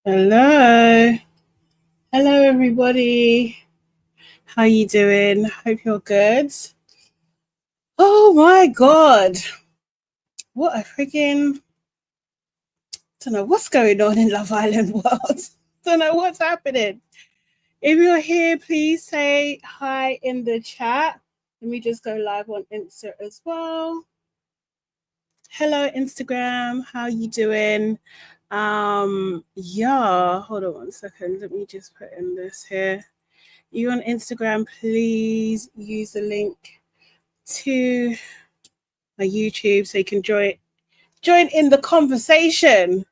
Hello. Hello, everybody. How you doing? Hope you're good. Oh my God. What a freaking... Don't know what's going on in Love Island world. Don't know what's happening. If you're here, please say hi in the chat. Let me just go live on Insta as well. Hello, Instagram. How you doing? Yeah, hold on 1 second. Let me just put in this here. You on Instagram, please use the link to my YouTube so you can join in the conversation.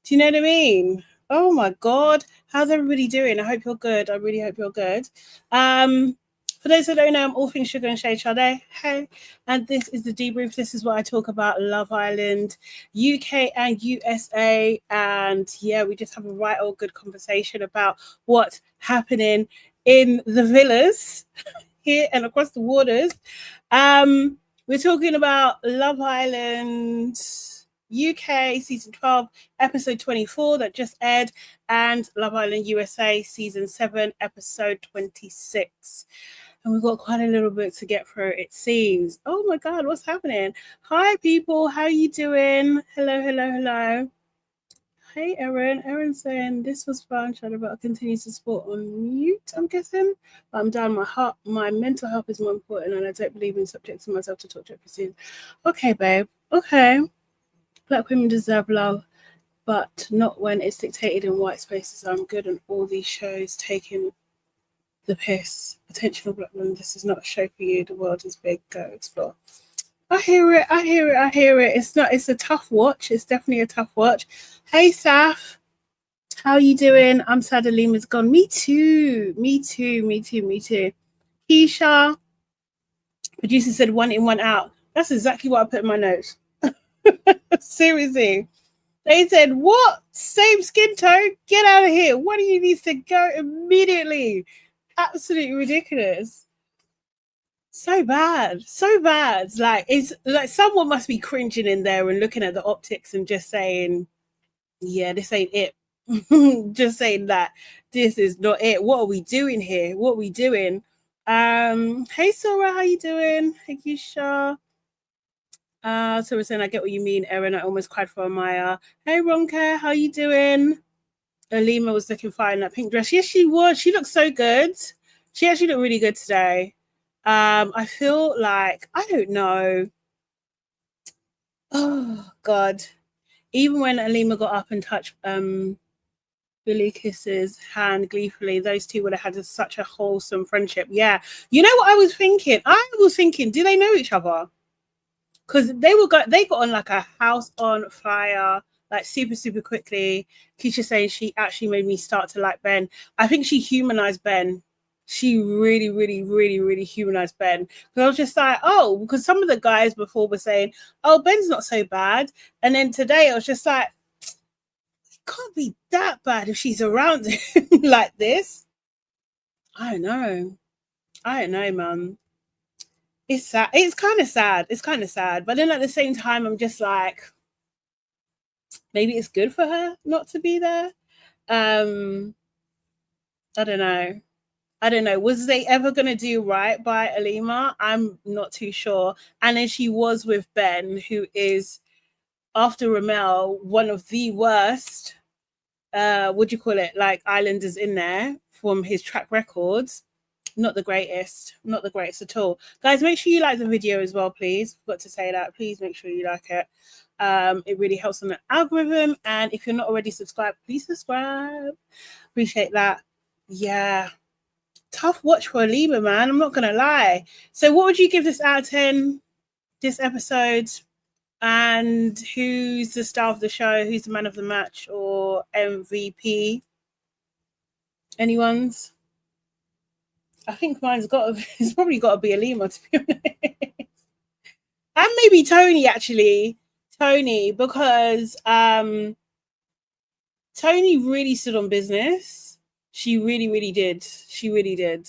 Do you know what I mean? Oh my God. How's everybody doing? I hope you're good. I really hope you're good. For those that don't know, I'm all things sugar and shade Sade. Hey, and this is the Debrief. This is what I talk about Love Island, UK and USA. And yeah, we just have a right old good conversation about what's happening in the villas here and across the waters. We're talking about Love Island UK season 12, episode 24 that just aired, and Love Island USA season 7, episode 26. And we've got quite a little bit to get through, it seems. Oh my God, what's happening? Hi, people. How are you doing? Hello, hello, hello. Hey, Erin. Erin's saying this was fun. Trying to continue to support on mute, I'm guessing. But I'm down. My mental health is more important, and I don't believe in subjecting myself to torture proceedings. Okay, babe. Okay. Black women deserve love, but not when it's dictated in white spaces. I'm good on all these shows taking the piss. Attention, black women. This is not a show for you. The world is big. Go explore. I hear it. I hear it. I hear it. It's a tough watch. It's definitely a tough watch. Hey, Saf. How you doing? I'm sad Lima's gone. Me too. Me too. Me too. Me too. Keisha. Producer said 1 in, 1 out. That's exactly what I put in my notes. Seriously. They said, what? Same skin tone? Get out of here. One of you needs to go immediately. Absolutely ridiculous. So bad. So bad. Like, it's like someone must be cringing in there and looking at the optics and just saying, yeah, this ain't it. Just saying that this is not it. What are we doing here? What are we doing? Hey Sora, how you doing? Hey Keisha. So we're saying, I get what you mean, Erin. I almost cried for Amaya. Hey Ronka, how you doing? Lima was looking fine in that pink dress. Yes, she was. She looked so good. She actually looked really good today. I feel like, I don't know. Oh God. Even when Alima got up and touched Billy Kiss's hand gleefully, those two would have had such a wholesome friendship. Yeah. You know what I was thinking? I was thinking, do they know each other? Because they got on like a house on fire, like super, super quickly. Keisha saying she actually made me start to like Ben. I think she humanized Ben. She really, really, really, really humanized Ben. Because I was just like, oh, because some of the guys before were saying, oh, Ben's not so bad. And then today I was just like, it can't be that bad if she's around him like this. I don't know. I don't know, man. It's sad. It's kind of sad. It's kind of sad. But then at the same time, I'm just like, maybe it's good for her not to be there. I don't know. I don't know. Was they ever going to do right by Alima? I'm not too sure. And then she was with Ben, who is, after Ramel, one of the worst, what do you call it, like islanders in there from his track records. Not the greatest. Not the greatest at all. Guys, make sure you like the video as well, please. Forgot to say that. Please make sure you like it. It really helps on the algorithm. And if you're not already subscribed, please subscribe. Appreciate that. Yeah. Tough watch for Lima, man. I'm not going to lie. So what would you give this out of 10, this episode? And who's the star of the show? Who's the man of the match or MVP? Anyone's? I think it's probably got to be a Lima, to be honest. And maybe Tony, actually. Tony, because Tony really stood on business. She really, really did. She really did.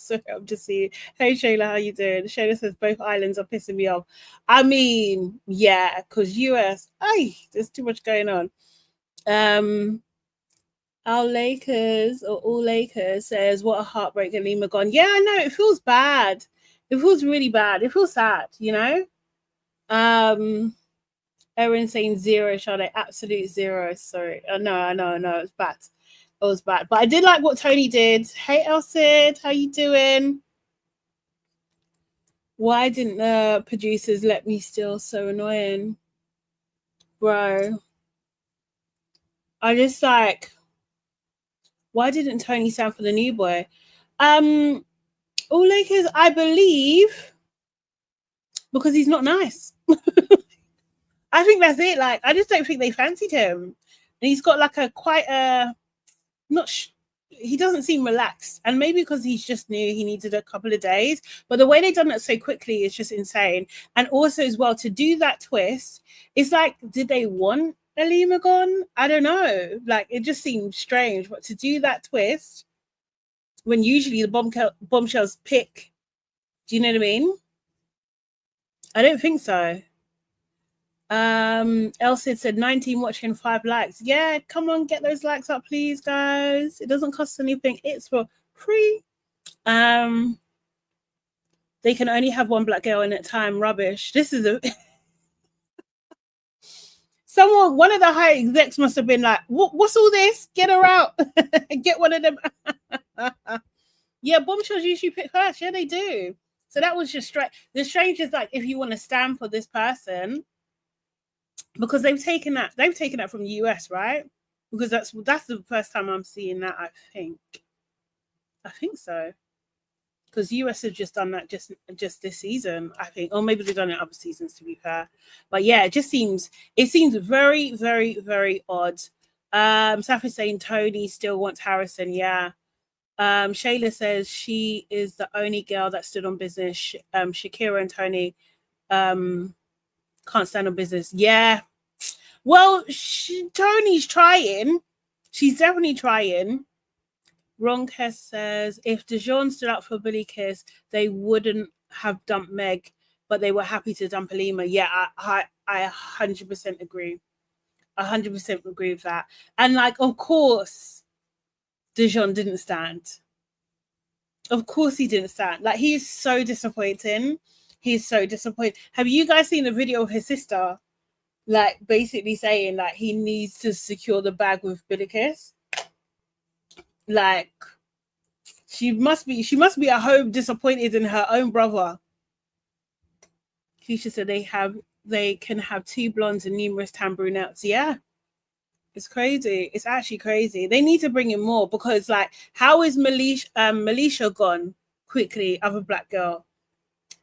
Sorry, I'm just seeing. Hey Shayla, how you doing? Shayla says both islands are pissing me off. I mean, yeah, because US, there's too much going on. Our Lakers or all Lakers says, what a heartbreak that Lima gone. Yeah, I know, it feels bad. It feels really bad. It feels sad, you know? Erin saying 0, Charlotte, absolute 0. Sorry. No, it was bad. It was bad. But I did like what Tony did. Hey Elsid, how you doing? Why didn't the producers let me steal? So annoying. Bro. I just like, why didn't Tony stand for the new boy? All Lakers, I believe, because he's not nice. I think that's it. Like, I just don't think they fancied him. And he's got like a quite a he doesn't seem relaxed, and maybe because he's just new, he needed a couple of days, but the way they've done it so quickly is just insane. And also as well, to do that twist, it's like, did they want a Lima gone? I don't know, like it just seems strange. But to do that twist when usually the bombshells pick, do you know what I mean? I don't think so. Elsid said 19 watching, 5 likes. Yeah, come on, get those likes up, please, guys. It doesn't cost anything. It's for free. They can only have one black girl in at a time. Rubbish. This is a one of the high execs must have been like, what's all this? Get her out. Get one of them. Yeah, bombshells usually pick first. Yeah, they do. So that was just straight. The strange is like, if you want to stand for this person, because they've taken that from the US, right? Because that's the first time I'm seeing that. I think so, because US have just done that just this season, I think, or maybe they've done it other seasons, to be fair. But yeah, it seems very, very, very odd. Saf is saying Tony still wants Harrison. Yeah. Shayla says she is the only girl that stood on business. Shakira and Tony can't stand on business. Yeah. Well, Tony's trying. She's definitely trying. Ronke says if Dejon stood up for Billy Kiss, they wouldn't have dumped Meg, but they were happy to dump Lima. Yeah, I 100% agree. 100% agree with that. And like, of course, Dejon didn't stand. Of course he didn't stand. Like, he is so disappointing. He's so disappointed. Have you guys seen the video of his sister? Like, basically saying like he needs to secure the bag with Billy Kiss. Like, she must be at home disappointed in her own brother. Keisha said they can have 2 blondes and numerous tan brunettes. Yeah. It's crazy. It's actually crazy. They need to bring in more, because like, how is Melisha gone quickly, other black girl?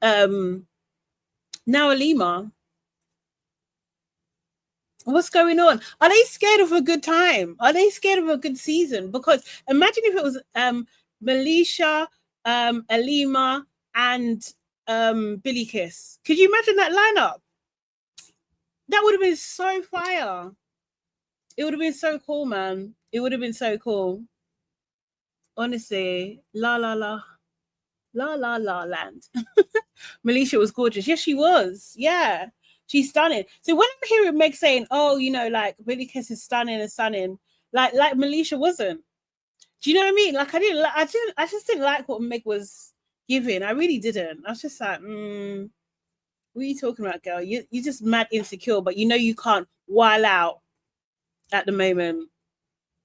Now Lima. What's going on? Are they scared of a good time? Are they scared of a good season? Because imagine if it was Melisha, Alima, and Billy Kiss. Could you imagine that lineup? That would have been so fire. It would have been so cool, man. It would have been so cool. Honestly, la la la. La la la land. Melisha was gorgeous. Yes, she was. Yeah. She's stunning. So when I'm hearing Meg saying, oh, you know, like Billy Kiss is stunning and stunning, like Melisha wasn't. Do you know what I mean? Like I just didn't like what Meg was giving. I really didn't. I was just like, what are you talking about, girl? You're just mad insecure, but you know you can't while out at the moment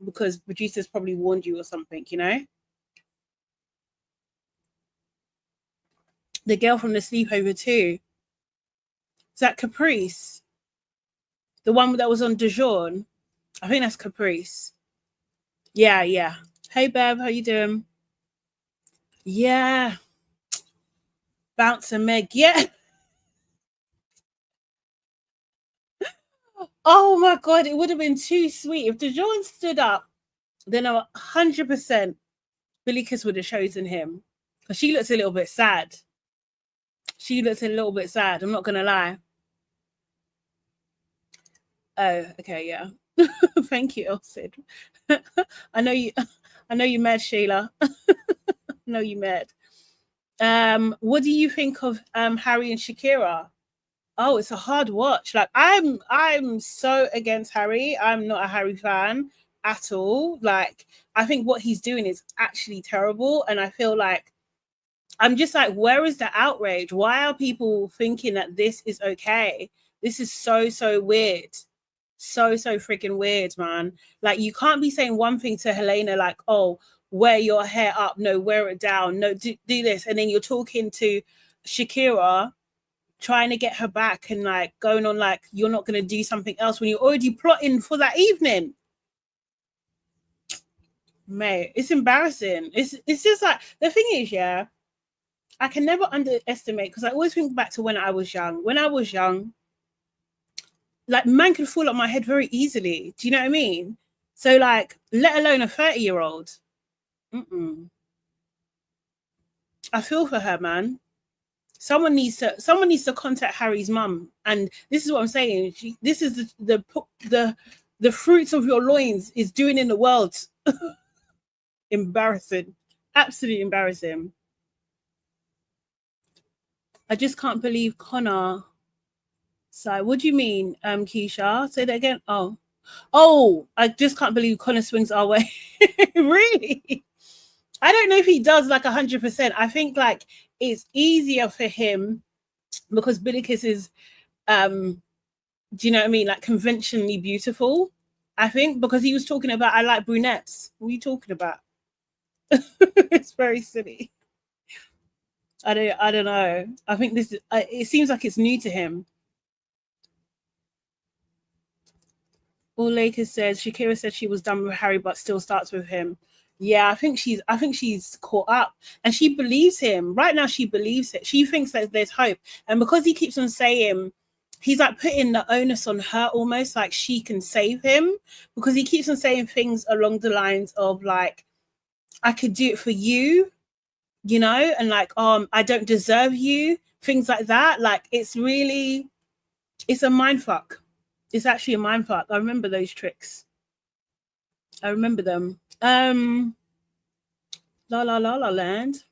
because producers probably warned you or something, you know? The girl from the sleepover too. Is that Caprice? The one that was on Dejon? I think that's Caprice. Yeah, yeah. Hey, Bev, how you doing? Yeah. Bounce and Meg, yeah. Oh my God, it would have been too sweet. If Dejon stood up, then 100% Billy Kiss would have chosen him. Because she looks a little bit sad. She looks a little bit sad, I'm not going to lie. Oh, okay, yeah. Thank you, Elsid. I know you mad, Sheila. I know you mad. What do you think of Harry and Shakira? Oh, it's a hard watch. Like I'm so against Harry. I'm not a Harry fan at all. Like I think what he's doing is actually terrible, and I feel like I'm just like, where is the outrage? Why are people thinking that this is okay? This is so weird. So freaking weird, man. Like you can't be saying one thing to Helena like, oh, wear your hair up, no, wear it down, no, do this, and then you're talking to Shakira trying to get her back and like going on like you're not going to do something else when you're already plotting for that evening. Mate, it's embarrassing. It's just like the thing is, yeah, I can never underestimate because I always think back to when I was young. When I was young, like man could fall on my head very easily. Do you know what I mean? So like, let alone a 30-year-old. I feel for her, man. Someone needs to contact Harry's mum, and this is what I'm saying. This is the fruits of your loins is doing in the world. Embarrassing, absolutely embarrassing. I just can't believe Connor. So, what do you mean, Keisha? Say that again. Oh, I just can't believe Connor swings our way. Really? I don't know if he does like 100%. I think like it's easier for him because Billikis is, do you know what I mean? Like conventionally beautiful. I think because he was talking about I like brunettes. What are you talking about? It's very silly. I don't know. I think this. It seems like it's new to him. All Lakers says Shakira said she was done with Harry, but still starts with him. Yeah, I think she's caught up, and she believes him right now. She believes it. She thinks that there's hope, and because he keeps on saying, he's like putting the onus on her almost, like she can save him, because he keeps on saying things along the lines of like, I could do it for you, you know, and like, I don't deserve you, things like that. Like it's a mind fuck. It's actually a mind fuck. I remember those tricks. I remember them. La La La La Land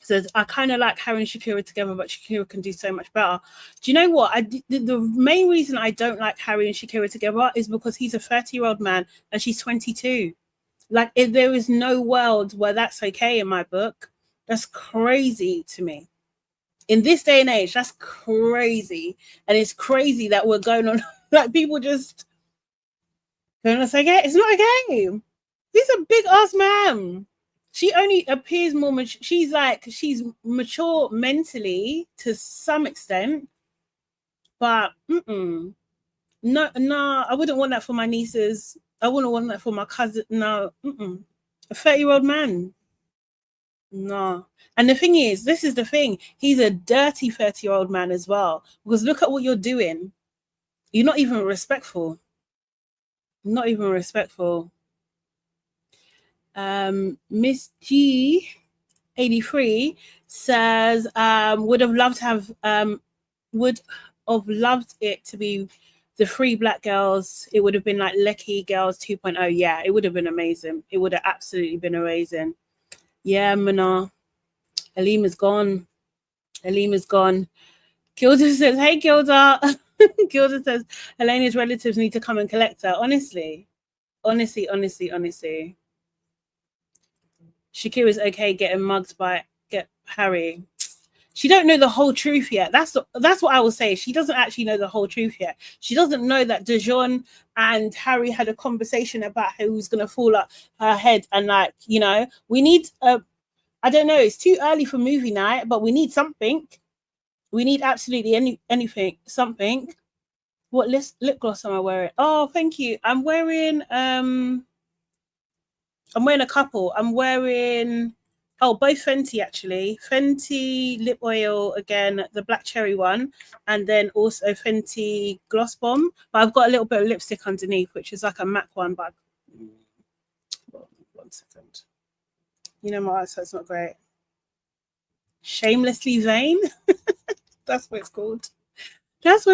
says, I kind of like Harry and Shakira together, but Shakira can do so much better. Do you know what? The main reason I don't like Harry and Shakira together is because he's a 30-year-old man and she's 22. Like, if there is no world where that's okay in my book. That's crazy to me. In this day and age, that's crazy. And it's crazy that we're going on, like, people just going to say, okay, it's not okay. He's a big ass man. She only appears more mature. She's mature mentally to some extent, but no, I wouldn't want that for my nieces. I wouldn't want that for my cousin. No, a 30-year-old man. No. And the thing is, this is the thing. He's a dirty 30-year-old man as well. Because look at what you're doing. You're not even respectful. Not even respectful. Miss G 83 says would have loved it to be the 3 black girls. It would have been like Lecky Girls 2.0. Yeah, it would have been amazing. It would have absolutely been amazing. Yeah, Mana. Alima's gone. Gilda says, hey Gilda. Gilda says Helena's relatives need to come and collect her. Honestly. Shakira's okay getting mugged by Harry. She don't know the whole truth yet. That's what I will say. She doesn't actually know the whole truth yet. She doesn't know that Dejon and Harry had a conversation about who's going to fall up her head. And like, you know, we need I don't know. It's too early for movie night, but we need something. We need absolutely anything, something. What lip gloss am I wearing? Oh, thank you. I'm wearing a couple. I'm wearing both Fenty actually. Fenty lip oil again, the black cherry one, and then also Fenty gloss bomb. But I've got a little bit of lipstick underneath, which is like a MAC one. But 1 second. You know my eyesight's not great. Shamelessly vain. That's what it's called. But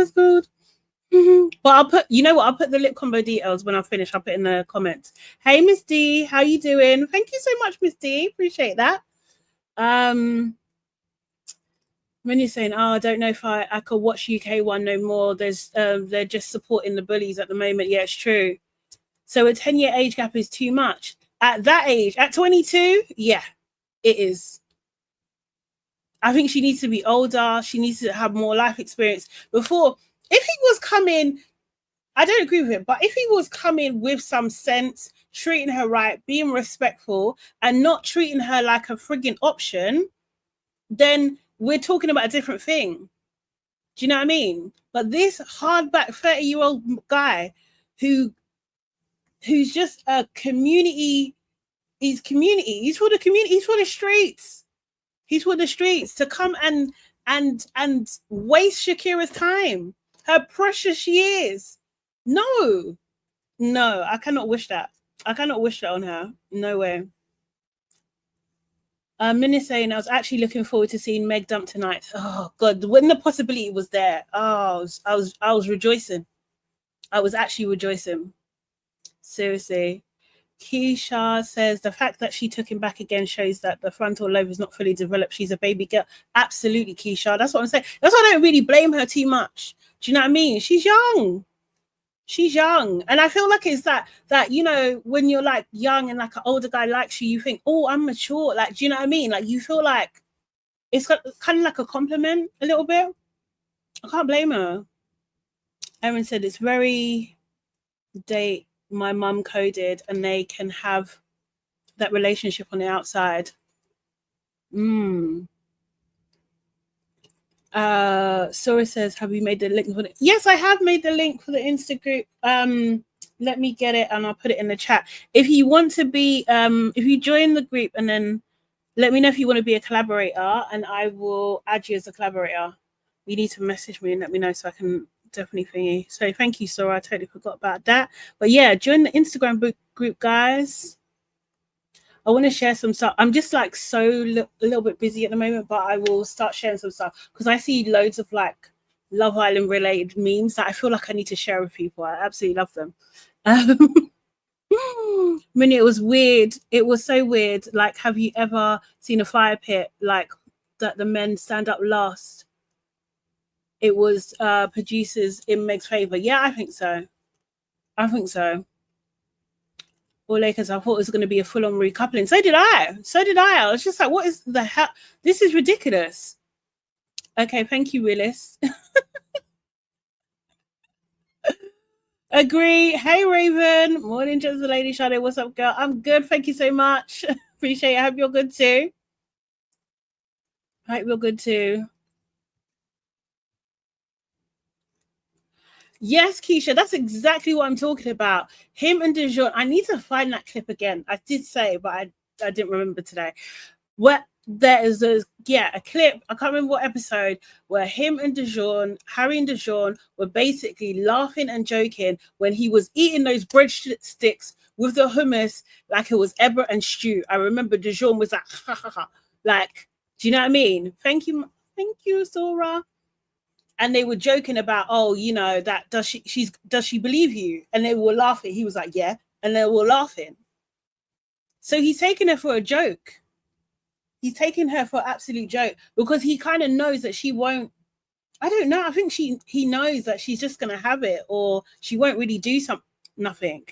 I'll put the lip combo details when I finish. I'll put in the comments. Hey Miss D, how you doing? Thank you so much, Miss D. Appreciate that. When you're saying, "Oh, I don't know if I could watch UK1 no more," they're just supporting the bullies at the moment. Yeah, it's true. So a 10-year age gap is too much at that age. At 22, yeah, it is. I think she needs to be older. She needs to have more life experience before. If he was coming, I don't agree with it, but if he was coming with some sense, treating her right, being respectful, and not treating her like a frigging option, then we're talking about a different thing. Do you know what I mean? But this hardback 30-year-old guy who's just a community, he's community, he's for the community, he's for the streets. He's for the streets to come and waste Shakira's time, her precious years. No, I cannot wish that. I cannot wish that on her. No way. Minnie saying, I was actually looking forward to seeing Meg dump tonight. Oh God, when the possibility was there, I was rejoicing. I was actually rejoicing. Seriously. Keisha says the fact that she took him back again shows that the frontal lobe is not fully developed. She's a baby girl. Absolutely, Keisha. That's what I'm saying. That's why I don't really blame her too much. Do you know what I mean? She's young. She's young. And I feel like it's that, you know, when you're like young and like an older guy likes you, you think, oh, I'm mature. Like, do you know what I mean? Like you feel like it's kind of like a compliment a little bit. I can't blame her. Erin said it's very date my mum coded and they can have that relationship on the outside. Sora says, have you made the link for it? Yes, I have made the link for the Insta group. Let me get it and I'll put it in the chat. If you want to be, if you join the group and then let me know if you want to be a collaborator and I will add you as a collaborator. You need to message me and let me know so I can definitely thingy. So thank you, Sora. I totally forgot about that. But yeah, join the Instagram group, guys. I want to share some stuff. I'm just like a little bit busy at the moment, but I will start sharing some stuff because I see loads of like Love Island related memes that I feel like I need to share with people. I absolutely love them. Minnie, it was weird. It was so weird. Like, have you ever seen a fire pit like that the men stand up last? It was producers in Meg's favor. Yeah, I think so. Or Lakers, I thought it was going to be a full-on recoupling. So did I. I was just like, what is the hell? This is ridiculous. Okay, thank you, Willis. Agree. Hey, Raven. Morning, just the lady Shade. What's up, girl? I'm good. Thank you so much. Appreciate it. I hope you're good too. Yes, Keisha, that's exactly what I'm talking about. Him and Dejon. I need to find that clip again. I did say, but I didn't remember today. Where there is a clip, I can't remember what episode, where him and Dejon, Harry and Dejon, were basically laughing and joking when he was eating those breadsticks with the hummus like it was Ebert and stew. I remember Dejon was like, ha, ha, ha. Like, do you know what I mean? Thank you, Sora. And they were joking about, oh, you know, that does she believe you? And they were laughing. He was like, yeah, and they were laughing. So he's taking her for a joke. He's taking her for an absolute joke because he kind of knows that she won't. I don't know. I think he knows that she's just gonna have it, or she won't really do nothing.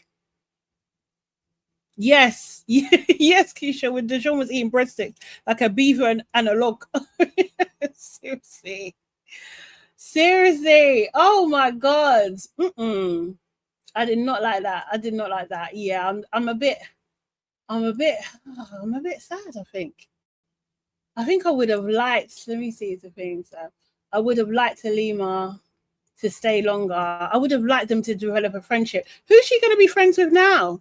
Yes, yes, Keisha. When Dejon was eating breadsticks like a beaver and a log. Seriously. Oh my God. I did not like that. Yeah, I'm a bit sad. I think I would have liked. Let me see the things. I would have liked Lima to stay longer. I would have liked them to develop a friendship. Who's she going to be friends with now?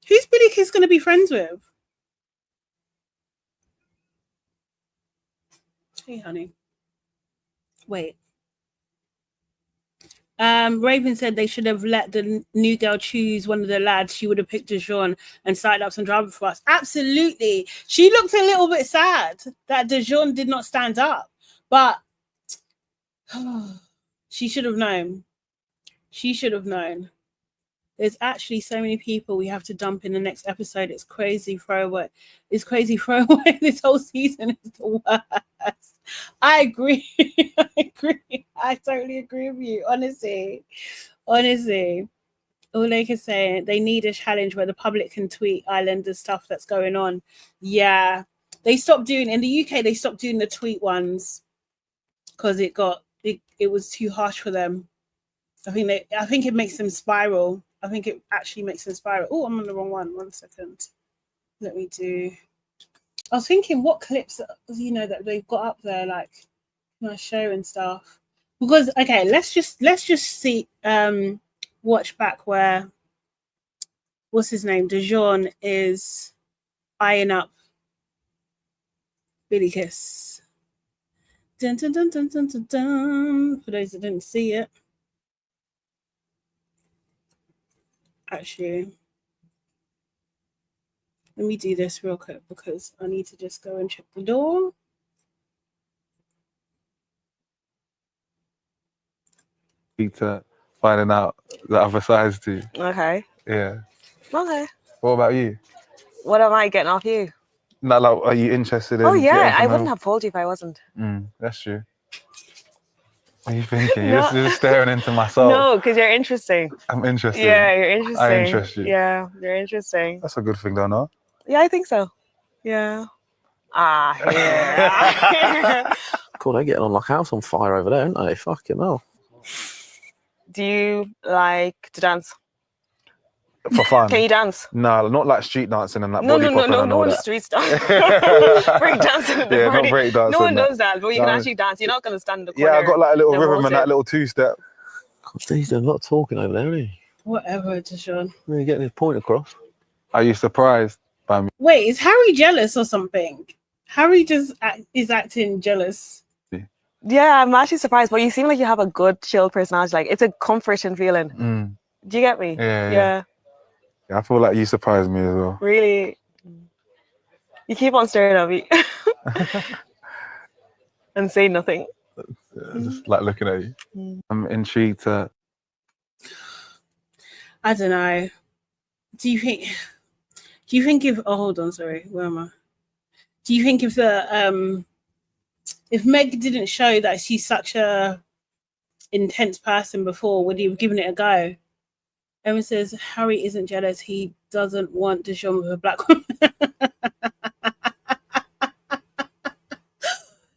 Who's Billy Kiss going to be friends with? Hey, honey. Wait. Raven said they should have let the new girl choose one of the lads. She would have picked Dejon and started up some drama for us. Absolutely. She looked a little bit sad that Dejon did not stand up, but she should have known. There's actually so many people we have to dump in the next episode. It's crazy throwaway. It's crazy throwaway. This whole season is the worst. I agree. I agree. I totally agree with you. Honestly. All they can say, they need a challenge where the public can tweet Islanders stuff that's going on. Yeah. They stopped doing, in the UK, they stopped doing the tweet ones because it was too harsh for them. I think it makes them spiral. I think it actually makes them spiral. Oh, I'm on the wrong one. 1 second. Let me do. I was thinking what clips, that they've got up there, like my show and stuff. Because okay, let's just see. Watch back where. What's his name? Dejon is eyeing up Billy Kiss. Dun, dun, dun, dun, dun, dun, dun. For those that didn't see it. Actually, let me do this real quick because I need to just go and check the door. To finding out the other sides to you. Okay. Yeah. Okay. What about you? What am I getting off you? Not like, are you interested in? Oh yeah, I wouldn't have told you if I wasn't. That's true. What are you thinking? You're just staring into my soul. No, because you're interesting. I'm interested. Yeah, you're interesting. I interest you. Yeah, you're interesting. That's a good thing, though, no? Yeah, I think so. Yeah. Yeah. Cool, they're getting on like house on fire over there, aren't they? Fucking hell. Do you like to dance? For fun. Can you dance? No, not like street dancing and like No, body popping and no all one that. street stuff. Break dancing at the Yeah, party. not break dancing. No one does that, but you can actually dance. You're not going to stand in the corner. Yeah, I got like a little and rhythm hold and it. that little two-step. God, he's doing a lot of talking over there, isn't he? Whatever, Deshaun. Really getting his point across. Are you surprised by me? Wait, is Harry jealous or something? Harry just is acting jealous. Yeah, I'm actually surprised, but you seem like you have a good, chill personality. Like, it's a comforting feeling. Do you get me? Yeah, I feel like you surprised me as well. Really? You keep on staring at me. And say nothing. Just like looking at you. I'm intrigued to... I don't know. Do you think if... Oh, hold on, sorry. Where am I? Do you think if Meg didn't show that she's such a intense person before, would he have given it a go? Emma says, Harry isn't jealous. He doesn't want Dejon with a black woman.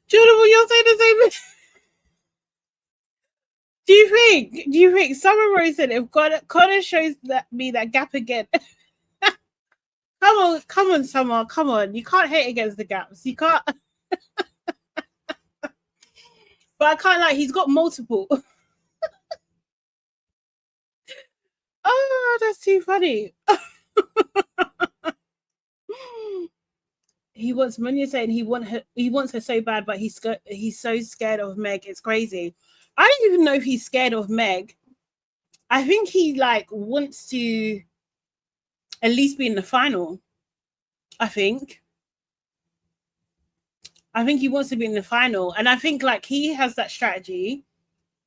Jordan, you're saying the same thing. Do you think Summer Rose said if Connor shows me that gap again? Come on, Summer, come on. You can't hate against the gaps. You can't. But I can't lie, he's got multiple. Oh, that's too funny. He wants Munya saying he wants her so bad, but he's so scared of Meg. It's crazy. I don't even know if he's scared of Meg. I think he like wants to at least be in the final. I think he wants to be in the final, and I think like he has that strategy,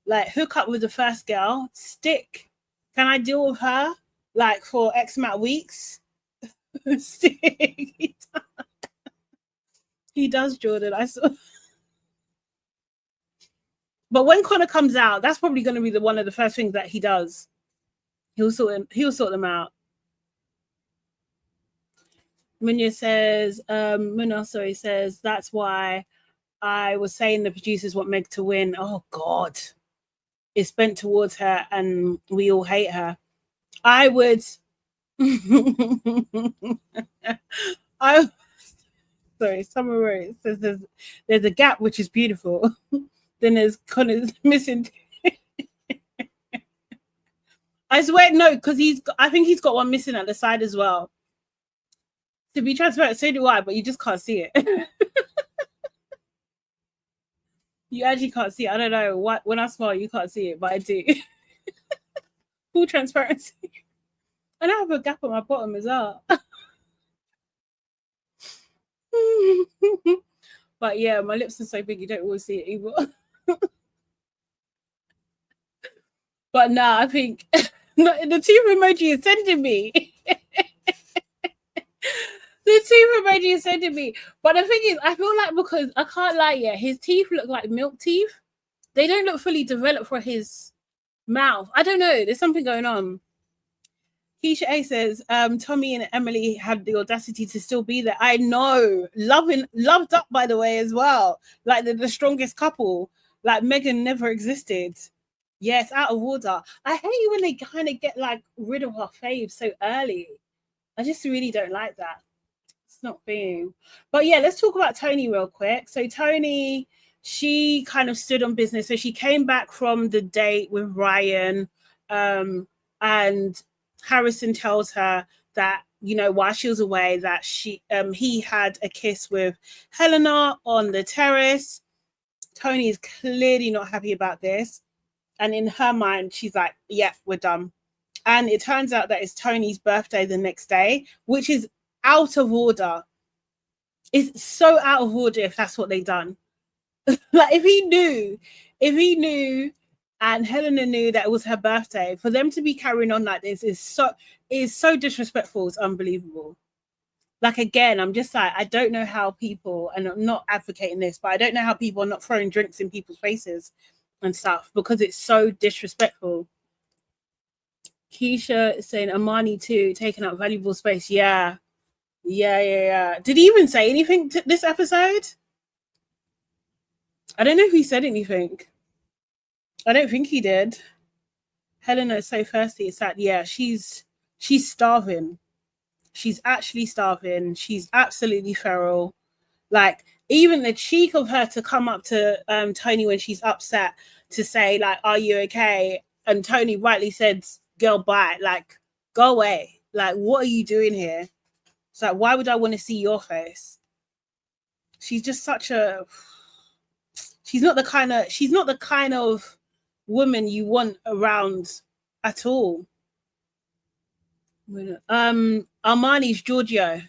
like hook up with the first girl, stick. Can I deal with her like for X amount of weeks? Stick. He does, Jordan. I saw. But when Connor comes out, that's probably going to be one of the first things that he does. He'll sort them out. Munya says, says that's why I was saying the producers want Meg to win. Oh God, it's bent towards her, and we all hate her. I would. Sorry, Summer Rose says there's a gap which is beautiful. Then there's Connor's missing. I swear no, because I think he's got one missing at the side as well. To be transparent, so do I, but you just can't see it. You actually can't see it. I don't know what when I smile, you can't see it, but I do. Full transparency. And I have a gap on my bottom as well. But yeah, my lips are so big you don't always see it either. But no, I think The tooth emoji is sending me. The tooth emoji is sending me. But the thing is, I feel like because I can't lie, yeah, his teeth look like milk teeth. They don't look fully developed for his mouth. I don't know. There's something going on. Keisha A says, Tommy and Emily had the audacity to still be there. I know. Loved up, by the way, as well. Like they're the strongest couple. Like Megan never existed. Yeah, it's out of order. I hate when they kind of get like rid of our faves so early. I just really don't like that. It's not being. But yeah, let's talk about Tony real quick. So Tony, she kind of stood on business. So she came back from the date with Ryan, and Harrison tells her that, you know, while she was away, that he had a kiss with Helena on the terrace. Tony is clearly not happy about this. And in her mind, she's like, yeah, we're done. And it turns out that it's Tony's birthday the next day, which is out of order. It's so out of order if that's what they done. Like if he knew and Helena knew that it was her birthday, for them to be carrying on like this is so disrespectful. It's unbelievable. Like, again, I'm just like, I don't know how people, and I'm not advocating this, but I don't know how people are not throwing drinks in people's faces and stuff because it's so disrespectful. Keisha is saying Amani too, taking up valuable space. Yeah. Did he even say anything to this episode? I don't know if he said anything. I don't think he did. Helena is so thirsty. It's like, yeah, she's starving. She's actually starving. She's absolutely feral. Like, even the cheek of her to come up to Tony when she's upset to say, like, are you okay? And Tony rightly said, girl, bye. Like, go away. Like, what are you doing here? It's like, why would I want to see your face? She's just such a... She's not the kind of woman you want around at all. Armani's Giorgio.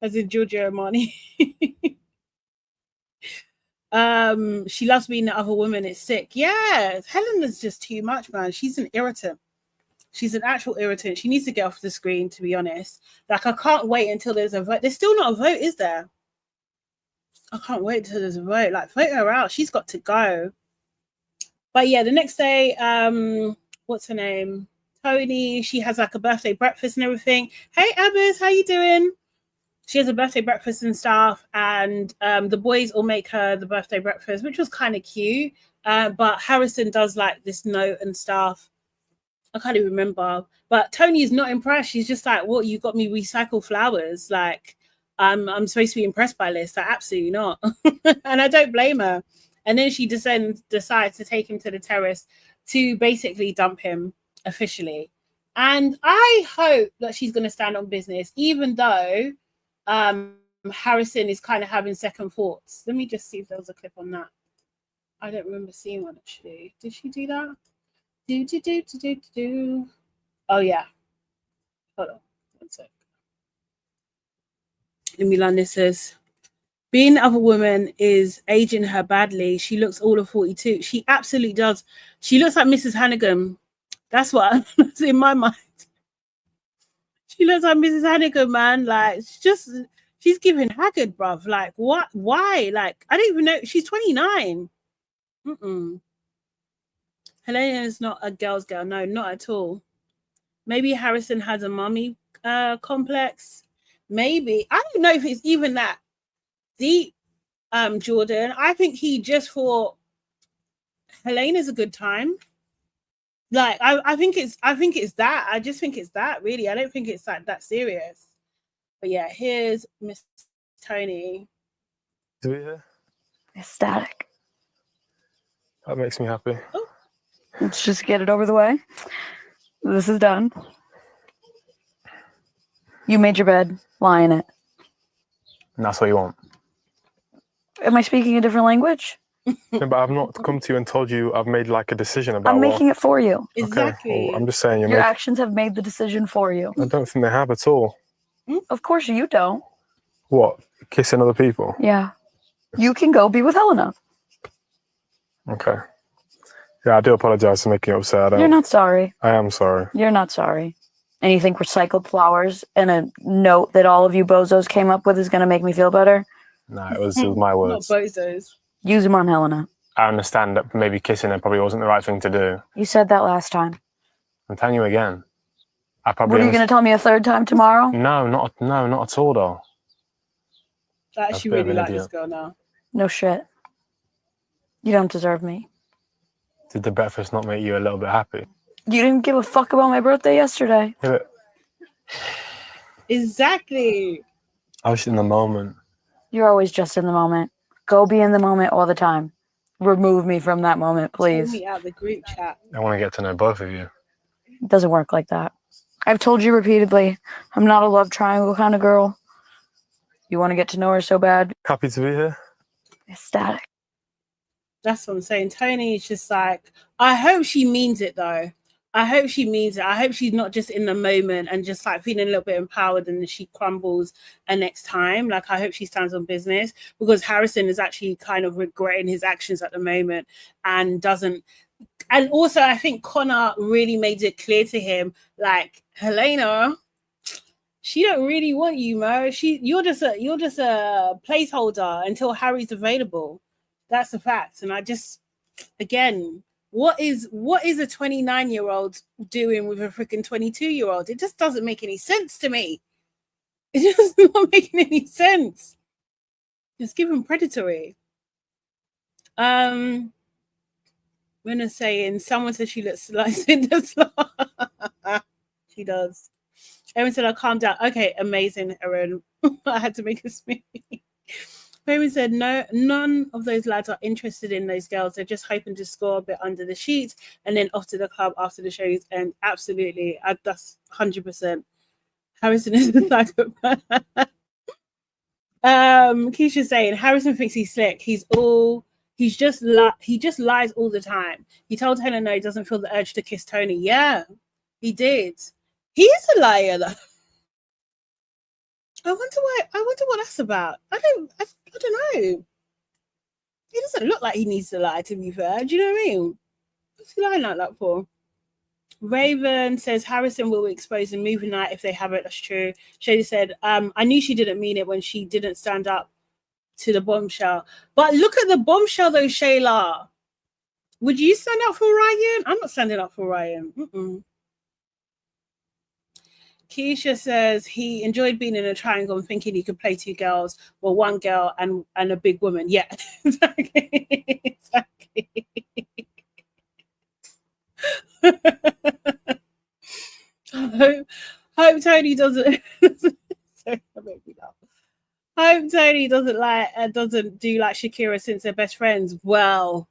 As in Giorgio Armani. She loves being the other woman. It's sick. Yeah, Helena's just too much, man. She's an irritant. She's an actual irritant. She needs to get off the screen, to be honest. Like, I can't wait until there's a vote. There's still not a vote, is there? I can't wait until there's a vote. Like, vote her out. She's got to go. But yeah, the next day, what's her name? Tony, she has like a birthday breakfast and everything. Hey, Abbas, how you doing? She has a birthday breakfast and stuff, and the boys all make her the birthday breakfast, which was kind of cute. But Harrison does like this note and stuff. I can't even remember. But Tony is not impressed. She's just like, what, you got me recycled flowers? Like, I'm supposed to be impressed by this. Like, absolutely not. And I don't blame her. And then she decides to take him to the terrace to basically dump him officially. And I hope that she's going to stand on business, even though Harrison is kind of having second thoughts. Let me just see if there was a clip on that. I don't remember seeing one, actually. Did she do that? Oh, yeah. Hold on. One sec. Let me learn this. Says, being the other woman is aging her badly. She looks all of 42. She absolutely does. She looks like Mrs. Hannigan. That's what's in my mind. She looks like Mrs. Hannigan, man. Like, she's giving haggard, bruv. Like, what? Why? Like, I don't even know. She's 29. Helena is not a girl's girl. No, not at all. Maybe Harrison has a mommy complex. Maybe. I don't know if it's even that deep, Jordan. I think he just thought Helena's a good time. Like, I think it's that. I just think it's that, really. I don't think it's like that serious. But yeah, here's Miss Tony. Is it here? Ecstatic. That makes me happy. Oh. Let's just get it over the way. This is done. You made your bed. Lie in it. And that's what you want. Am I speaking a different language? No, but I've not come to you and told you I've made like a decision about I'm making it for you. Exactly. Okay, well, I'm just saying Your actions have made the decision for you. I don't think they have at all. Of course you don't. What? Kissing other people? Yeah. You can go be with Helena. Okay. Yeah, I do apologize for making you upset. You're not sorry. I am sorry. You're not sorry. And you think recycled flowers and a note that all of you bozos came up with is going to make me feel better? No, it was my Not words. bozos. Use them on Helena. I understand that maybe kissing her probably wasn't the right thing to do. You said that last time. I'm telling you again. I probably. What are you going to tell me a third time tomorrow? No, not at all, though. I That's actually a bit of really an like this idiot. girl now. No shit. You don't deserve me. Did the breakfast not make you a little bit happy? You didn't give a fuck about my birthday yesterday. Yeah, but Exactly. I was in the moment. You're always just in the moment. Go be in the moment all the time. Remove me from that moment, Pull please. me out the group chat. I want to get to know both of you. It doesn't work like that. I've told you repeatedly, I'm not a love triangle kind of girl. You want to get to know her so bad? Happy to be here. Ecstatic. That's what I'm saying. Tony is just like, I hope she means it though. I hope she means it. I hope she's not just in the moment and just like feeling a little bit empowered and then she crumbles next time. Like, I hope she stands on business, because Harrison is actually kind of regretting his actions at the moment and doesn't. And also, I think Connor really made it clear to him, like, Helena, she don't really want you, Mo. You're just a placeholder until Harry's available. That's a fact. And I just, again, what is a 29-year-old doing with a freaking 22-year-old? It just doesn't make any sense to me. It just not making any sense. It's given predatory. When I'm saying someone said she looks like Cinderella. She does. Erin said, I'll calm down. Okay, amazing, Erin. I had to make a smoothie. Raymond said, no, none of those lads are interested in those girls. They're just hoping to score a bit under the sheets and then off to the club after the shows. And absolutely, that's 100%. Harrison is the psychopath. Keisha's saying, Harrison thinks he's slick. He just lies all the time. He told Helen no, he doesn't feel the urge to kiss Tony. Yeah, he did. He is a liar, though. I wonder what that's about. I don't know. He doesn't look like he needs to lie, to be fair. Do you know what I mean? What's he lying like that for? Raven says Harrison will expose the movie night if they have it. That's true. Shady said, I knew she didn't mean it when she didn't stand up to the bombshell. But look at the bombshell though, Shayla. Would you stand up for Ryan? I'm not standing up for Ryan. Keisha says he enjoyed being in a triangle and thinking he could play two girls, well, one girl and a big woman. Yeah, exactly. Hope Tony doesn't. Sorry, that made me laugh. Hope Tony doesn't do like Shakira since they're best friends. Well,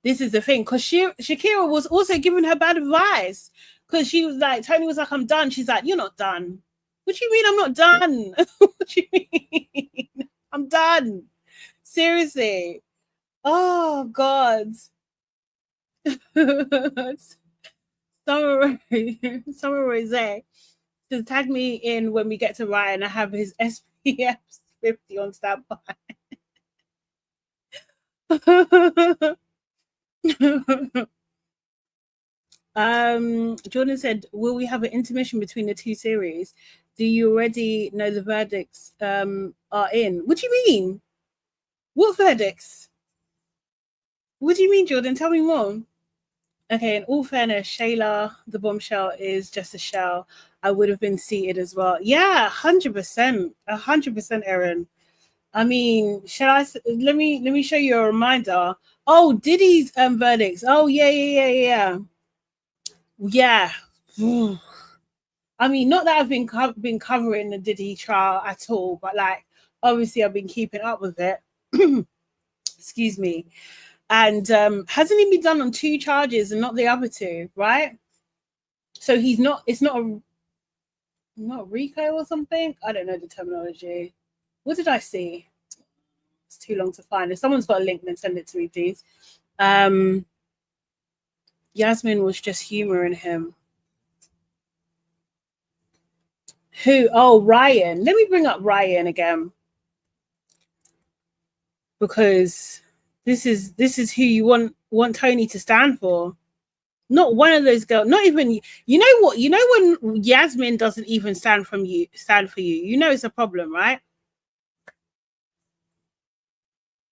this is the thing, because Shakira was also giving her bad advice. Because she was like, Tony was like, I'm done. She's like, you're not done. What do you mean I'm not done? What do you mean? I'm done. Seriously. Oh, God. Summer Rose to tag me in when we get to Ryan. I have his SPF 50 on standby. Jordan said, will we have an intermission between the two series? Do you already know the verdicts are in? What do you mean? What verdicts? What do you mean, Jordan? Tell me more. Okay, in all fairness, Shayla, the bombshell, is just a shell. I would have been seated as well. Yeah, 100%. 100%, Erin. I mean, let me show you a reminder. Oh, Diddy's verdicts. Oh, yeah. Yeah. I mean, not that I've been covering the Diddy trial at all, but like, obviously I've been keeping up with it. Excuse me. And hasn't he been done on 2 charges and not the other 2, right? So it's not RICO or something. I don't know the terminology. What did I see? It's too long to find. If someone's got a link, then send it to me, please. Yasmin was just humoring him. Who? Oh, Ryan. Let me bring up Ryan again, because this is who you want want Tony to stand for. Not one of those girls. Not even. You know what? You know when Yasmin doesn't even stand for you. You know it's a problem, right?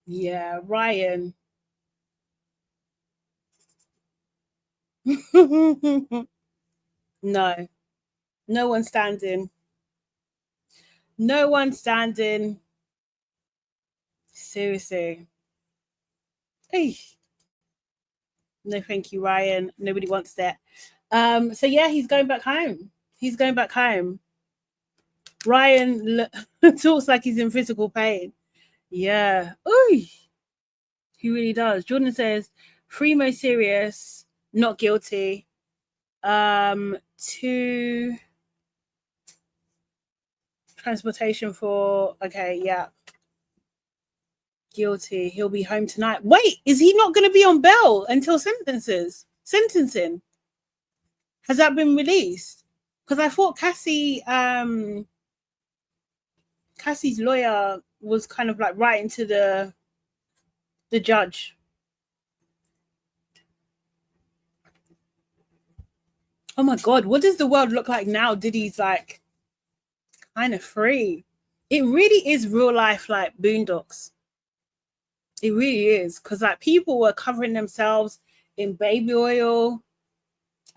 Yeah, Ryan. No, no one standing. No one standing. Seriously. Hey. No, thank you, Ryan. Nobody wants that. So yeah, he's going back home. He's going back home. Ryan talks like he's in physical pain. Yeah. Ooh. He really does. Jordan says, Fremo serious, not guilty. 2 transportation for, okay, yeah. Guilty. He'll be home tonight. Wait, is he not going to be on bail until sentencing? Has that been released? Because I thought Cassie's lawyer was kind of like writing to the judge. Oh my God, what does the world look like now? Diddy's like kind of free. It really is real life like Boondocks. It really is, because like people were covering themselves in baby oil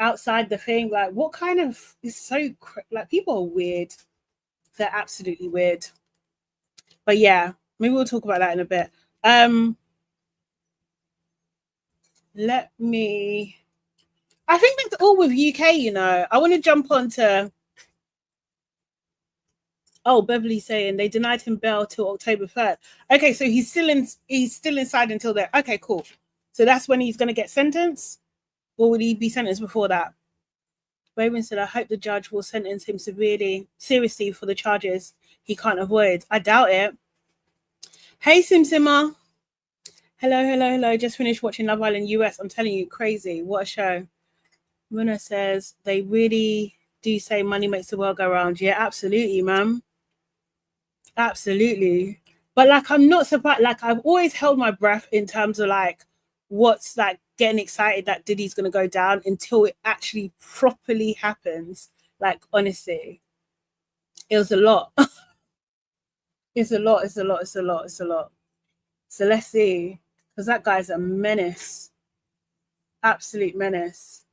outside the thing. Like, what kind of is so like people are weird. They're absolutely weird. But yeah, maybe we'll talk about that in a bit. Let me. I think that's all with UK. You know, I want to jump on to. Oh, Beverly saying they denied him bail till October 3rd. Okay, so he's still inside until then. Okay, cool. So that's when he's going to get sentenced, or will he be sentenced before that? Raven said, I hope the judge will sentence him seriously for the charges he can't avoid. I doubt it. Hey, Simmer. Hello. Just finished watching Love Island US. I'm telling you, crazy. What a show. Muna says, they really do say money makes the world go round. Yeah, absolutely, ma'am. Absolutely. But like, I'm not surprised. Like, I've always held my breath in terms of like what's like getting excited that Diddy's going to go down until it actually properly happens. Like, honestly, it was a lot. It's a lot. So let's see, because that guy's a menace. Absolute menace.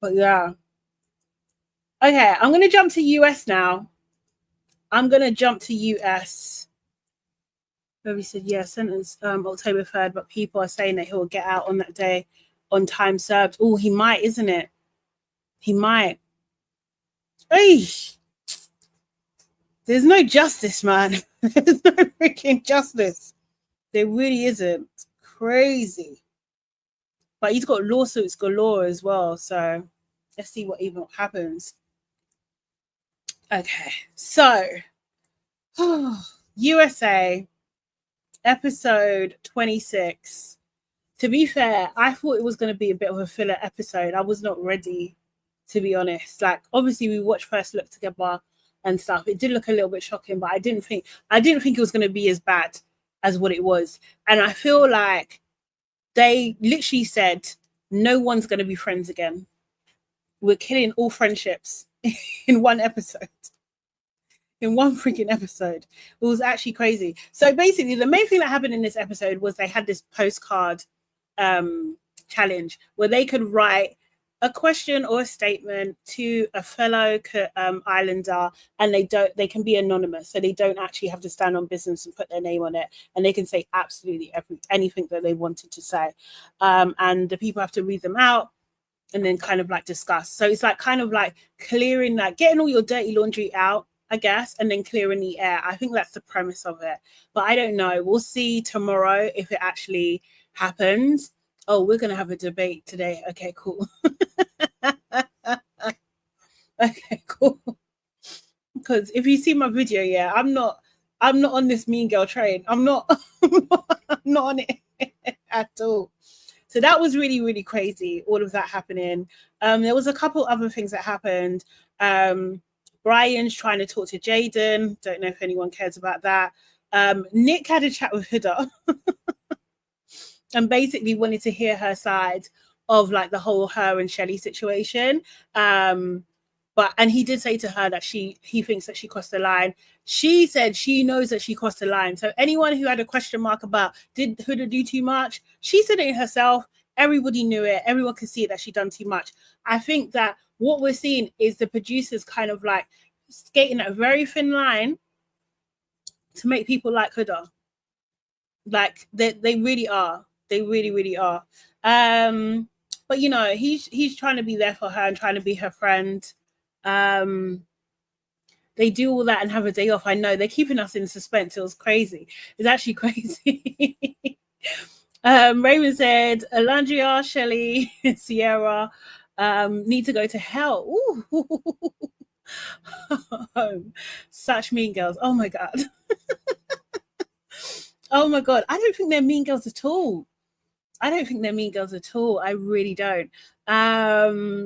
But yeah. Okay, I'm going to jump to US now. Where said, yeah, sentence October 3rd, but people are saying that he'll get out on that day on time served. Oh, he might, isn't it? He might. Hey, there's no justice, man. There's no freaking justice. There really isn't. It's crazy. But he's got lawsuits galore as well. So let's see what even happens. Okay, so USA episode 26. To be fair, I thought it was going to be a bit of a filler episode. I was not ready, to be honest. Like, obviously we watched First Look together and stuff. It did look a little bit shocking, but I didn't think it was going to be as bad as what it was. And I feel like they literally said no one's going to be friends again. We're killing all friendships in one episode. In one freaking episode. It was actually crazy. So basically, the main thing that happened in this episode was they had this postcard challenge where they could write a question or a statement to a fellow islander, and they can be anonymous, so they don't actually have to stand on business and put their name on it, and they can say absolutely anything that they wanted to say, and the people have to read them out and then kind of like discuss. So it's like kind of like clearing, like getting all your dirty laundry out, I guess, and then clearing the air. I think that's the premise of it. But I don't know. We'll see tomorrow if it actually happens. Oh, we're going to have a debate today. Okay, cool. Okay, cool. Because if you see my video, yeah, I'm not on this mean girl train. I'm not on it at all. So that was really, really crazy, all of that happening. There was a couple other things that happened. Brian's trying to talk to Jaden. Don't know if anyone cares about that. Nick had a chat with Huda. and basically wanted to hear her side of like the whole her and Shelly situation. And he did say to her that he thinks that she crossed the line. She said she knows that she crossed the line. So anyone who had a question mark about did Huda do too much, she said it herself. Everybody knew it. Everyone could see it that she done too much. I think that what we're seeing is the producers kind of like skating a very thin line to make people like Huda. Like they really are. They really, really are. But you know, he's trying to be there for her and trying to be her friend. They do all that and have a day off. I know they're keeping us in suspense. It was crazy. It's actually crazy. Raymond said Orlandia, Shelly, Sierra need to go to hell. Ooh. Such mean girls. Oh my god. Oh my god. I don't think they're mean girls at all. I don't think they're mean girls at all. I really don't.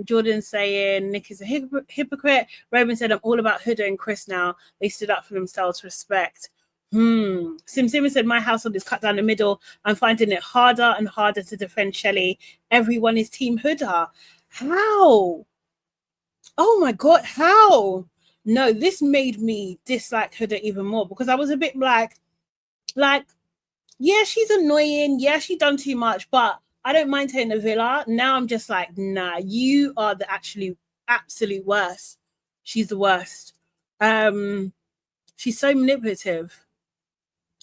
Jordan's saying Nick is a hypocrite. Robin said, I'm all about Huda and Chris now. They stood up for themselves. Respect. Sim said, my household is cut down the middle. I'm finding it harder and harder to defend Shelly. Everyone is Team Huda. How? Oh my god, how? No, this made me dislike Huda even more because I was a bit like, yeah, she's annoying. Yeah, she done too much, but I don't mind her in the villa. Now I'm just like, nah, you are the absolute worst. She's the worst. She's so manipulative.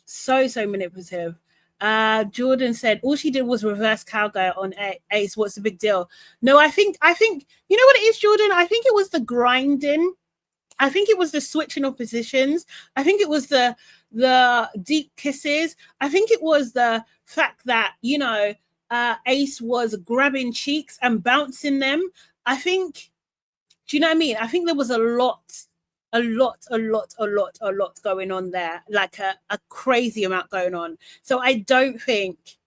So manipulative. Jordan said all she did was reverse cowgirl on Ace. What's the big deal? No, I think you know what it is, Jordan? I think it was the grinding. I think it was the switching of positions. I think it was the deep kisses. I think it was the fact that, you know, Ace was grabbing cheeks and bouncing them. I think, do you know what I mean? I think there was a lot going on there, like a crazy amount going on. So I don't think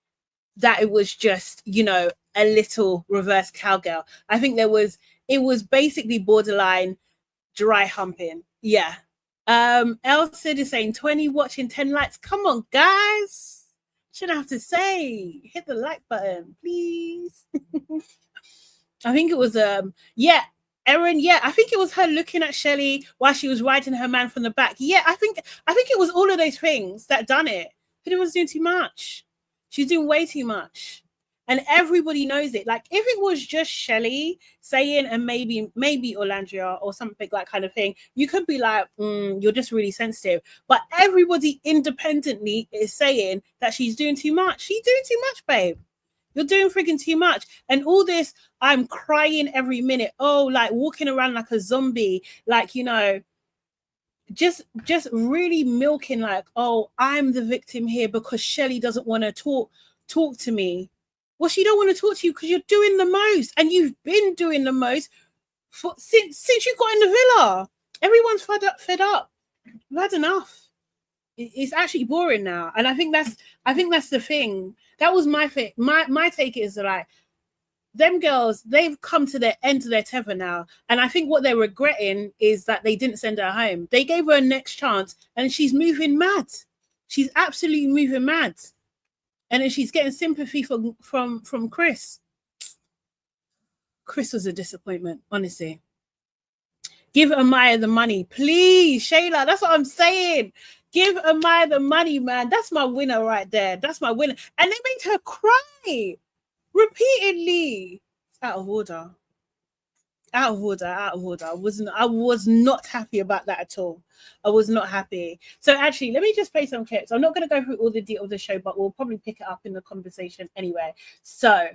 that it was just, you know, a little reverse cowgirl. I think it was basically borderline dry humping. Yeah. Elsa is saying 20 watching, 10 likes. Come on, guys. Shouldn't have to say. Hit the like button, please. I think it was yeah, Erin, yeah, I think it was her looking at Shelly while she was riding her man from the back. Yeah, I think it was all of those things that done it. Huda was doing too much. She's doing way too much. And everybody knows it. Like, if it was just Shelly saying, and maybe Orlandia or something like kind of thing, you could be like, you're just really sensitive. But everybody independently is saying that she's doing too much. She's doing too much, babe. You're doing freaking too much. And all this, I'm crying every minute. Oh, like walking around like a zombie. Like, you know, just really milking like, oh, I'm the victim here because Shelly doesn't want to talk to me. Well, she don't want to talk to you because you're doing the most, and you've been doing the most since you got in the villa. Everyone's fed up. We've had enough. It's actually boring now, and I think that's the thing. That was my thing. My take is like, them girls, they've come to the end of their tether now, and I think what they're regretting is that they didn't send her home. They gave her a next chance, and she's moving mad. She's absolutely moving mad. And then she's getting sympathy from Chris. Chris was a disappointment, honestly. Give Amaya the money, please, Shayla. That's what I'm saying. Give Amaya the money, man. That's my winner right there. That's my winner. And they made her cry repeatedly. It's out of order. Out of order. I was not happy about that at all. I was not happy. So actually, let me just play some clips. I'm not going to go through all the details of the show, but we'll probably pick it up in the conversation anyway. So,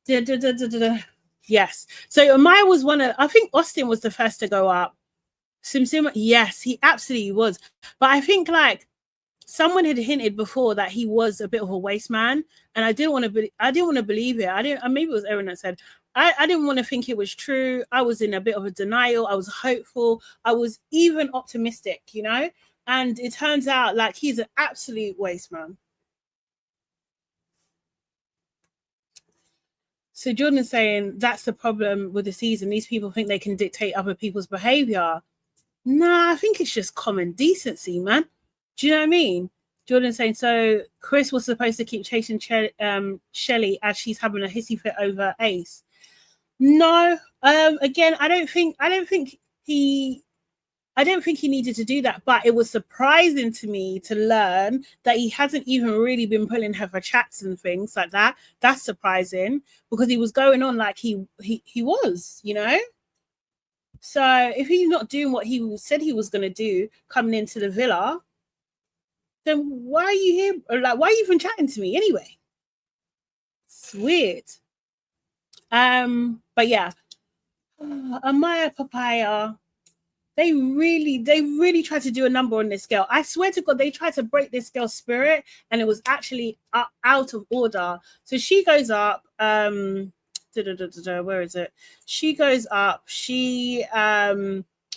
yes. So Amaya was I think Austin was the first to go up. Sim, yes, he absolutely was. But I think like someone had hinted before that he was a bit of a waste man, and I didn't want to believe it. Maybe it was Erin that said. I didn't want to think it was true. I was in a bit of a denial. I was hopeful. I was even optimistic, you know? And it turns out like he's an absolute waste man. So Jordan's saying that's the problem with the season. These people think they can dictate other people's behavior. Nah, I think it's just common decency, man. Do you know what I mean? Jordan saying, so Chris was supposed to keep chasing Shelly as she's having a hissy fit over Ace. No, again, I don't think he needed to do that, but it was surprising to me to learn that he hasn't even really been pulling her for chats and things like that. That's surprising because he was going on like he was, you know. So if he's not doing what he said he was going to do coming into the villa, then why are you here? Or like, why are you even chatting to me anyway? It's weird. But yeah, Amaya Papaya, they really tried to do a number on this girl. I swear to God, they tried to break this girl's spirit, and it was actually out of order. So she goes up. Where is it? She goes up. She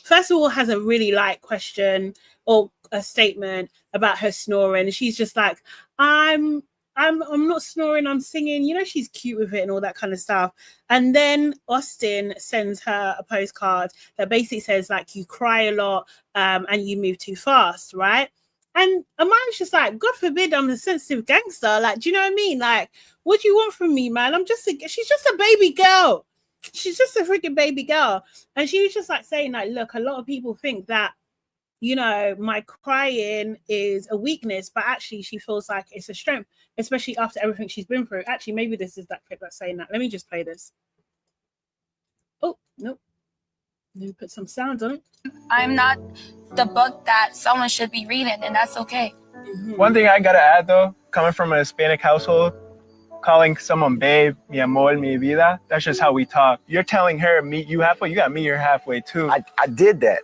first of all has a really light question or a statement about her snoring. She's just like, I'm not snoring, I'm singing. You know, she's cute with it and all that kind of stuff. And then Austin sends her a postcard that basically says like, you cry a lot and you move too fast, right? And Amaya's just like, God forbid I'm a sensitive gangster. Like, do you know what I mean? Like, what do you want from me, man? She's just a baby girl. She's just a freaking baby girl. And she was just like saying like, look, a lot of people think that, you know, my crying is a weakness, but actually she feels like it's a strength, especially after everything she's been through. Actually, maybe this is that clip that's saying that. Let me just play this. Oh, nope. Let me put some sound on it. I'm not the book that someone should be reading, and that's okay. Mm-hmm. One thing I gotta add though, coming from a Hispanic household, calling someone babe, mi amor, mi vida, that's just how we talk. You're telling her, meet you halfway, you gotta meet her halfway too. I did that.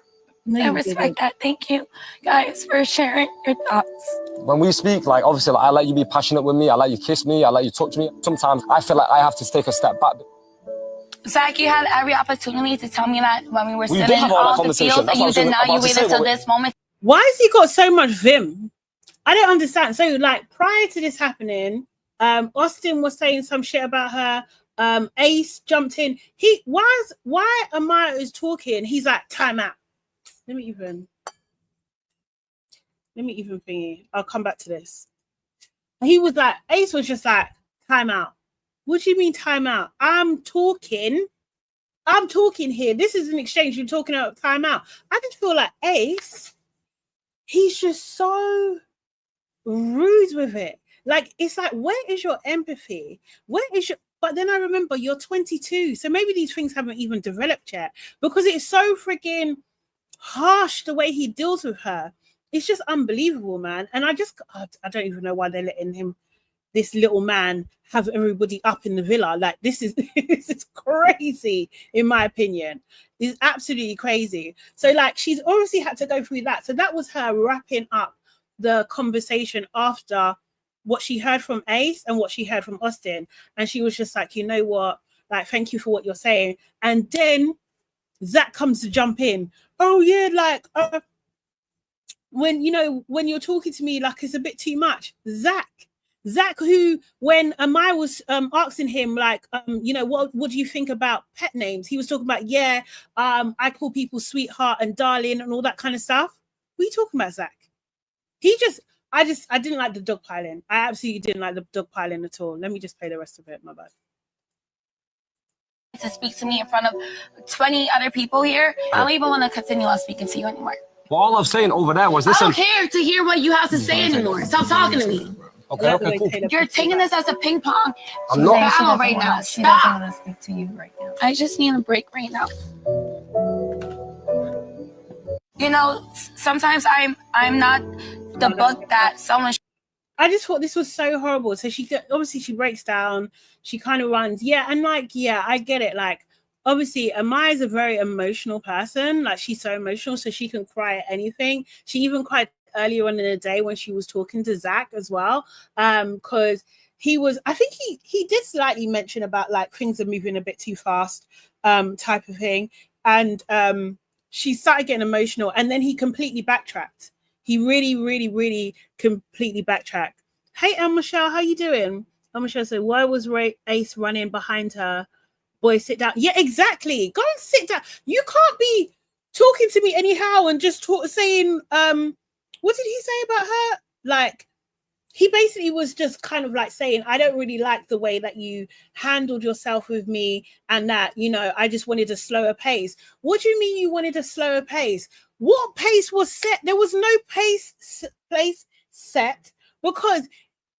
No, I respect that. Thank you, guys, for sharing your thoughts. When we speak, like, obviously, like, I let you be passionate with me. I let you kiss me. I let you touch me. Sometimes I feel like I have to take a step back. Zach, you had every opportunity to tell me that when we were sitting did have all that the fields, conversation. and you did not. You waited till this moment. Why has he got so much vim? I don't understand. So, like, prior to this happening, Austin was saying some shit about her. Ace jumped in. Why Amaya is talking? He's like, time out. Let me even thingy. I'll come back to this. He was like, Ace was just like, time out. What do you mean time out? I'm talking here. This is an exchange. You're talking about time out. I just feel like Ace, he's just so rude with it. Like, it's like, where is your empathy? But then I remember you're 22. So maybe these things haven't even developed yet, because it's so freaking harsh the way he deals with her. It's just unbelievable, man. And I don't even know why they're letting him, this little man, have everybody up in the villa. Like, this is crazy, in my opinion. It's absolutely crazy. So like, she's obviously had to go through that. So that was her wrapping up the conversation after what she heard from Ace and what she heard from Austin. And she was just like, you know what? Like, thank you for what you're saying. And then Zach comes to jump in. Oh yeah, like when you're talking to me, like, it's a bit too much. Zach, who, when Amaya was asking him, like, what do you think about pet names? He was talking about, I call people sweetheart and darling and all that kind of stuff. What are you talking about, Zach? I didn't like the dog piling. I absolutely didn't like the dog piling at all. Let me just play the rest of it. My bad. To speak to me in front of 20 other people here, I don't even want to continue on speaking to you anymore. Well, all I'm saying over there was, listen. I don't care to hear what you have to say anymore. Stop talking to me. Okay, cool. You're taking this as a ping pong I'm not. battle right now. She doesn't want to speak to you right now. I just need a break right now. You know, sometimes I'm not the book that someone. I just thought this was so horrible. So she breaks down. She kind of runs. Yeah, and like, yeah, I get it. Like, obviously, Amaya is a very emotional person. Like, she's so emotional, so she can cry at anything. She even cried earlier on in the day when she was talking to Zach as well, because I think he did slightly mention about like things are moving a bit too fast, type of thing, and she started getting emotional, and then he completely backtracked. He really, really, really completely backtracked. Hey, Michelle, how you doing? Michelle said, why was Ace running behind her? Boy, sit down. Yeah, exactly. Go and sit down. You can't be talking to me anyhow and just saying, what did he say about her? Like, he basically was just kind of like saying, I don't really like the way that you handled yourself with me, and that, you know, I just wanted a slower pace. What do you mean you wanted a slower pace? What pace was set? There was no place set, because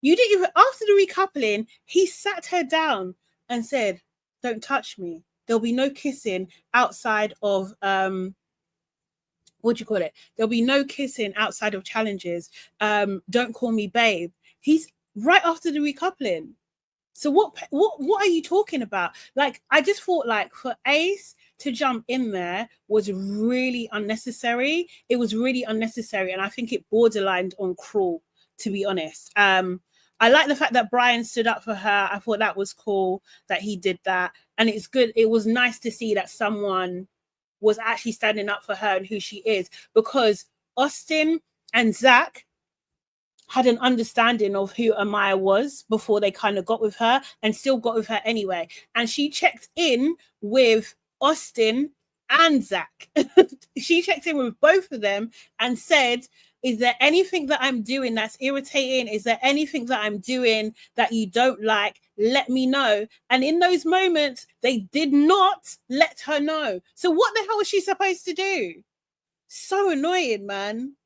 you didn't even, after the recoupling, he sat her down and said, don't touch me. There'll be no kissing outside of what do you call it? There'll be no kissing outside of challenges. Don't call me babe. He's right after the recoupling. So what are you talking about? Like, I just thought, like, for Ace to jump in there was really unnecessary. It was really unnecessary, and I think it borderlined on cruel, to be honest. I like the fact that Brian stood up for her. I thought that was cool that he did that, and it's good. It was nice to see that someone was actually standing up for her and who she is, because Austin and Zach had an understanding of who Amaya was before they kind of got with her, and still got with her anyway. And she checked in with Austin and Zach. She checked in with both of them and said, is there anything that I'm doing that's irritating? Is there anything that I'm doing that you don't like? Let me know. And in those moments, they did not let her know. So what the hell was she supposed to do? So annoying, man.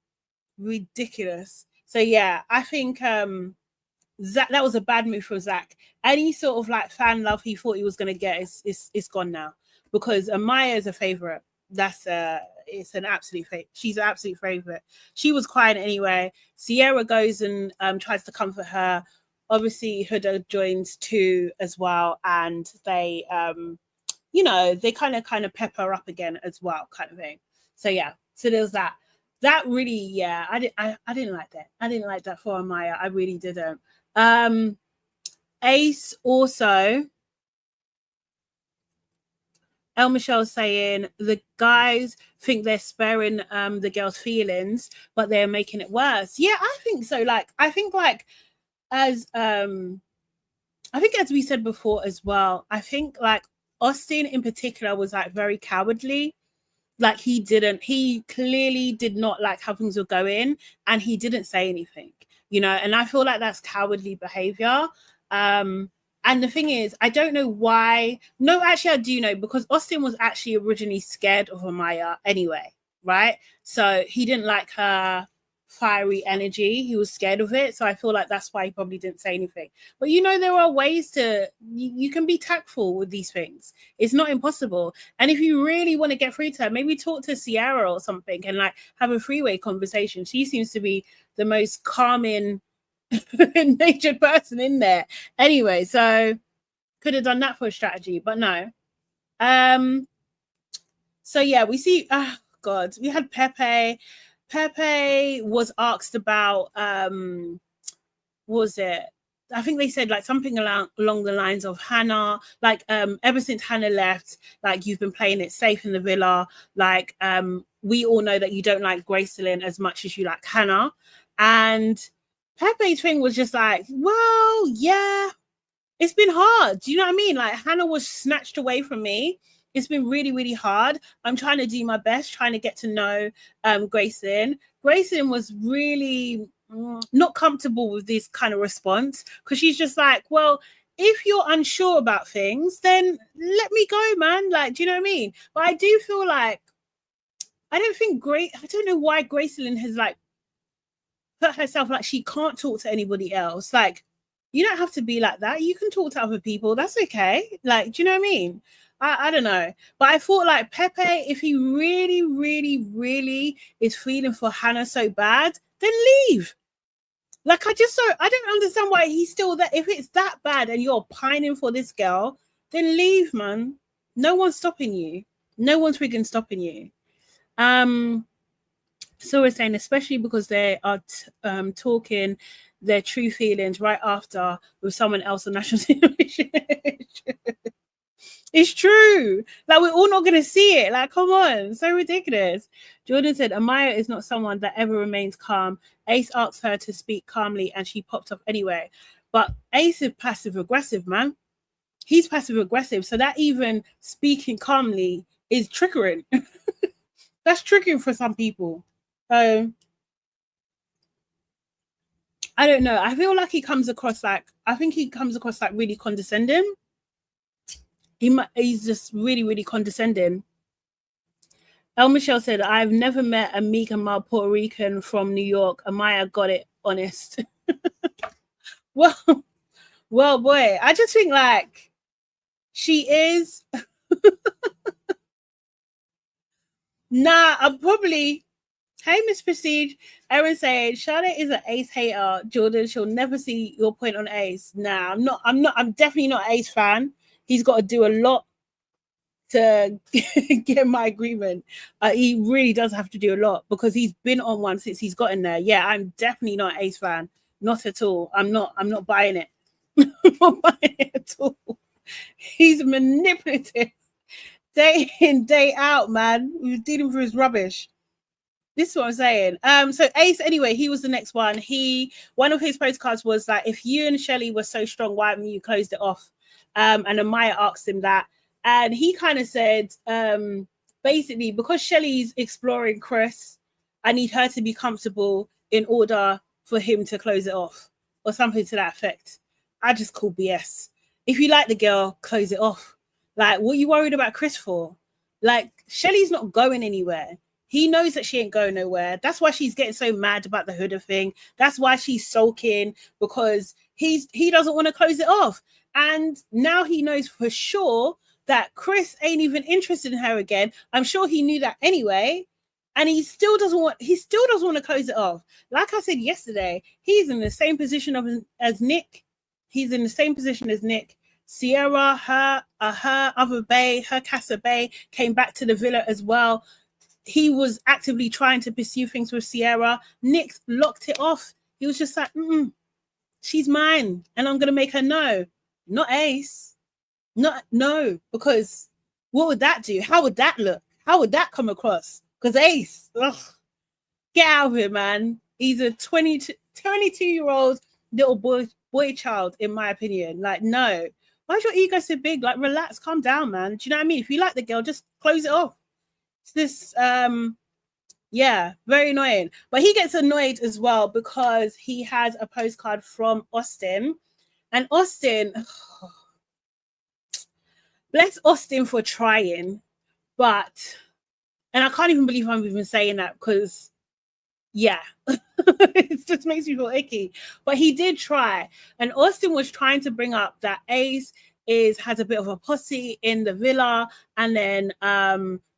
Ridiculous. So yeah, I think Zach, that was a bad move for Zach. Any sort of like fan love he thought he was going to get is gone now, because Amaya is a favorite. That's it's an absolute favorite. She's an absolute favorite. She was crying anyway. Sierra goes and tries to comfort her. Obviously, Huda joins too as well, and they you know, they kind of pep her up again as well, kind of thing. So yeah, so there's that. That really, yeah, I didn't like that. I didn't like that for Amaya. I really didn't. Ace also, El Michelle saying the guys think they're sparing the girls' feelings, but they're making it worse. Yeah, I think so. Like, I think as we said before as well, I think like Austin in particular was like very cowardly. Like he clearly did not like how things were going, and he didn't say anything, you know, and I feel like that's cowardly behavior. And the thing is, I don't know why. No, actually, I do know, because Austin was actually originally scared of Amaya anyway, right? So he didn't like her fiery energy. He was scared of it. So I feel like that's why he probably didn't say anything. But, you know, there are ways to, you can be tactful with these things. It's not impossible. And if you really want to get through to her, maybe talk to Sierra or something and like have a three-way conversation. She seems to be the most calming natured person in there. Anyway, so could have done that for a strategy, but no. So yeah, we see, oh God, we had Pepe. Pepe was asked about what was it? I think they said like something along the lines of Hannah, like ever since Hannah left, like you've been playing it safe in the villa. Like we all know that you don't like Gracelyn as much as you like Hannah. And Pepe's thing was just like, well, yeah, it's been hard. Do you know what I mean? Like Hannah was snatched away from me. It's been really, really hard. I'm trying to do my best, trying to get to know Gracelyn. Gracelyn was really not comfortable with this kind of response, because she's just like, well, if you're unsure about things, then let me go, man. Like, do you know what I mean? But I do feel like, I don't know why Gracelyn has like put herself like she can't talk to anybody else. Like, you don't have to be like that. You can talk to other people. That's okay. Like, do you know what I mean? I don't know. But I thought like Pepe, if he really, really, really is feeling for Hannah so bad, then leave. Like, I don't understand why he's still there. If it's that bad and you're pining for this girl, then leave, man. No one's stopping you. No one's freaking stopping you. So we're saying, especially because they are talking their true feelings right after with someone else on national television. It's true. Like, we're all not going to see it. Like, come on. So ridiculous. Jordan said, Amaya is not someone that ever remains calm. Ace asked her to speak calmly and she popped off anyway. But Ace is passive-aggressive, man. He's passive-aggressive. So that even speaking calmly is triggering. That's triggering for some people. So I don't know. I feel like he comes across like, I think he comes across like really condescending. He's just really, really condescending. El Michelle said, I've never met a meek and mild Puerto Rican from New York. Amaya got it honest. well, boy, I just think like she is. Nah, I'm probably. Hey, Miss Prestige. Erin said, Charlotte is an Ace hater. Jordan, she'll never see your point on Ace. Nah, I'm definitely not an Ace fan. He's got to do a lot to get my agreement. He really does have to do a lot because he's been on one since he's gotten there. Yeah, I'm definitely not an Ace fan. Not at all. I'm not buying it. I'm not buying it at all. He's manipulative. Day in, day out, man. We're dealing with his rubbish. This is what I'm saying. So Ace, anyway, he was the next one. One of his postcards was like, if you and Shelly were so strong, why haven't you closed it off? And Amaya asked him that. And he kind of said, basically, because Shelly's exploring Chris, I need her to be comfortable in order for him to close it off or something to that effect. I just call BS. If you like the girl, close it off. Like, what are you worried about Chris for? Like, Shelly's not going anywhere. He knows that she ain't going nowhere. That's why she's getting so mad about the Huda thing. That's why she's sulking, because he doesn't want to close it off. And now he knows for sure that Chris ain't even interested in her again. I'm sure he knew that anyway. And he still doesn't want to close it off. Like I said yesterday, he's in the same position as Nick. He's in the same position as Nick. Sierra, her other bae, her Casa Bae came back to the villa as well. He was actively trying to pursue things with Sierra. Nick locked it off. He was just like, she's mine, and I'm gonna make her know. Not Ace. No, because what would that do? How would that look? How would that come across? Because Ace, get out of here, man. He's a 22-year-old little boy child, in my opinion. Like, no. Why is your ego so big? Like, relax, calm down, man. Do you know what I mean? If you like the girl, just close it off. It's this, yeah, very annoying. But he gets annoyed as well because he has a postcard from Austin. And Austin, bless Austin for trying, but, and I can't even believe I'm even saying that because, yeah, it just makes me feel icky. But he did try. And Austin was trying to bring up that Ace has a bit of a posse in the villa, and then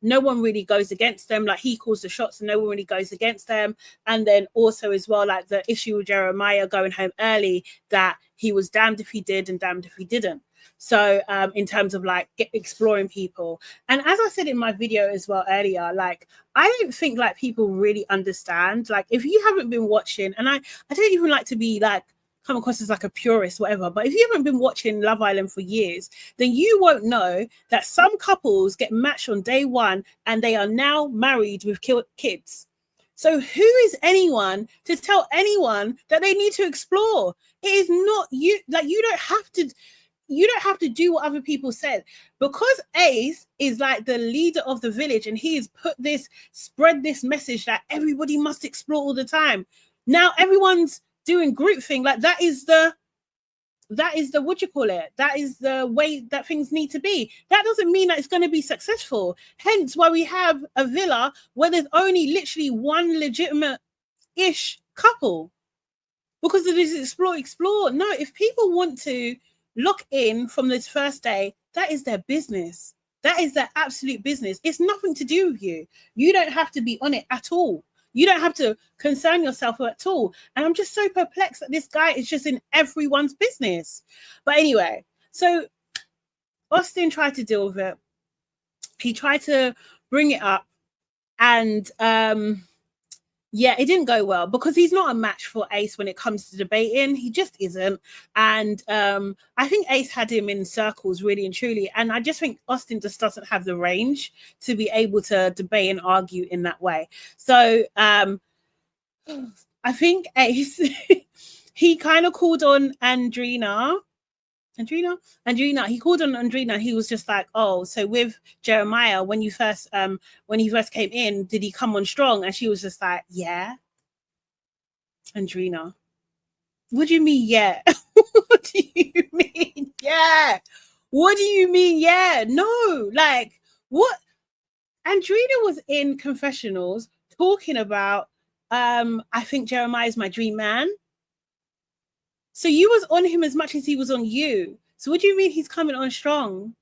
no one really goes against them. Like, he calls the shots and no one really goes against them. And then also as well, like the issue with Jeremiah going home early, that he was damned if he did and damned if he didn't. So in terms of like exploring people. And as I said in my video as well earlier, like, I don't think like people really understand. Like, if you haven't been watching, and I don't even like to be like come across as like a purist, whatever, but if you haven't been watching Love Island for years, then you won't know that some couples get matched on day one and they are now married with kids. So who is anyone to tell anyone that they need to explore? It is not you. Like, you don't have to do what other people said. Because Ace is like the leader of the village and he has spread this message that everybody must explore all the time. Now everyone's doing group thing. Like, that is the what you call it, that is the way that things need to be. That doesn't mean that it's going to be successful. Hence why we have a villa where there's only literally one legitimate-ish couple, because it is explore. No, if people want to lock in from this first day, that is their business. That is their absolute business. It's nothing to do with you. You don't have to be on it at all. You don't have to concern yourself at all. And I'm just so perplexed that this guy is just in everyone's business. But anyway, so Austin tried to deal with it. He tried to bring it up. And yeah, it didn't go well because he's not a match for Ace when it comes to debating. He just isn't. And I think Ace had him in circles, really and truly. And I just think Austin just doesn't have the range to be able to debate and argue in that way. So I think Ace, he kind of called on Andrina. He called on Andrina. He was just like, oh, so with Jeremiah, when he first came in, did he come on strong? And she was just like, yeah. Andrina. What do you mean, yeah? What do you mean, yeah? What do you mean, yeah? No, like, what? Andrina was in confessionals talking about, I think Jeremiah is my dream man. So you was on him as much as he was on you. So what do you mean he's coming on strong?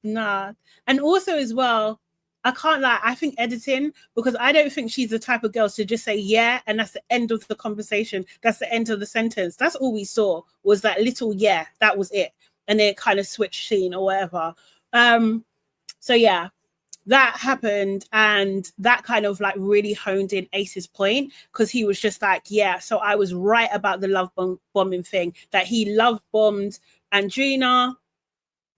Nah. And also as well, I can't lie, I think editing, because I don't think she's the type of girl to just say yeah, and that's the end of the conversation. That's the end of the sentence. That's all we saw was that little yeah, that was it. And then it kind of switched scene or whatever. So yeah, that happened, and that kind of like really honed in Ace's point, because he was just like, yeah, so I was right about the love bombing thing, that he love bombed Andrina.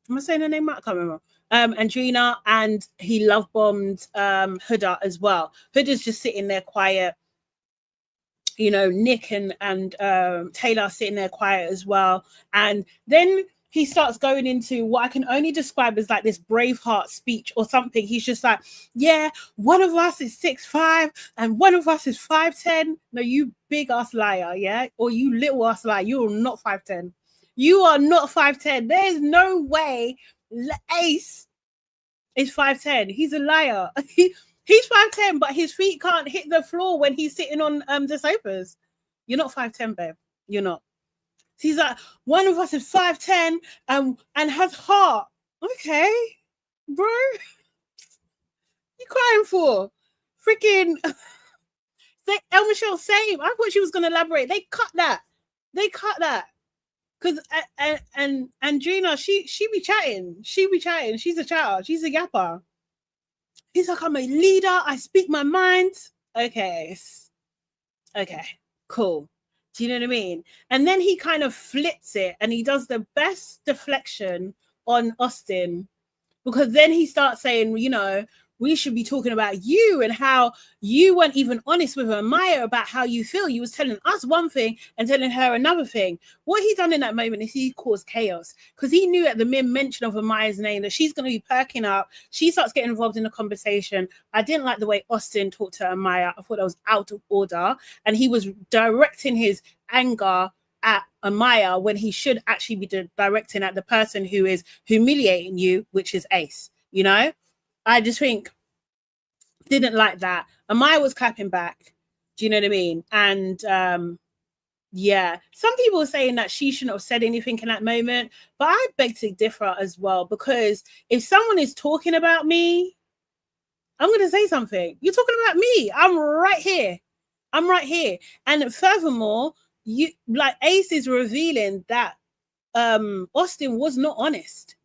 Am I saying her name? I can't remember. Andrina, and he love bombed Huda as well. Huda's just sitting there quiet. You know, Nick and Taylor sitting there quiet as well. And then he starts going into what I can only describe as like this Braveheart speech or something. He's just like, yeah, one of us is 6'5" and one of us is 5'10". No, you big ass liar, yeah? Or you little ass liar. You're not 5'10". You are not 5'10". There's no way Ace is 5'10". He's a liar. He's 5'10", but his feet can't hit the floor when he's sitting on the sofas. You're not 5'10", babe. You're not. He's like, one of us is 5'10" and has heart. Okay, bro. You crying for? Freaking El Michelle, same. I thought she was gonna elaborate. They cut that. Because and Andrina, she be chatting. She's a chatter. She's a yapper. He's like, I'm a leader. I speak my mind. Okay, cool. Do you know what I mean? And then he kind of flips it, and he does the best deflection on Austin, because then he starts saying, you know, we should be talking about you and how you weren't even honest with Amaya about how you feel. You was telling us one thing and telling her another thing. What he done in that moment is he caused chaos, because he knew at the mere mention of Amaya's name that she's going to be perking up. She starts getting involved in the conversation. I didn't like the way Austin talked to Amaya. I thought that was out of order. And he was directing his anger at Amaya when he should actually be directing at the person who is humiliating you, which is Ace, you know? I just think, didn't like that. Amaya was clapping back. Do you know what I mean? And yeah, some people are saying that she shouldn't have said anything in that moment, but I beg to differ as well, because if someone is talking about me, I'm going to say something. You're talking about me. I'm right here. And furthermore, you like Ace is revealing that Austin was not honest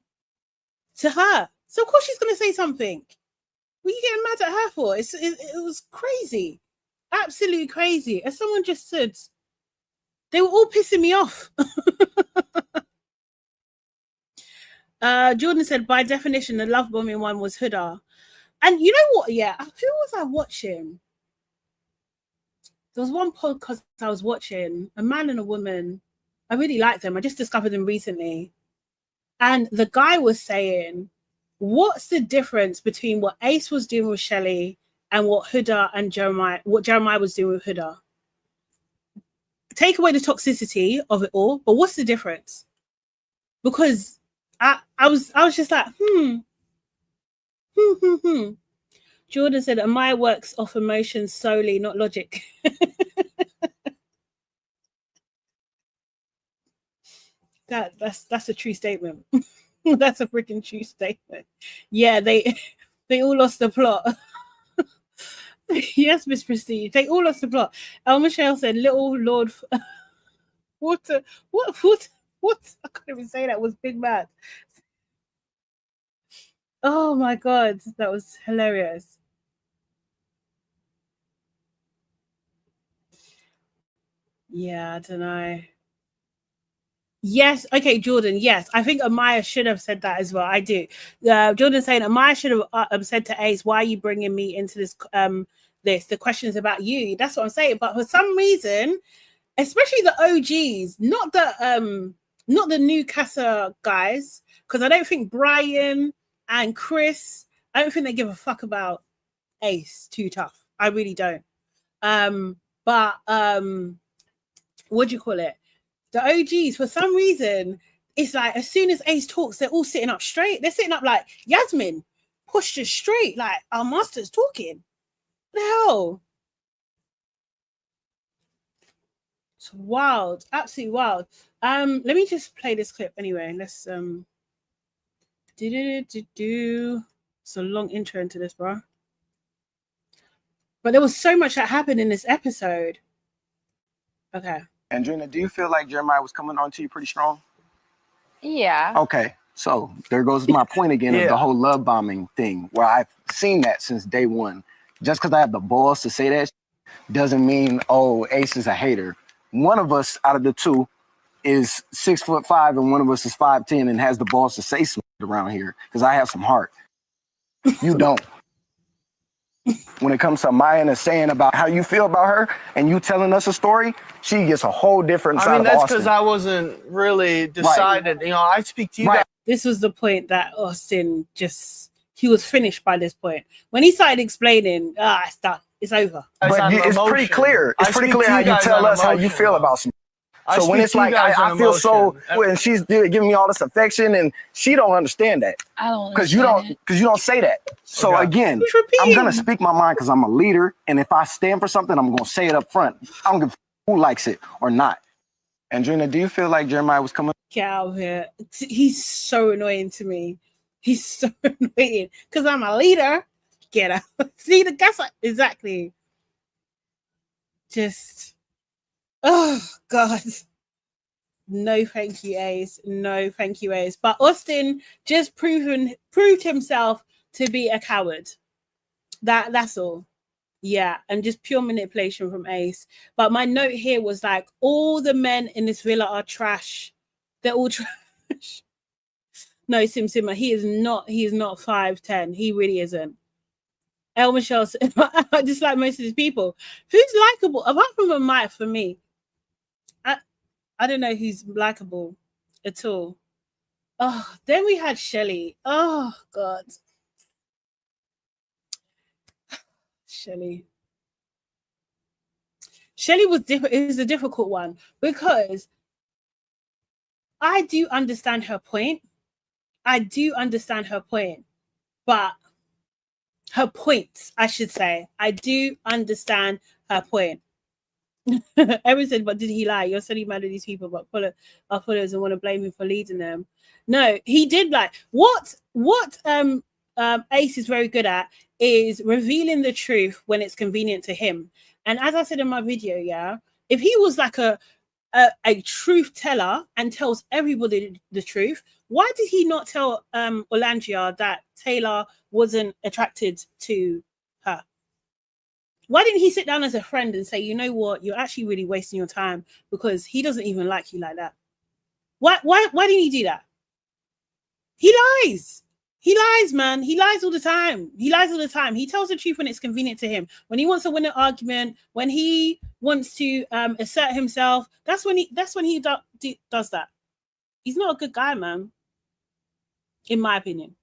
to her. So of course she's going to say something. What are you getting mad at her for? It was crazy. Absolutely crazy. As someone just said, they were all pissing me off. Jordan said, by definition, the love bombing one was Huda. And you know what? Yeah, who was I watching? There was one podcast I was watching, a man and a woman. I really liked them. I just discovered them recently. And the guy was saying, what's the difference between what Ace was doing with Shelly and what Jeremiah was doing with Huda? Take away the toxicity of it all, but what's the difference? Because I was just like, Jordan said, Amaya works off emotions solely, not logic. That's a true statement. That's a freaking true statement. Yeah, they all lost the plot. Yes, Miss Prestige, they all lost the plot. El Michelle said, little Lord Water. What? I can't even say that. Was Big Mad. Oh my God, that was hilarious. Yeah, I don't know. Yes, okay, Jordan. Yes, I think Amaya should have said that as well. I do. Jordan saying Amaya should have said to Ace, "Why are you bringing me into this? The questions about you." That's what I'm saying. But for some reason, especially the OGs, not the new Casa guys, because I don't think Brian and Chris, I don't think they give a fuck about Ace too tough. I really don't. But what do you call it? The OGs, for some reason, it's like as soon as Ace talks, they're all sitting up straight. They're sitting up like Yasmin, pushed us straight, like our master's talking. What the hell? It's wild, absolutely wild. Let me just play this clip anyway. Let's It's a long intro into this, bro. But there was so much that happened in this episode. Okay. Andrina, do you feel like Jeremiah was coming on to you pretty strong? Yeah. Okay, so there goes my point again of the whole love bombing thing, where I've seen that since day one. Just because I have the balls to say that doesn't mean, oh, Ace is a hater. One of us out of the two is 6'5" and one of us is 5'10" and has the balls to say something around here because I have some heart. You don't. When it comes to Amaya and saying about how you feel about her and you telling us a story, she gets a whole different side of that's Austin. because I wasn't really decided. Right. You know, I speak to you guys. This was the point that Austin he was finished by this point. When he started explaining, it's done, it's over. But it's pretty clear. It's pretty clear how you tell us how you feel about something. So when it's like, I feel so, and she's giving me all this affection, and she don't understand that. I don't because you don't say that. So again, I'm gonna speak my mind because I'm a leader, and if I stand for something, I'm gonna say it up front. I don't give a who likes it or not. Andrina, do you feel like Jeremiah was coming? Get out of here! He's so annoying to me. He's so annoying because I'm a leader. Get out! See the guess exactly. Just. Oh God. No thank you, Ace. No thank you, Ace. But Austin just proved himself to be a coward. That's all. Yeah, and just pure manipulation from Ace. But my note here was like, all the men in this villa are trash. They're all trash. No, Simma, he is not 5'10". He really isn't. El Michelle said, I just like most of these people. Who's likable? Apart from Amaya for me. I don't know who's likable at all. Oh, then we had Shelly. Oh God. Shelly was different. It was a difficult one because I do understand her point. But her points, I should say. I do understand her point. Everyone said, but did he lie? You're so mad at these people, but our followers and want to blame him for leading them. No, he did lie. What Ace is very good at is revealing the truth when it's convenient to him. And as I said in my video, if he was like a truth teller and tells everybody the truth, why did he not tell Orlandia that Taylor wasn't attracted to her? Why didn't he sit down as a friend and say, you know what, you're actually really wasting your time because he doesn't even like you like that? Why didn't he do that? He lies. He lies, man. He lies all the time. He tells the truth when it's convenient to him. When he wants to win an argument, when he wants to assert himself, that's when he does that. He's not a good guy, man. In my opinion.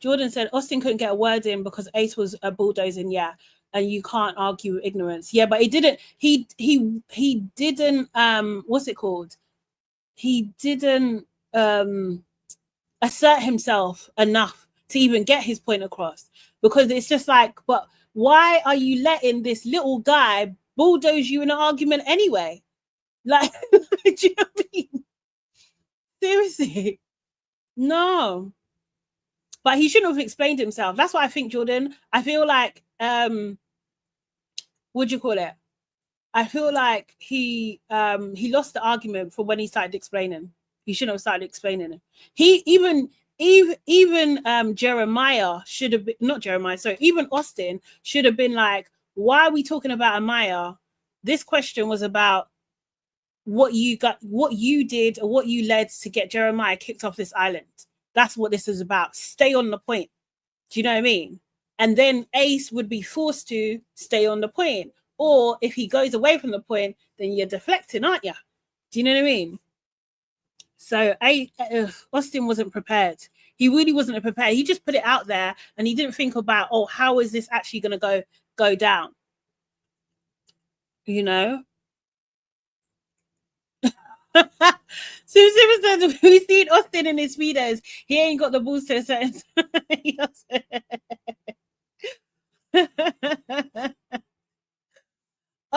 Jordan said Austin couldn't get a word in because Ace was bulldozing, and you can't argue with ignorance. Yeah, but he didn't. He didn't. What's it called? He didn't assert himself enough to even get his point across. Because it's just like, but why are you letting this little guy bulldoze you in an argument anyway? Like, do you know what I mean? Seriously, no. But he shouldn't have explained himself. That's what I think, Jordan. I feel like, what do you call it? I feel like he lost the argument for when he started explaining. He shouldn't have started explaining it. Even Jeremiah should have been, not Jeremiah, sorry, even Austin should have been like, why are we talking about Amaya? This question was about what you did or what you led to get Jeremiah kicked off this island. That's what this is about. Stay on the point. Do you know what I mean? And then Ace would be forced to stay on the point. Or if he goes away from the point, then you're deflecting, aren't you? Do you know what I mean? So Austin wasn't prepared. He really wasn't prepared. He just put it out there and he didn't think about, oh, how is this actually going to go down? You know? Sim said we've seen Austin in his speedos. He ain't got the balls to a certain.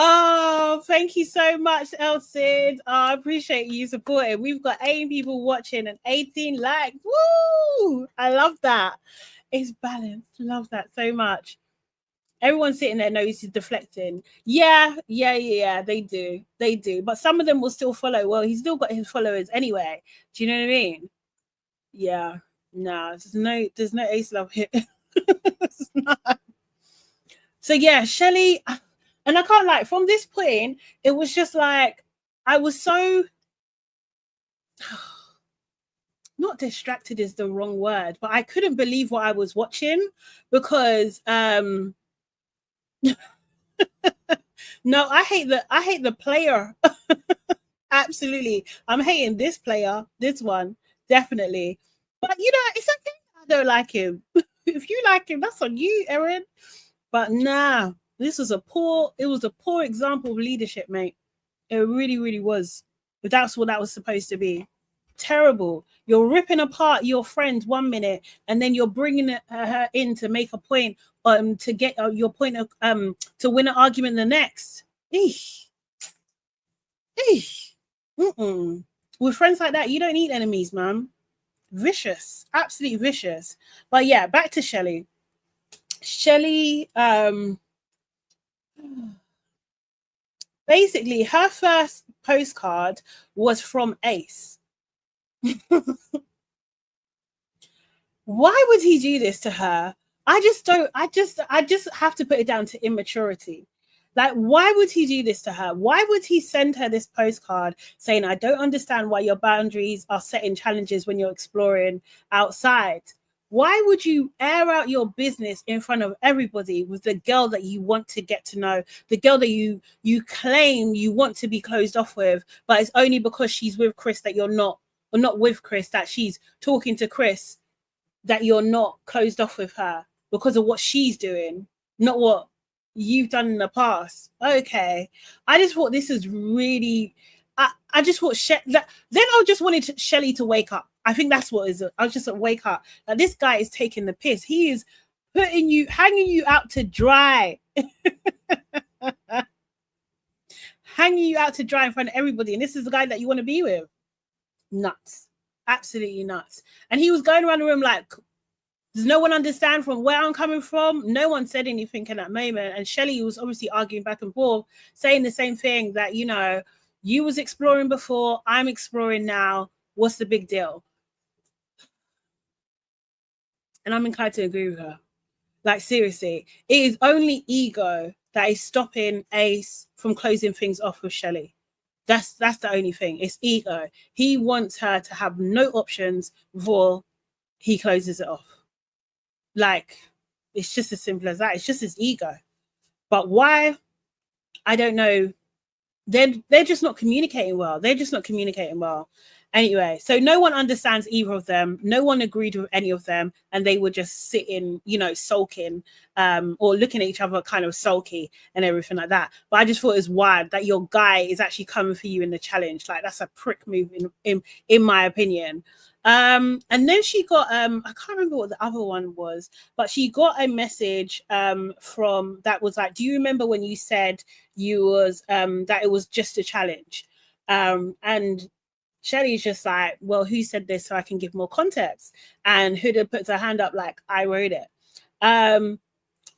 Oh, thank you so much, Elsid. Oh, I appreciate you supporting. We've got 8 people watching and 18 likes. Woo! I love that. It's balanced. Love that so much. Everyone sitting there knows he's deflecting. Yeah, they do. But some of them will still follow. Well, he's still got his followers anyway. Do you know what I mean? Yeah. No, there's no ace love here. It's not. So yeah, Shelly, and I can't lie, from this point, it was just like I was so not distracted is the wrong word, but I couldn't believe what I was watching because no, I hate the player. Absolutely. I'm hating this player, this one, definitely. But you know, it's okay. I don't like him. If you like him, that's on you, Erin. But nah, this was a poor example of leadership, mate. It really, really was. But that's what that was supposed to be. Terrible. You're ripping apart your friend 1 minute, and then you're bringing her in to make a point, to get your point of to win an argument the next. Eesh. With friends like that, you don't need enemies, man. Vicious, absolutely vicious. But yeah, back to Shelly. Shelly, basically, her first postcard was from Ace. Why would he do this to her? I just have to put it down to immaturity. Like, why would he do this to her? Why would he send her this postcard saying, I don't understand why your boundaries are setting challenges when you're exploring outside? Why would you air out your business in front of everybody with the girl that you want to get to know, the girl that you claim you want to be closed off with, but it's only because she's with Chris that you're not, or not with Chris, that she's talking to Chris, that you're not closed off with her because of what she's doing, not what you've done in the past. Okay. I just thought this is really, I just thought then I just wanted Shelly to wake up. I think that's what is it. I was just like, wake up. Like, this guy is taking the piss. He is hanging you out to dry. Hanging you out to dry in front of everybody. And this is the guy that you want to be with. Nuts. Absolutely nuts. And he was going around the room like, does no one understand from where I'm coming from? No one said anything in that moment. And Shelly was obviously arguing back and forth, saying the same thing, that, you know, you was exploring before, I'm exploring now. What's the big deal? And I'm inclined to agree with her. Like, seriously, it is only ego that is stopping Ace from closing things off with Shelly. That's the only thing. It's ego. He wants her to have no options before he closes it off. Like, it's just as simple as that. It's just his ego. But why? I don't know. They're just not communicating well. Anyway, so no one understands either of them. No one agreed with any of them, and they were just sitting, you know, sulking, or looking at each other kind of sulky and everything like that. But I just thought it was wild that your guy is actually coming for you in the challenge. Like, that's a prick move in my opinion. And then she got I can't remember what the other one was, but she got a message from that was like, do you remember when you said you was that it was just a challenge? And Shelly's just like, well, who said this so I can give more context? And Huda puts her hand up like, I wrote it. And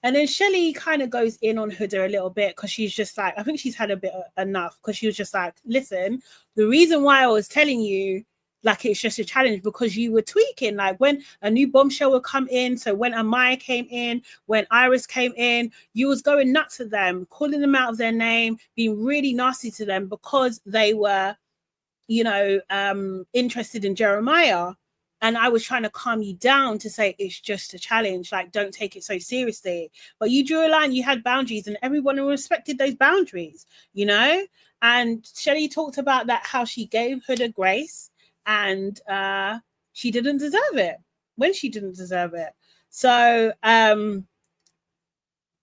then Shelly kind of goes in on Huda a little bit, because she's just like, I think she's had a bit enough, because she was just like, listen, the reason why I was telling you like it's just a challenge, because you were tweaking, like when a new bombshell would come in. So when Amaya came in, when Iris came in, you was going nuts at them, calling them out of their name, being really nasty to them because they were, you know, interested in Jeremiah. And I was trying to calm you down to say it's just a challenge, like don't take it so seriously. But you drew a line, you had boundaries, and everyone respected those boundaries, you know. And Shelly talked about that, how she gave Huda grace, and she didn't deserve it when she didn't deserve it. So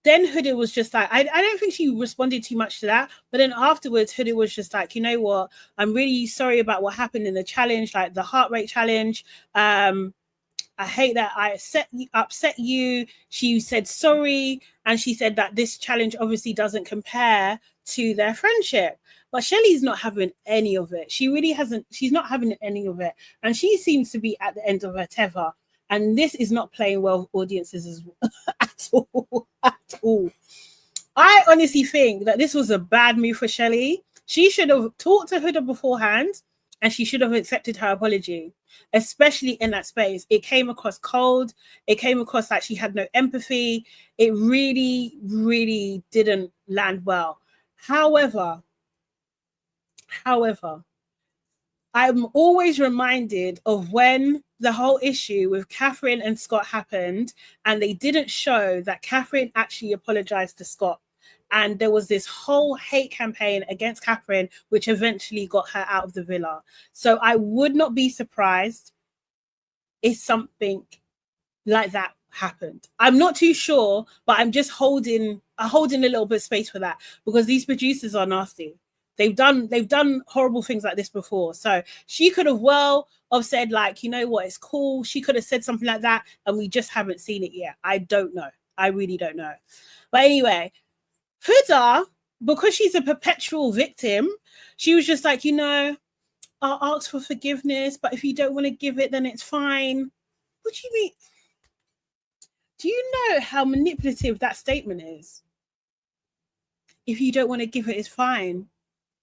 then Huda was just like, I don't think she responded too much to that. But then afterwards, Huda was just like, you know what? I'm really sorry about what happened in the challenge, like the heart rate challenge. I hate that I upset you. She said sorry. And she said that this challenge obviously doesn't compare to their friendship. But Shelly's not having any of it. She really hasn't. She's not having any of it. And she seems to be at the end of her tether. And this is not playing well with audiences at all. At all. I honestly think that this was a bad move for Shelly. She should have talked to Huda beforehand. And she should have accepted her apology, especially in that space. It came across cold. It came across like she had no empathy. It really, really didn't land well. However, I'm always reminded of when the whole issue with Catherine and Scott happened, and they didn't show that Catherine actually apologized to Scott. And there was this whole hate campaign against Catherine, which eventually got her out of the villa. So I would not be surprised if something like that happened. I'm not too sure, but I'm just holding a little bit of space for that, because these producers are nasty. They've done horrible things like this before. So she could have said, like, you know what, it's cool. She could have said something like that, and we just haven't seen it yet. I don't know. I really don't know. But anyway, Huda, because she's a perpetual victim, she was just like, you know, I'll ask for forgiveness, but if you don't want to give it, then it's fine. What do you mean? Do you know how manipulative that statement is? If you don't want to give it, it's fine.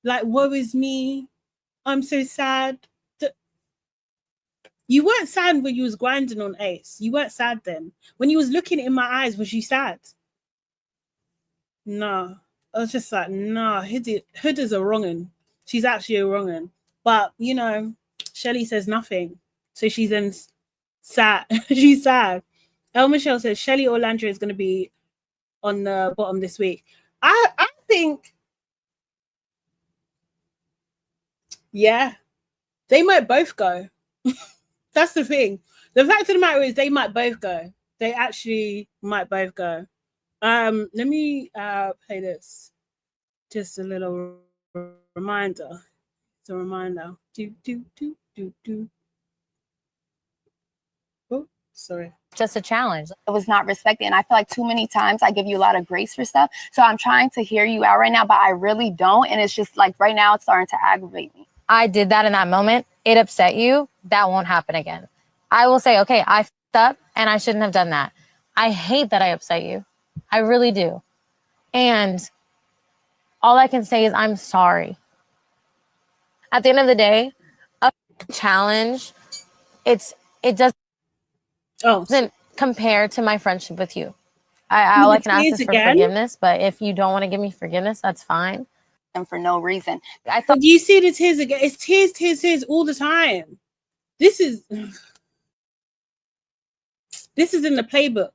Like, woe is me. I'm so sad. You weren't sad when you was grinding on Ace. You weren't sad then. When you was looking in my eyes, was you sad? No, I was just like, no, Huda's a wrong'un. She's actually a wrong'un. But, you know, Shelly says nothing. So she's then sad. She's sad. El Michelle says, Shelly Orlandia is going to be on the bottom this week. I think, yeah, they might both go. That's the thing. The fact of the matter is they might both go. They actually might both go. Let me play this. Just a little reminder. It's a reminder. Oh, sorry. Just a challenge. It was not respected. And I feel like too many times I give you a lot of grace for stuff. So I'm trying to hear you out right now, but I really don't. And it's just like right now it's starting to aggravate me. I did that in that moment. It upset you. That won't happen again. I will say, okay, I fucked up and I shouldn't have done that. I hate that I upset you. I really do. And all I can say is I'm sorry. At the end of the day, a challenge, it doesn't compare to my friendship with you. All I can ask is for forgiveness, but if you don't want to give me forgiveness, that's fine. And for no reason. I thought, do you see the tears again? It's tears all the time. This is in the playbook.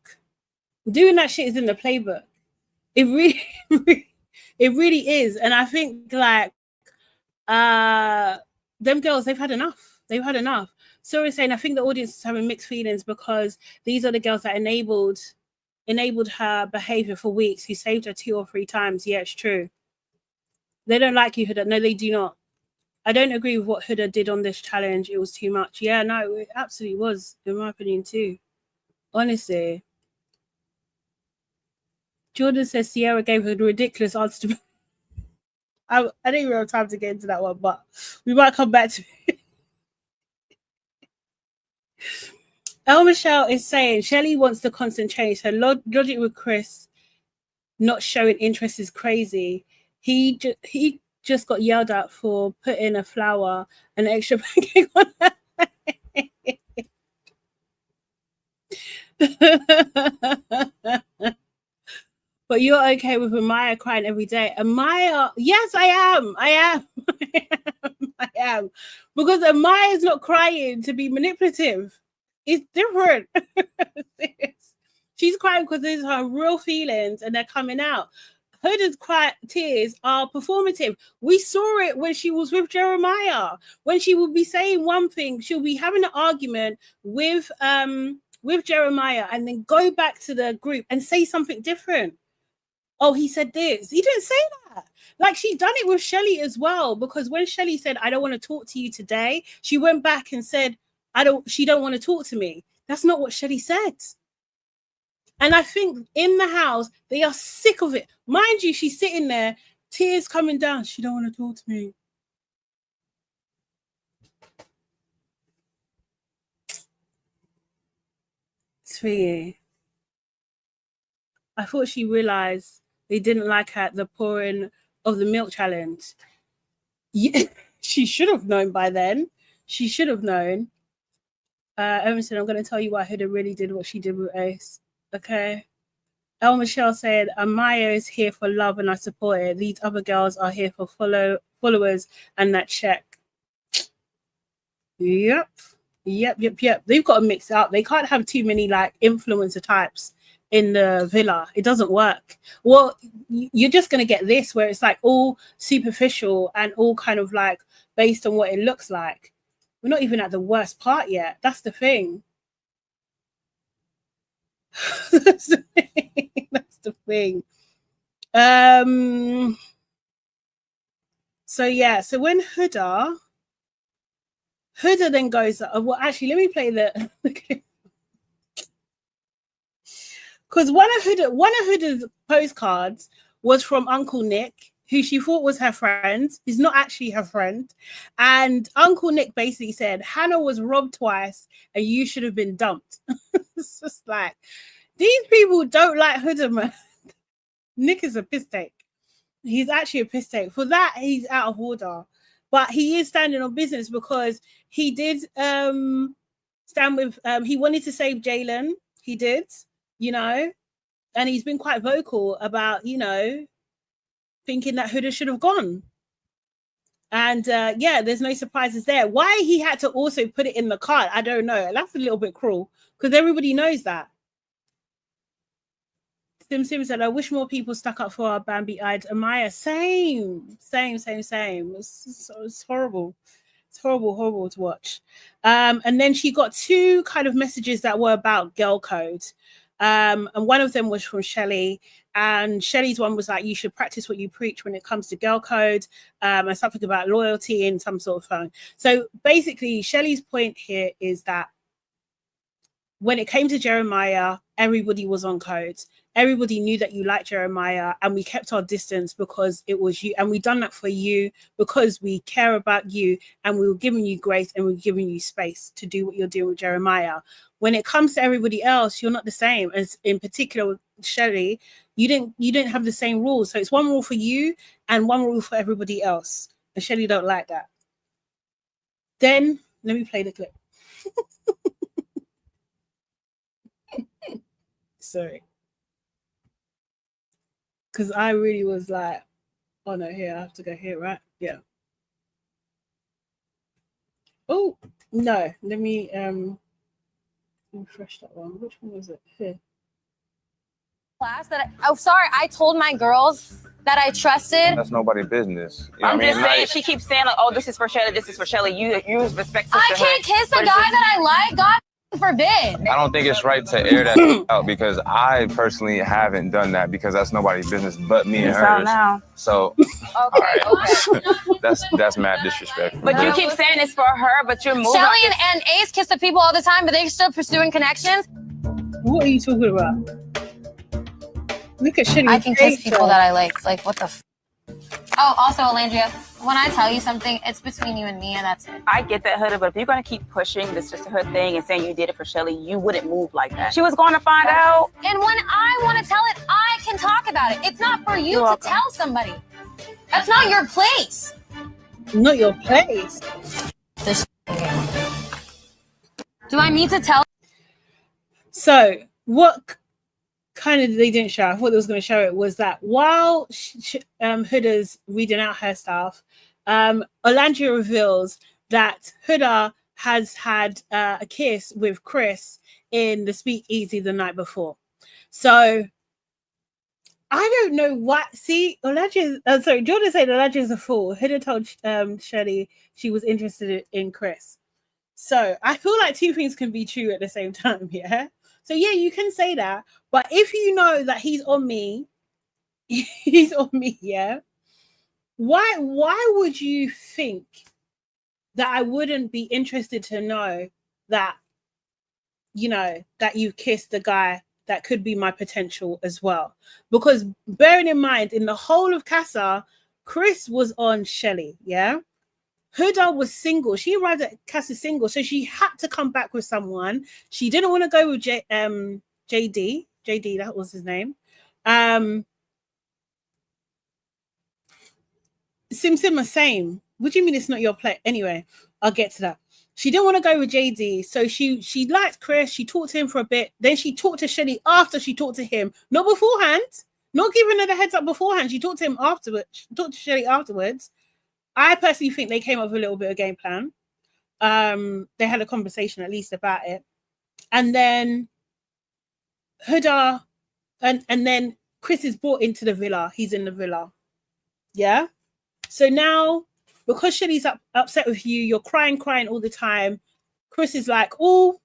Doing that shit is in the playbook. It really is. And I think like them girls, they've had enough. So we're saying I think the audience is having mixed feelings because these are the girls that enabled her behavior for weeks, who saved her 2 or 3 times. Yeah, it's true. They don't like you, Huda. No, they do not. I don't agree with what Huda did on this challenge. It was too much. Yeah, no, it absolutely was, in my opinion, too. Honestly. Jordan says Sierra gave her the ridiculous answer to... I didn't even have time to get into that one, but we might come back to it. El Michelle is saying Shelly wants the constant change. Her logic with Chris not showing interest is crazy. He just got yelled at for putting a flower and an extra pancake on her. But you're okay with Amaya crying every day. Amaya, yes, I am. I am. Because Amaya is not crying to be manipulative. It's different. She's crying because these are her real feelings and they're coming out. Huda's tears are performative. We saw it when she was with Jeremiah. When she would be saying one thing, she'll be having an argument with Jeremiah and then go back to the group and say something different. oh, he said this. He didn't say that. Like, she done it with Shelly as well, because when Shelly said, I don't want to talk to you today, she went back and said, she don't want to talk to me. That's not what Shelly said. And I think in the house, they are sick of it. Mind you, she's sitting there, tears coming down. She don't want to talk to me. Three. I thought she realized they didn't like her at the pouring of the milk challenge. Yeah, she should have known by then. She should have known. Emerson, I'm going to tell you why Huda really did what she did with Ace. Okay. El Michelle said, Amaya is here for love and I support it. These other girls are here for followers and that check. Yep. They've got to mix it up. They can't have too many like influencer types in the villa. It doesn't work. Well, you're just going to get this where it's like all superficial and all kind of like based on what it looks like. We're not even at the worst part yet. That's the thing. That's the thing. That's the thing. So yeah, so when Huda then goes, well, actually, let me play the because one of Huda's postcards was from Uncle Nick, who she thought was her friend. He's not actually her friend. And Uncle Nick basically said, Hannah was robbed twice and you should have been dumped. It's just like, these people don't like Huda, man. Nick is a piss take. He's actually a piss take. For that, he's out of order. But he is standing on business because he did stand with, he wanted to save Jalen. He did, you know, and he's been quite vocal about, you know, thinking that Huda should have gone. And yeah, there's no surprises there. Why he had to also put it in the card, I don't know. That's a little bit cruel because everybody knows that. Sim said, I wish more people stuck up for our Bambi-eyed Amaya. Same. It's horrible. It's horrible to watch. And then she got two kind of messages that were about girl code. And one of them was from Shelly. And Shelly's one was like, you should practice what you preach when it comes to girl code, and something about loyalty and some sort of thing. So basically, Shelly's point here is that when it came to Jeremiah, everybody was on code. Everybody knew that you liked Jeremiah, and we kept our distance because it was you. And we done that for you because we care about you, and we were giving you grace and we were giving you space to do what you're doing with Jeremiah. When it comes to everybody else, you're not the same. As in particular with Shelly, you didn't have the same rules. So it's one rule for you and one rule for everybody else. And Shelly don't like that. Then let me play the clip. Sorry. Because I really was like, oh no, here, I have to go here, right? Yeah. Oh, no, let me refresh that one. Which one was it? Here. Class that I told my girls that I trusted. That's nobody's business. You know I'm what I just mean? saying, Like, she keeps saying, like, oh, this is for Shelly, this is for Shelly. You respect I can't kiss a guy that I like. God forbid. I don't think it's right to air that out because I personally haven't done that because that's nobody's business but me and hers. Now. So, all right, that's mad disrespectful. But you keep saying it's for her, but you're moving. Shelly and Ace kiss the people all the time, but they're still pursuing connections. What are you talking about? Look at Shelly. I can kiss people that I like. Like, what the f? Oh, also, Orlandia, when I tell you something, it's between you and me, and that's it. I get that, Huda, but if you're going to keep pushing this sisterhood thing and saying you did it for Shelly, you wouldn't move like that. She was going to find out. And when I want to tell it, I can talk about it. It's not for you to tell somebody. That's not your place. Not your place. This do I need to tell? So, what kind of they didn't show, I thought they was going to show it, was that while Huda's reading out her stuff, Orlandia reveals that Huda has had a kiss with Chris in the speakeasy the night before. So I don't know what. See, Orlandia. Sorry, Jordan said Orlandia is a fool. Huda told Shelly she was interested in Chris. So I feel like two things can be true at the same time. Yeah. So yeah, you can say that, but if you know that he's on me he's on me, yeah. Why would you think that I wouldn't be interested to know that, you know, that you kissed the guy that could be my potential as well? Because bearing in mind, in the whole of Casa, Chris was on Shelly, yeah? Huda was single. She arrived at Casa single, so she had to come back with someone. She didn't want to go with JD. JD, that was his name. Sim, same. What do you mean it's not your play? Anyway, I'll get to that. She didn't want to go with JD, so she liked Chris. She talked to him for a bit. Then she talked to Shelly after she talked to him, not beforehand, not giving her the heads up beforehand. She talked to him afterwards. She talked to Shelly afterwards. I personally think they came up with a little bit of game plan. They had a conversation at least about it, and then Huda, and then Chris is brought into the villa. He's in the villa, yeah. So now, because Shelly's upset with you, you're crying all the time. Chris is like, oh,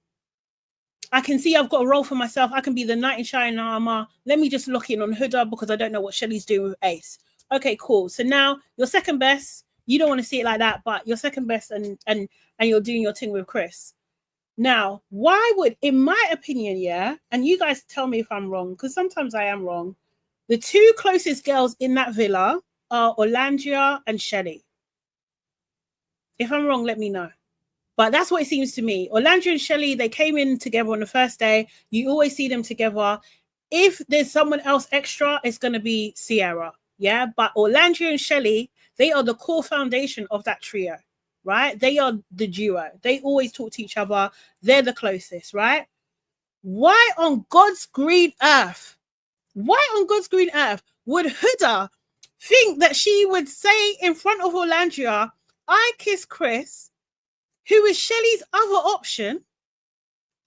I can see I've got a role for myself. I can be the knight in shining armor. Let me just lock in on Huda because I don't know what Shelly's doing with Ace. Okay, cool. So now you're second best. You don't want to see it like that, but you're second best and you're doing your thing with Chris. Now, why would, in my opinion, yeah, and you guys tell me if I'm wrong, because sometimes I am wrong, the two closest girls in that villa are Orlandia and Shelly. If I'm wrong, let me know. But that's what it seems to me. Orlandia and Shelly, they came in together on the first day. You always see them together. If there's someone else extra, it's going to be Sierra. Yeah, but Orlandia and Shelly, they are the core foundation of that trio, right? They are the duo. They always talk to each other. They're the closest, right? Why on God's green earth? Why on God's green earth would Huda think that she would say in front of Orlandia, I kiss Chris, who is Shelly's other option,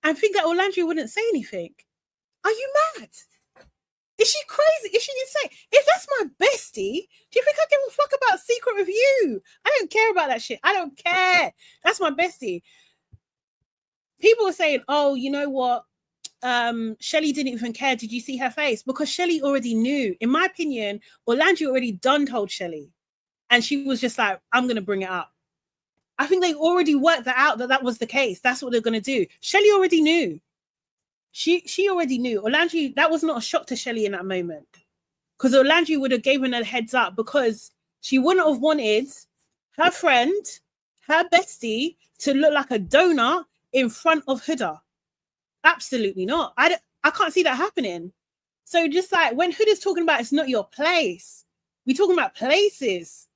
and think that Orlandia wouldn't say anything? Are you mad? Is she crazy? Is she insane? If that's my bestie, do you think I give a fuck about secret review? I don't care about that shit. I don't care. That's my bestie. People are saying, oh, you know what? Shelly didn't even care. Did you see her face? Because Shelly already knew. In my opinion, Orlandia already told Shelly. And she was just like, I'm going to bring it up. I think they already worked that out, that was the case. That's what they're going to do. Shelly already knew. She already knew. Orlandia, that was not a shock to Shelly in that moment. Because Orlandia would have given her a heads up, because she wouldn't have wanted her friend, her bestie, to look like a donut in front of Huda. Absolutely not. I can't see that happening. So just like when Huda's talking about it's not your place, we're talking about places.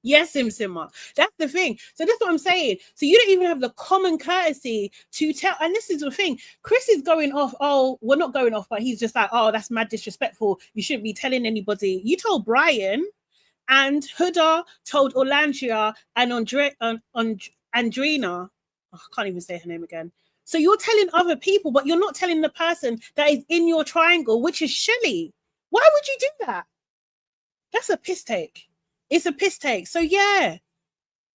Yes, Simma. That's the thing. So that's what I'm saying. So you don't even have the common courtesy to tell. And this is the thing. Chris is going off. Oh, well, not going off, but he's just like, oh, that's mad disrespectful. You shouldn't be telling anybody. You told Brian, and Huda told Orlandia and Andrina. Oh, I can't even say her name again. So you're telling other people, but you're not telling the person that is in your triangle, which is Shelly. Why would you do that? That's a piss take. It's a piss take. So yeah.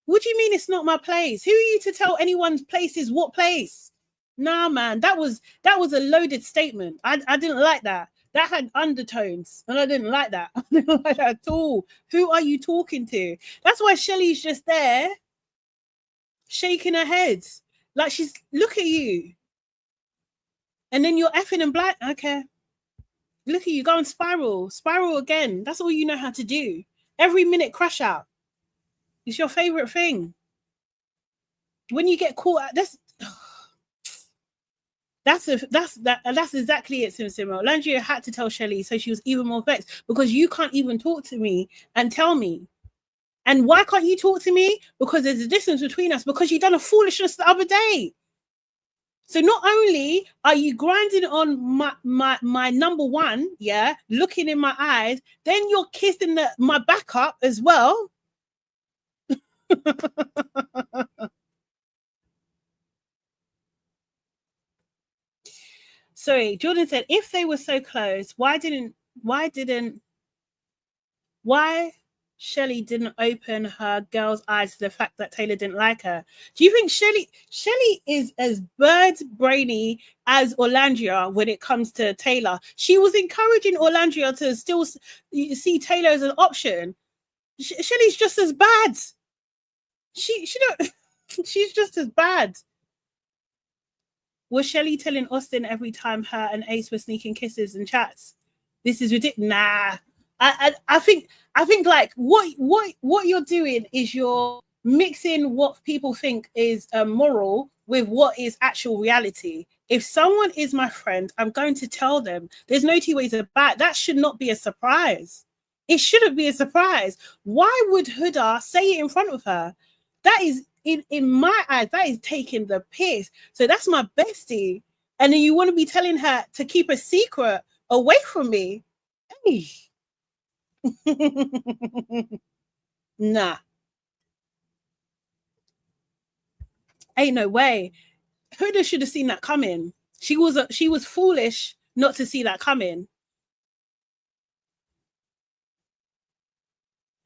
What do you mean it's not my place? Who are you to tell anyone's place is what place? Nah, man, that was a loaded statement. I didn't like that. That had undertones, and I didn't like that. I didn't like that at all. Who are you talking to? That's why Shelly's just there, shaking her head. Like she's, look at you. And then you're effing and black. Okay. Look at you, go on spiral. Spiral again. That's all you know how to do. Every minute crash out. It's your favorite thing. When you get caught, that's exactly it, Simma. Orlandia had to tell Shelly, so she was even more vexed, because you can't even talk to me and tell me. And why can't you talk to me? Because there's a distance between us, because you done a foolishness the other day. So not only are you grinding on my number one, yeah, looking in my eyes, then you're kissing my backup as well. Sorry, Jordan said, if they were so close, why Shelly didn't open her girl's eyes to the fact that Taylor didn't like her. Do you think Shelly is as bird brainy as Orlandia when it comes to Taylor? She was encouraging Orlandia to still see Taylor as an option. Shelly's just as bad. She don't. She's just as bad. Was Shelly telling Austin every time her and Ace were sneaking kisses and chats? This is ridiculous. Nah. I think like what you're doing is you're mixing what people think is moral with what is actual reality. If someone is my friend, I'm going to tell them. There's no two ways about it. That should not be a surprise. It shouldn't be a surprise. Why would Huda say it in front of her? That is, in my eyes, that is taking the piss. So that's my bestie. And then you want to be telling her to keep a secret away from me? Hey. Nah. Ain't no way. Huda should have seen that coming. She was foolish not to see that coming.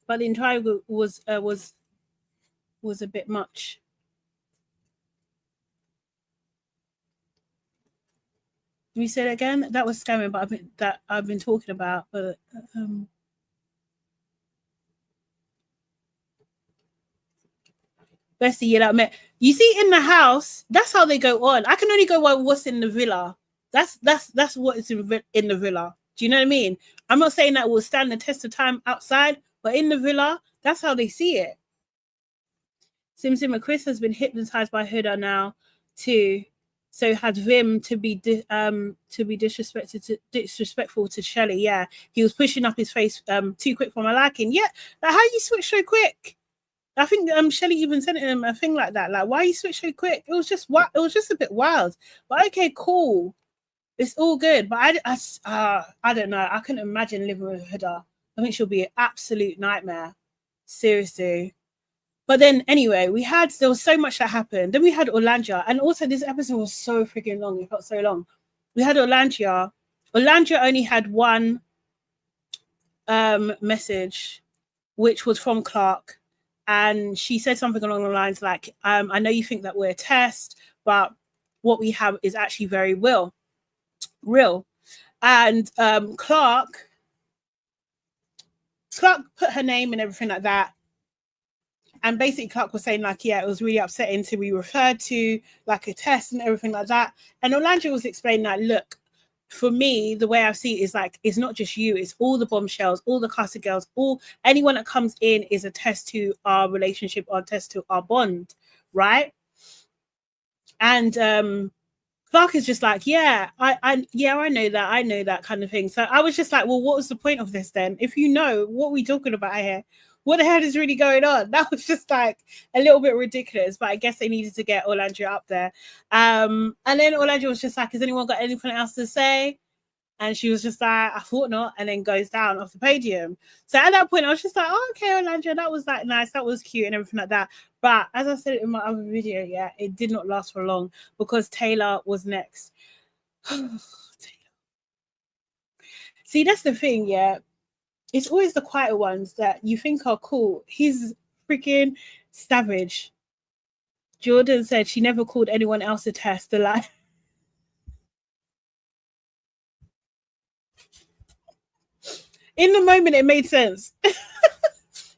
But the entire was a bit much. Can we say that again? That was scamming, but I've been talking about. Bestie, you know, man. You see, in the house, that's how they go on. I can only go by what's in the villa. That's what is in the villa. Do you know what I mean? I'm not saying that will stand the test of time outside, but in the villa, that's how they see it. Sim and Chris has been hypnotized by Huda now too. So has Vim to be disrespectful to Shelly. Yeah, he was pushing up his face too quick for my liking. Yeah, like how you switch so quick? I think Shelly even sent him a thing like that. Like, why you switch so quick? It was just a bit wild. But okay, cool. It's all good. But I don't know. I couldn't imagine living with Huda. I think she'll be an absolute nightmare. Seriously. But then anyway, there was so much that happened. Then we had Orlandia. And also this episode was so freaking long. It felt so long. We had Orlandia. Orlandia only had one message, which was from Clark. And she said something along the lines like, I know you think that we're a test, but what we have is actually very real. And Clark put her name and everything like that. And basically Clark was saying like, yeah, it was really upsetting to be referred to like a test and everything like that. And Orlandia was explaining that, look, for me, the way I see it is like, it's not just you, it's all the bombshells, all the cast of girls, anyone that comes in is a test to our relationship or a test to our bond, right? And Clark is just like, yeah, I know that kind of thing. So I was just like, well, what was the point of this then? If you know, what are we talking about here? What the hell is really going on? That was just like a little bit ridiculous, but I guess they needed to get Orlandia up there. And then Orlandia was just like, has anyone got anything else to say? And she was just like, I thought not, and then goes down off the podium. So at that point, I was just like, oh, okay, Orlandia, that was like nice, that was cute and everything like that. But as I said in my other video, yeah, it did not last for long because Taylor was next. Taylor. See, that's the thing, yeah. It's always the quieter ones that you think are cool. He's freaking savage. Jordan said she never called anyone else a test. The lie. In the moment, it made sense.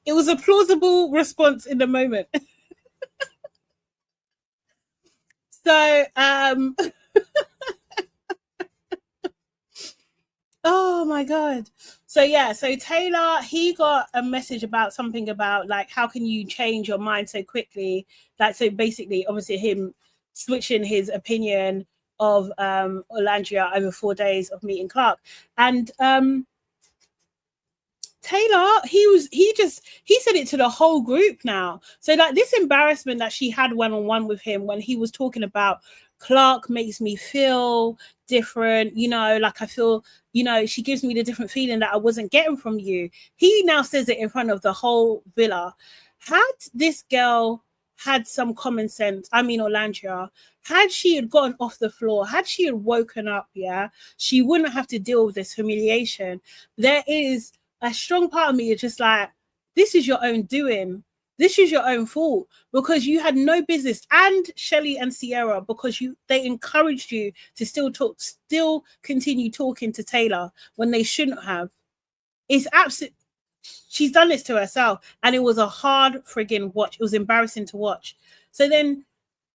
It was a plausible response in the moment. So, oh my God. So yeah, so Taylor, he got a message about something about like, how can you change your mind so quickly? Like, so basically, obviously him switching his opinion of Orlandia over 4 days of meeting Clark. And Taylor, he said it to the whole group now. So like this embarrassment that she had one-on-one with him when he was talking about Clark makes me feel different, you know, like I feel, you know, she gives me the different feeling that I wasn't getting from you. He now says it in front of the whole villa. Had this girl had some common sense, I mean Orlandia, had she had gotten off the floor, had she had woken up, yeah, she wouldn't have to deal with this humiliation. There is a strong part of me is just like, this is your own doing. This is your own fault because you had no business, and Shelly and Sierra, because they encouraged you to still continue talking to Taylor when they shouldn't have. It's absolute. She's done this to herself, and it was a hard friggin' watch. It was embarrassing to watch. So then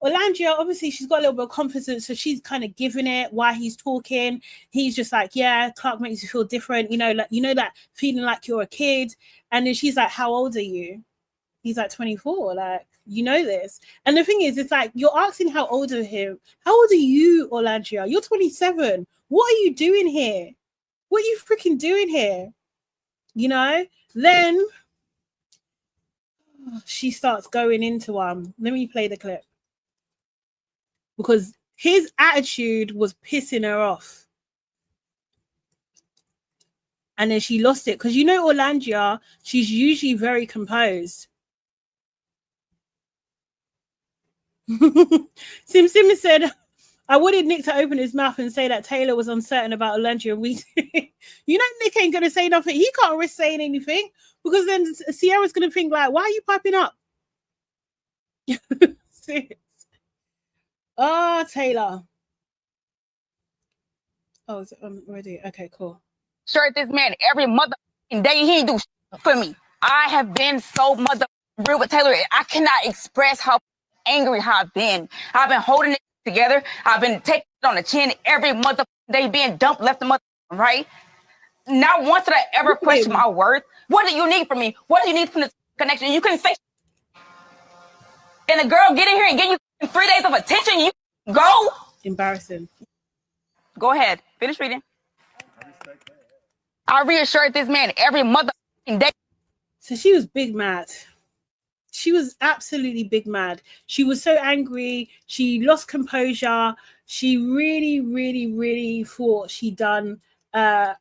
Orlandia, obviously, she's got a little bit of confidence, so she's kind of giving it while he's talking. He's just like, yeah, Clark makes you feel different, like that feeling like you're a kid. And then she's like, how old are you? He's like 24, like, this. And the thing is, it's like, you're asking how old are him. How old are you, Orlandia? You're 27. What are you doing here? What are you freaking doing here? Then she starts going into let me play the clip. Because his attitude was pissing her off. And then she lost it. Because Orlandia, she's usually very composed. Sim said, I wanted Nick to open his mouth and say that Taylor was uncertain about Orlandia and we Nick ain't gonna say nothing. He can't risk saying anything because then Sierra's gonna think like, why are you piping up? Oh, Taylor. Oh, is it ready? Okay, cool. Shirt this man every motherfucking day. He ain't do for me. I have been so real with Taylor. I cannot express how angry I've been. I've been holding it together. I've been taking it on the chin every motherfucking day, being dumped left the right. Not once did I ever question my worth. What do you need from me? What do you need from this connection? You couldn't say. And the girl get in here and get you 3 days of attention. You go. Embarrassing. Go ahead. Finish reading. I reassured this man every motherfucking day. So she was big mad. She was absolutely big mad. She was so angry. She lost composure. She really, really, really thought she'd done a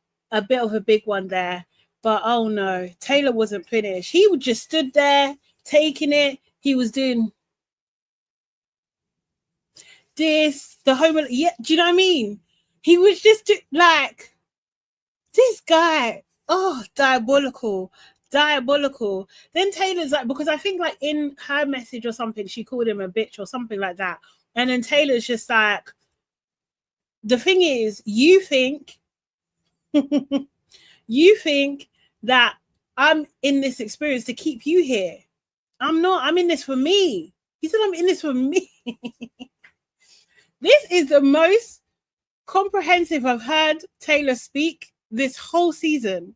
bit of a big one there. But oh no, Taylor wasn't finished. He just stood there taking it. He was doing this, the home. Yeah, do you know what I mean? He was just like, this guy, diabolical. Then Taylor's like, because I think like in her message or something, she called him a bitch or something like that. And then Taylor's just like, the thing is, you think that I'm in this experience to keep you here. I'm not. I'm in this for me. He said, I'm in this for me. This is the most comprehensive I've heard Taylor speak this whole season.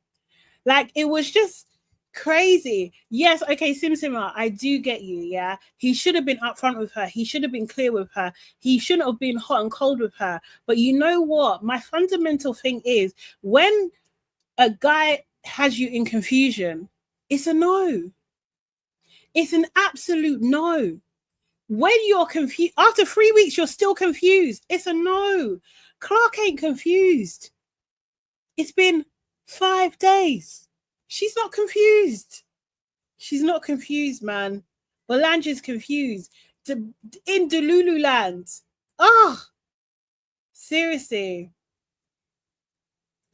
Like, it was just crazy. Yes, okay, Simsima, I do get you, yeah? He should have been upfront with her. He should have been clear with her. He shouldn't have been hot and cold with her. But you know what? My fundamental thing is, when a guy has you in confusion, it's a no. It's an absolute no. When you're confused, after 3 weeks, you're still confused. It's a no. Clark ain't confused. It's been 5 days. She's not confused. She's not confused, man. Orlandia's confused. In Delulu land. Oh, seriously.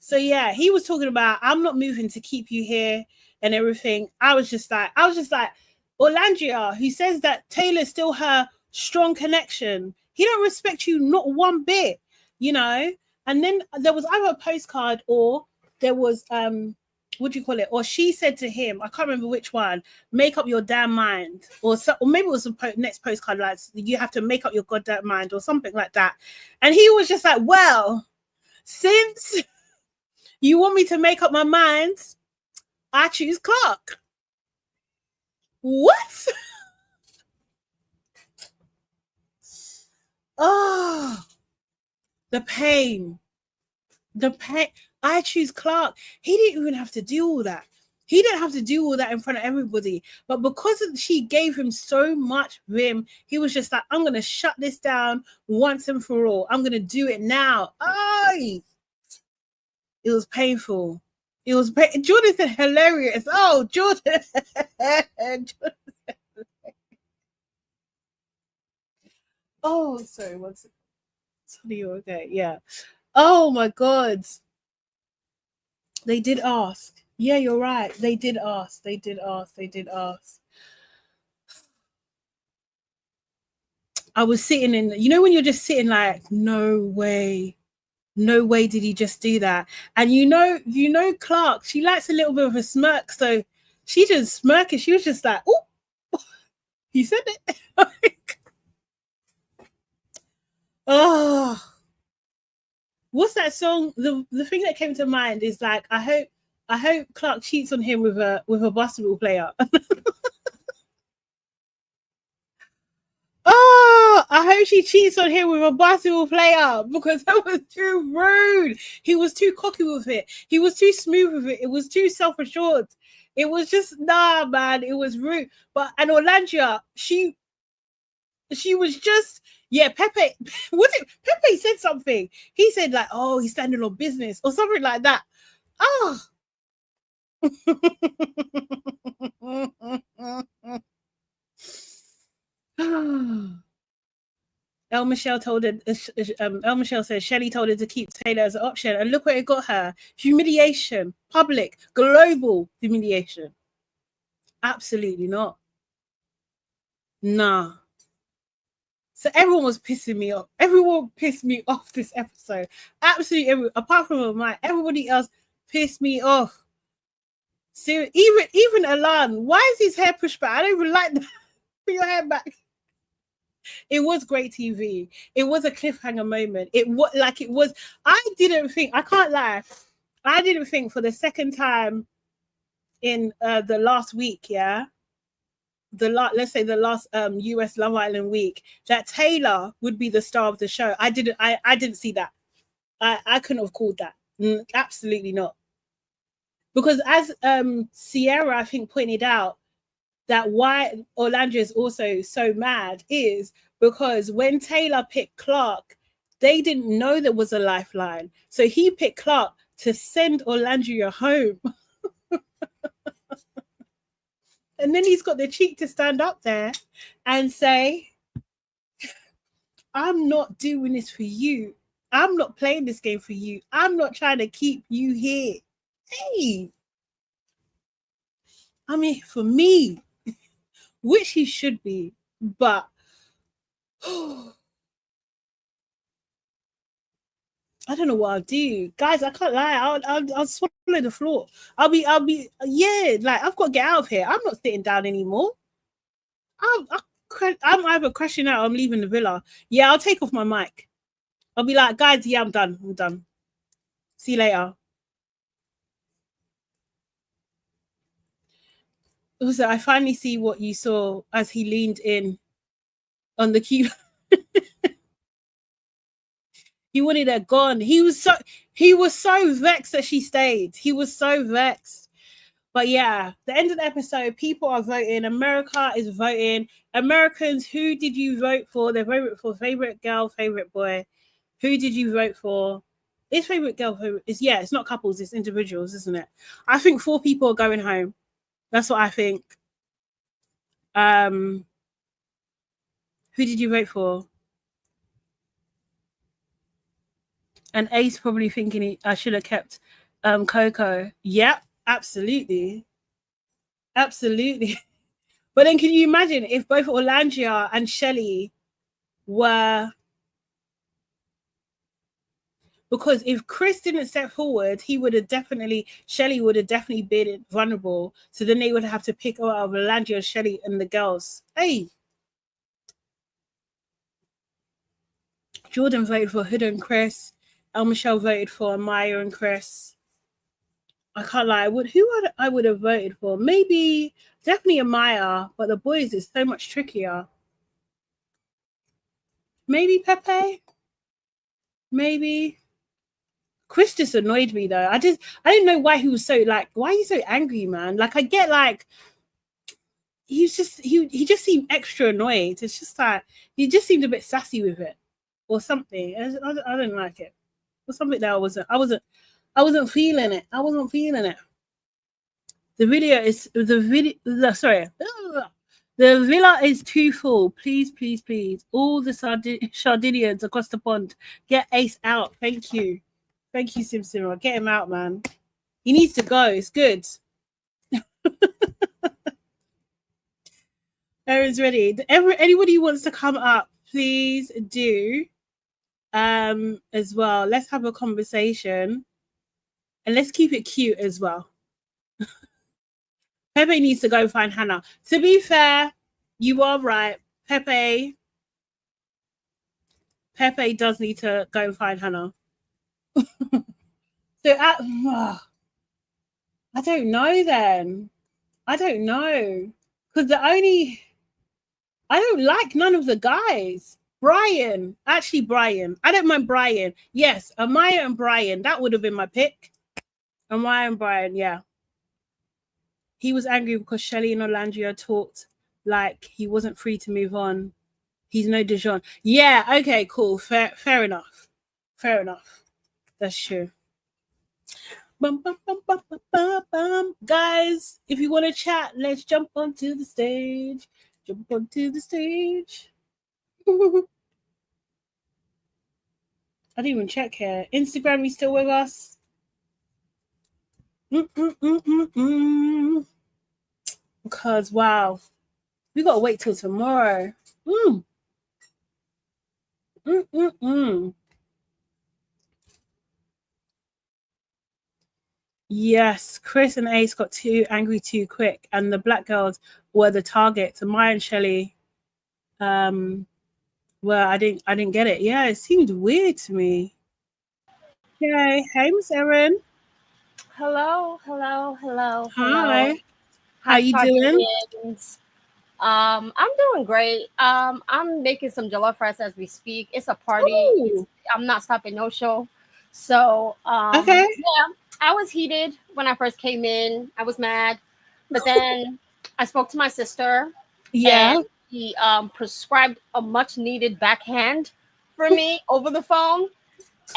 So yeah, he was talking about, I'm not moving to keep you here and everything. I was just like, Orlandia, who says that Taylor's still her strong connection. He don't respect you not one bit, And then there was either a postcard or there was what do you call it? Or she said to him, I can't remember which one, make up your damn mind. Or maybe it was the next postcard, like, you have to make up your goddamn mind or something like that. And he was just like, well, since you want me to make up my mind, I choose Clark. What? Oh, the pain. I choose Clark. He didn't even have to do all that. He didn't have to do all that in front of everybody. But because she gave him so much vim, he was just like, I'm going to shut this down once and for all. I'm going to do it now. It was painful. It was Jordan said hilarious. Oh, Jordan. Oh, sorry. One second. Sorry, okay. Yeah. Oh my God. They did ask. Yeah, you're right. They did ask. They did ask. They did ask. I was sitting in, you know, when you're just sitting like, no way did he just do that. And you know, Clark, she likes a little bit of a smirk, so she just smirking. She was just like, oh, he said it. Oh, what's that song? The thing that came to mind is like, I hope Clark cheats on him with a basketball player. Oh, I hope she cheats on him with a basketball player, because that was too rude. He was too cocky with it. He was too smooth with it. It was too self-assured. It was just, nah, man. It was rude. And Orlandia, she was just, yeah, Pepe, was it? Pepe said something. He said like, oh, he's standing on business or something like that. Oh. El Michelle says Shelly told her to keep Taylor as an option, and look what it got her: humiliation, public, global humiliation. Absolutely not. Nah. So everyone was pissing me off. Everyone pissed me off this episode. Absolutely everyone, apart from Amaya, everybody else pissed me off. So even Alan, why is his hair pushed back? I don't even like that. Put your hair back. It was great TV. It was a cliffhanger moment. It was. I didn't think. I can't lie. I didn't think for the second time in the last week. Yeah. Let's say the last US Love Island week, that Taylor would be the star of the show. I didn't see that. I couldn't have called that. Absolutely not. Because as Sierra, I think, pointed out, that why Orlandia is also so mad is because when Taylor picked Clark, they didn't know there was a lifeline. So he picked Clark to send Orlandia home. And then he's got the cheek to stand up there and say, I'm not doing this for you. I'm not playing this game for you. I'm not trying to keep you here. Hey, I'm here for me. Which he should be, but I don't know what I'll do, guys. I can't lie. I'll swallow the floor. I'll be yeah. Like, I've got to get out of here. I'm not sitting down anymore. I'm either crashing out or I'm leaving the villa. Yeah, I'll take off my mic. I'll be like, guys, yeah, I'm done. See you later. Also, I finally see what you saw as he leaned in on the cue. He wanted her gone. He was so vexed that she stayed. He was so vexed. But yeah, the end of the episode, people are voting. America is voting. Americans, who did you vote for? They're voting for favorite girl, favorite boy. Who did you vote for? It's favorite girl, it's not couples, it's individuals, isn't it? I think 4 people are going home. That's what I think. Who did you vote for? And Ace probably thinking I should have kept Coco. Yep, absolutely. Absolutely. But then can you imagine if both Orlandia and Shelly were... Because if Chris didn't step forward, Shelly would have definitely been vulnerable. So then they would have to pick out of Orlandia, Shelly, and the girls. Hey. Jordan voted for Hood and Chris. El Michelle voted for Amaya and Chris. I can't lie. I would have voted for? Maybe, definitely Amaya, but the boys is so much trickier. Maybe Pepe? Maybe. Chris just annoyed me though. I didn't know why he was so why are you so angry, man? Like, I get he just seemed extra annoyed. It's just he just seemed a bit sassy with it or something. I didn't like it. Or something that I wasn't feeling it. I wasn't feeling it. The villa is too full. Please, please, please. All the Sardinians across the pond, get Ace out. Thank you. Thank you, Sim Simmer. Get him out, man. He needs to go. It's good. Erin's ready. Anybody who wants to come up, please do. As well. Let's have a conversation. And let's keep it cute as well. Pepe needs to go find Hannah. To be fair, you are right. Pepe does need to go and find Hannah. So I don't know then. I don't know. Because I don't like none of the guys. Brian. I don't mind Brian. Yes, Amaya and Brian. That would have been my pick. Amaya and Brian, yeah. He was angry because Shelly and Orlandia talked like he wasn't free to move on. He's no Dejon. Yeah, okay, cool. Fair enough. Fair enough. That's true. Guys, if you want to chat, let's jump onto the stage. Jump onto the stage. I didn't even check here. Instagram, you still with us? Because, wow, we got to wait till tomorrow. Yes, Chris and Ace got too angry too quick, and the black girls were the target. So Maya and Shelly, I didn't get it. Yeah, it seemed weird to me. Okay, hey, Miss Erin. Hello. Hi. How you doing? I'm doing great. I'm making some jollof rice as we speak. It's a party. I'm not stopping no show. So okay. Yeah, I was heated when I first came in. I was mad, but then I spoke to my sister. Yeah. And she prescribed a much needed backhand for me over the phone,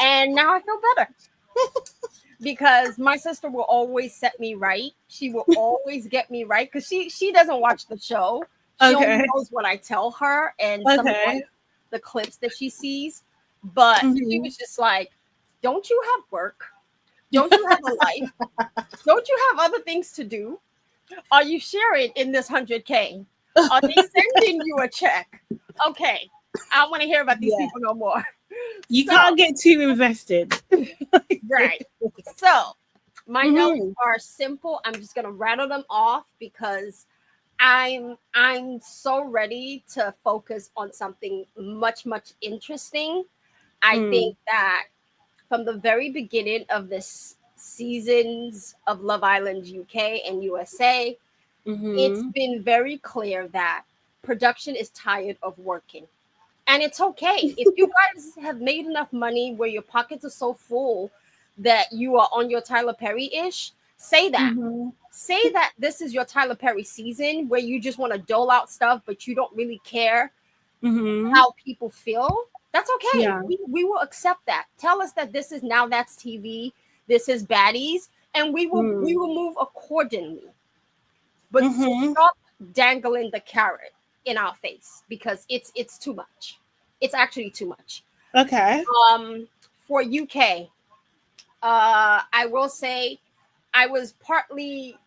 and now I feel better. Because my sister will always set me right. She will always get me right because she doesn't watch the show. She only knows what I tell her and some of the clips that she sees. But she was just like, don't you have work? Don't you have a life? Don't you have other things to do? Are you sharing in this 100K? Are they sending you a check? Okay, I don't want to hear about these people no more. You can't get too invested. Right. So my notes are simple. I'm just gonna rattle them off because I'm so ready to focus on something much interesting. I think that from the very beginning of this seasons of Love Island UK and USA, it's been very clear that production is tired of working. And it's okay. If you guys have made enough money where your pockets are so full that you are on your Tyler Perry-ish, say that. Say that this is your Tyler Perry season where you just want to dole out stuff, but you don't really care how people feel. That's okay. Yeah. We will accept that. Tell us that this is Now That's TV. This is baddies. And we will move accordingly. But stop dangling the carrot in our face because it's too much. It's actually too much. Okay. For UK, I will say I was partly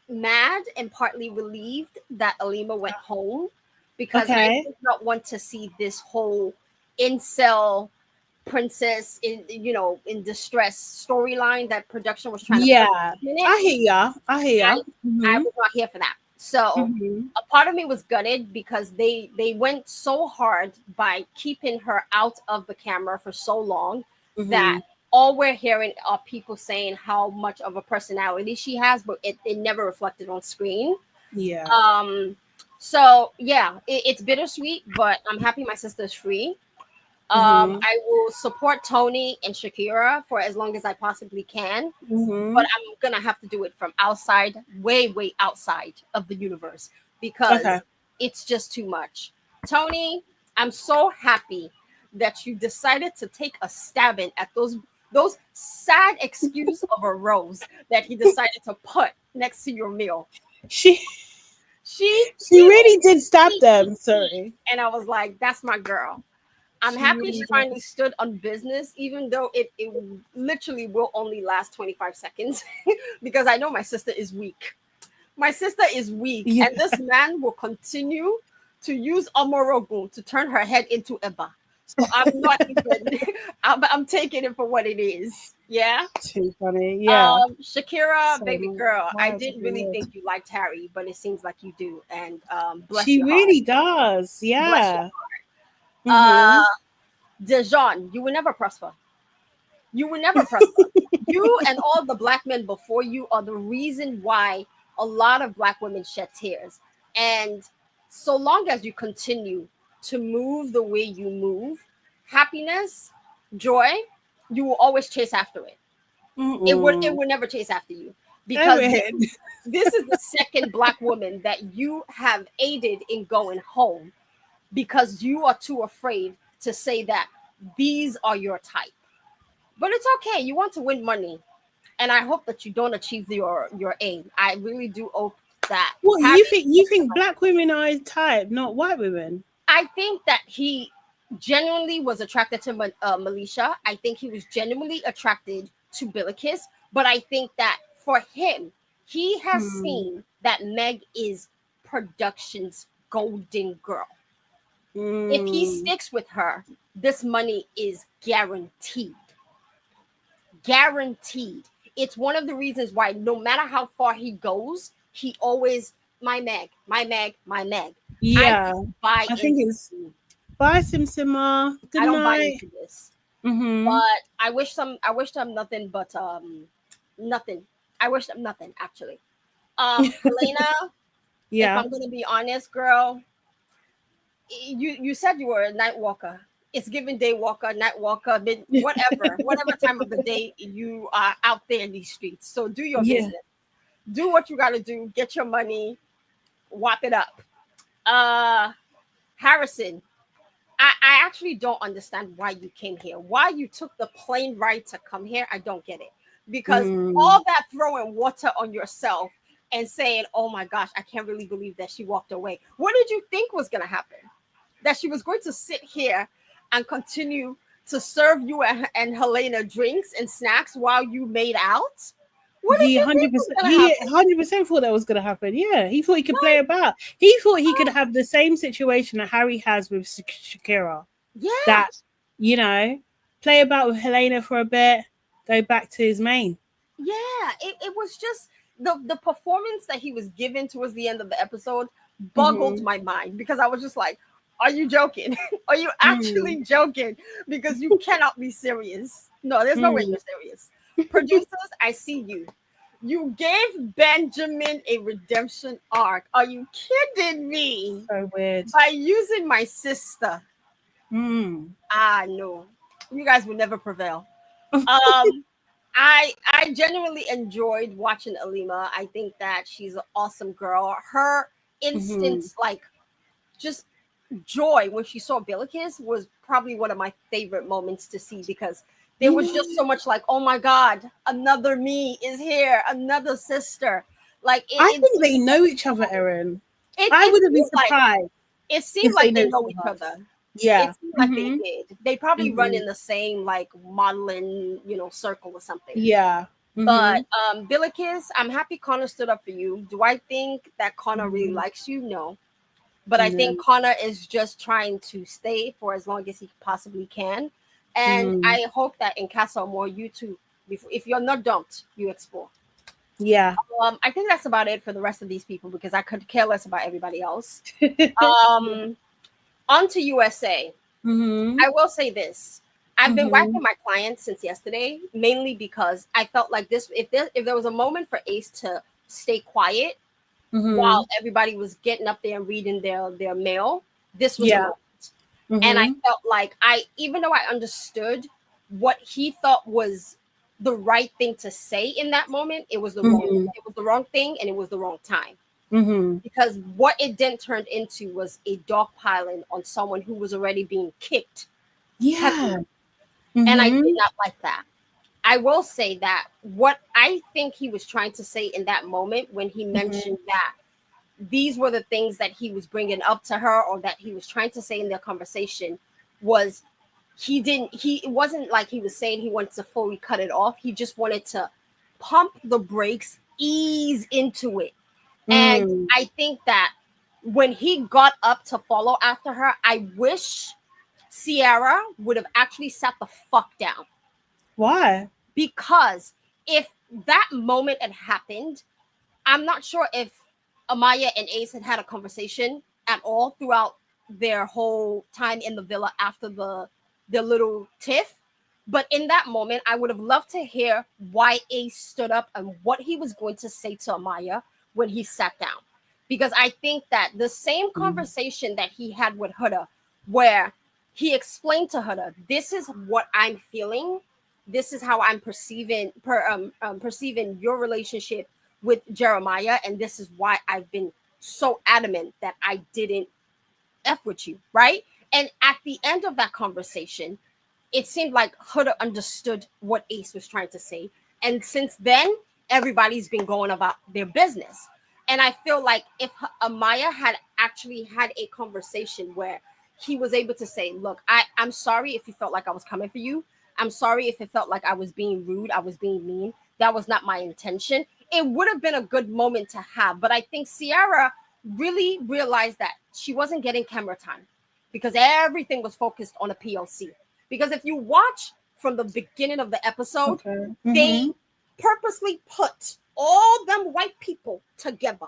mad and partly relieved that Lima went home because I did not want to see this whole incel princess in distress storyline that production was trying to put in it. I hear ya. I was not here for that. So a part of me was gutted because they went so hard by keeping her out of the camera for so long that all we're hearing are people saying how much of a personality she has, but it never reflected on screen. Yeah. So yeah, it's bittersweet, but I'm happy my sister's free. I will support Tony and Shakira for as long as I possibly can, but I'm gonna have to do it from outside, way outside of the universe because it's just too much. Tony, I'm so happy that you decided to take a stabbing at those sad excuse of a rose that he decided to put next to your meal. She really did stab them. Sorry. And I was like, that's my girl. I'm She happy really she does. finally stood on business, even though it literally will only last 25 seconds because I know my sister is weak. My sister is weak, Yeah. and this man will continue to use Omorogun to turn her head into Eba. So I'm not even, I'm taking it for what it is. Yeah. Too funny. Yeah. Shakira, So baby girl, I that's didn't really weird. think you liked Harry, but it seems like you do. And bless She your really heart. does. Bless your Yeah. heart. Dejon, you will never prosper. You will never prosper. You and all the black men before you are the reason why a lot of black women shed tears. And so long as you continue to move the way you move, happiness, joy, you will always chase after it. It would never chase after you because this is the second black woman that you have aided in going home because you are too afraid to say that these are your type. But it's okay. You want to win money, and I hope that you don't achieve your aim. I really do hope that. What you think? You think black women are his type, not white women? I think that he genuinely was attracted to Melisha. I think he was genuinely attracted to Billikis. But I think that for him, he has seen that Meg is production's golden girl. If he sticks with her, this money is guaranteed. Guaranteed. It's one of the reasons why no matter how far he goes, he always my Meg, my Meg, my Meg. Yeah, I think it's bye Simsima. Good I don't buy night. into this. Mm-hmm. But I wish them nothing but nothing. I wish them nothing actually. Helena, yeah. if I'm gonna be honest, girl, you said you were a night walker. It's given day walker, night walker, whatever time of the day you are out there in these streets. So do your business. Do what you gotta do, get your money, whop it up. Harrison, I actually don't understand why you came here. Why you took the plane ride to come here, I don't get it. Because all that throwing water on yourself and saying, oh my gosh, I can't really believe that she walked away. What did you think was gonna happen? That she was going to sit here and continue to serve you and Helena drinks and snacks while you made out? What did you think was gonna happen? 100% thought that was going to happen. Yeah, he thought he could play about. He thought he could have the same situation that Harry has with Shakira. Yeah. That, play about with Helena for a bit, go back to his main. Yeah, it was just the performance that he was given towards the end of the episode boggled my mind because I was just like, are you joking? Are you actually joking? Because you cannot be serious. No, there's no way you're serious. Producers, I see you. You gave Benjamin a redemption arc. Are you kidding me? So weird. By using my sister. No. You guys will never prevail. I genuinely enjoyed watching Alima. I think that she's an awesome girl. Her instance, like just joy when she saw Billikis was probably one of my favorite moments to see because there was just so much like, oh my God, another me is here, another sister. Like I think they know each other, Erin. I wouldn't be surprised. It seemed like they know each other. Yeah. It seemed like they did. They probably run in the same like modeling, circle or something. Yeah. But Billikis, I'm happy Connor stood up for you. Do I think that Connor really likes you? No. But I think Connor is just trying to stay for as long as he possibly can. And I hope that in Casa Amor, you too, if you're not dumped, you explore. Yeah. I think that's about it for the rest of these people because I could care less about everybody else. On to USA. I will say this. I've been whacking my clients since yesterday, mainly because I felt like this, if there was a moment for Ace to stay quiet while everybody was getting up there and reading their mail, this was a moment. And I felt like even though I understood what he thought was the right thing to say in that moment, it was the wrong thing and it was the wrong time. Because what it then turned into was a dogpiling on someone who was already being kicked. Yeah. And I did not like that. I will say that what I think he was trying to say in that moment when he mentioned that these were the things that he was bringing up to her or that he was trying to say in their conversation was it wasn't like he was saying he wanted to fully cut it off. He just wanted to pump the brakes, ease into it. And I think that when he got up to follow after her, I wish Sierra would have actually sat the fuck down. Why? Because if that moment had happened, I'm not sure if Amaya and Ace had a conversation at all throughout their whole time in the villa after the little tiff. But in that moment, I would have loved to hear why Ace stood up and what he was going to say to Amaya when he sat down. Because I think that the same conversation that he had with Huda, where he explained to Huda, this is what I'm feeling, this is how I'm perceiving your relationship with Jeremiah, and this is why I've been so adamant that I didn't F with you, right? And at the end of that conversation, it seemed like Huda understood what Ace was trying to say. And since then, everybody's been going about their business. And I feel like if Amaya had actually had a conversation where he was able to say, look, I'm sorry if you felt like I was coming for you. I'm sorry if it felt like I was being rude, I was being mean. That was not my intention. It would have been a good moment to have. But I think Sierra really realized that she wasn't getting camera time because everything was focused on a POC. Because if you watch from the beginning of the episode, they purposely put all them white people together.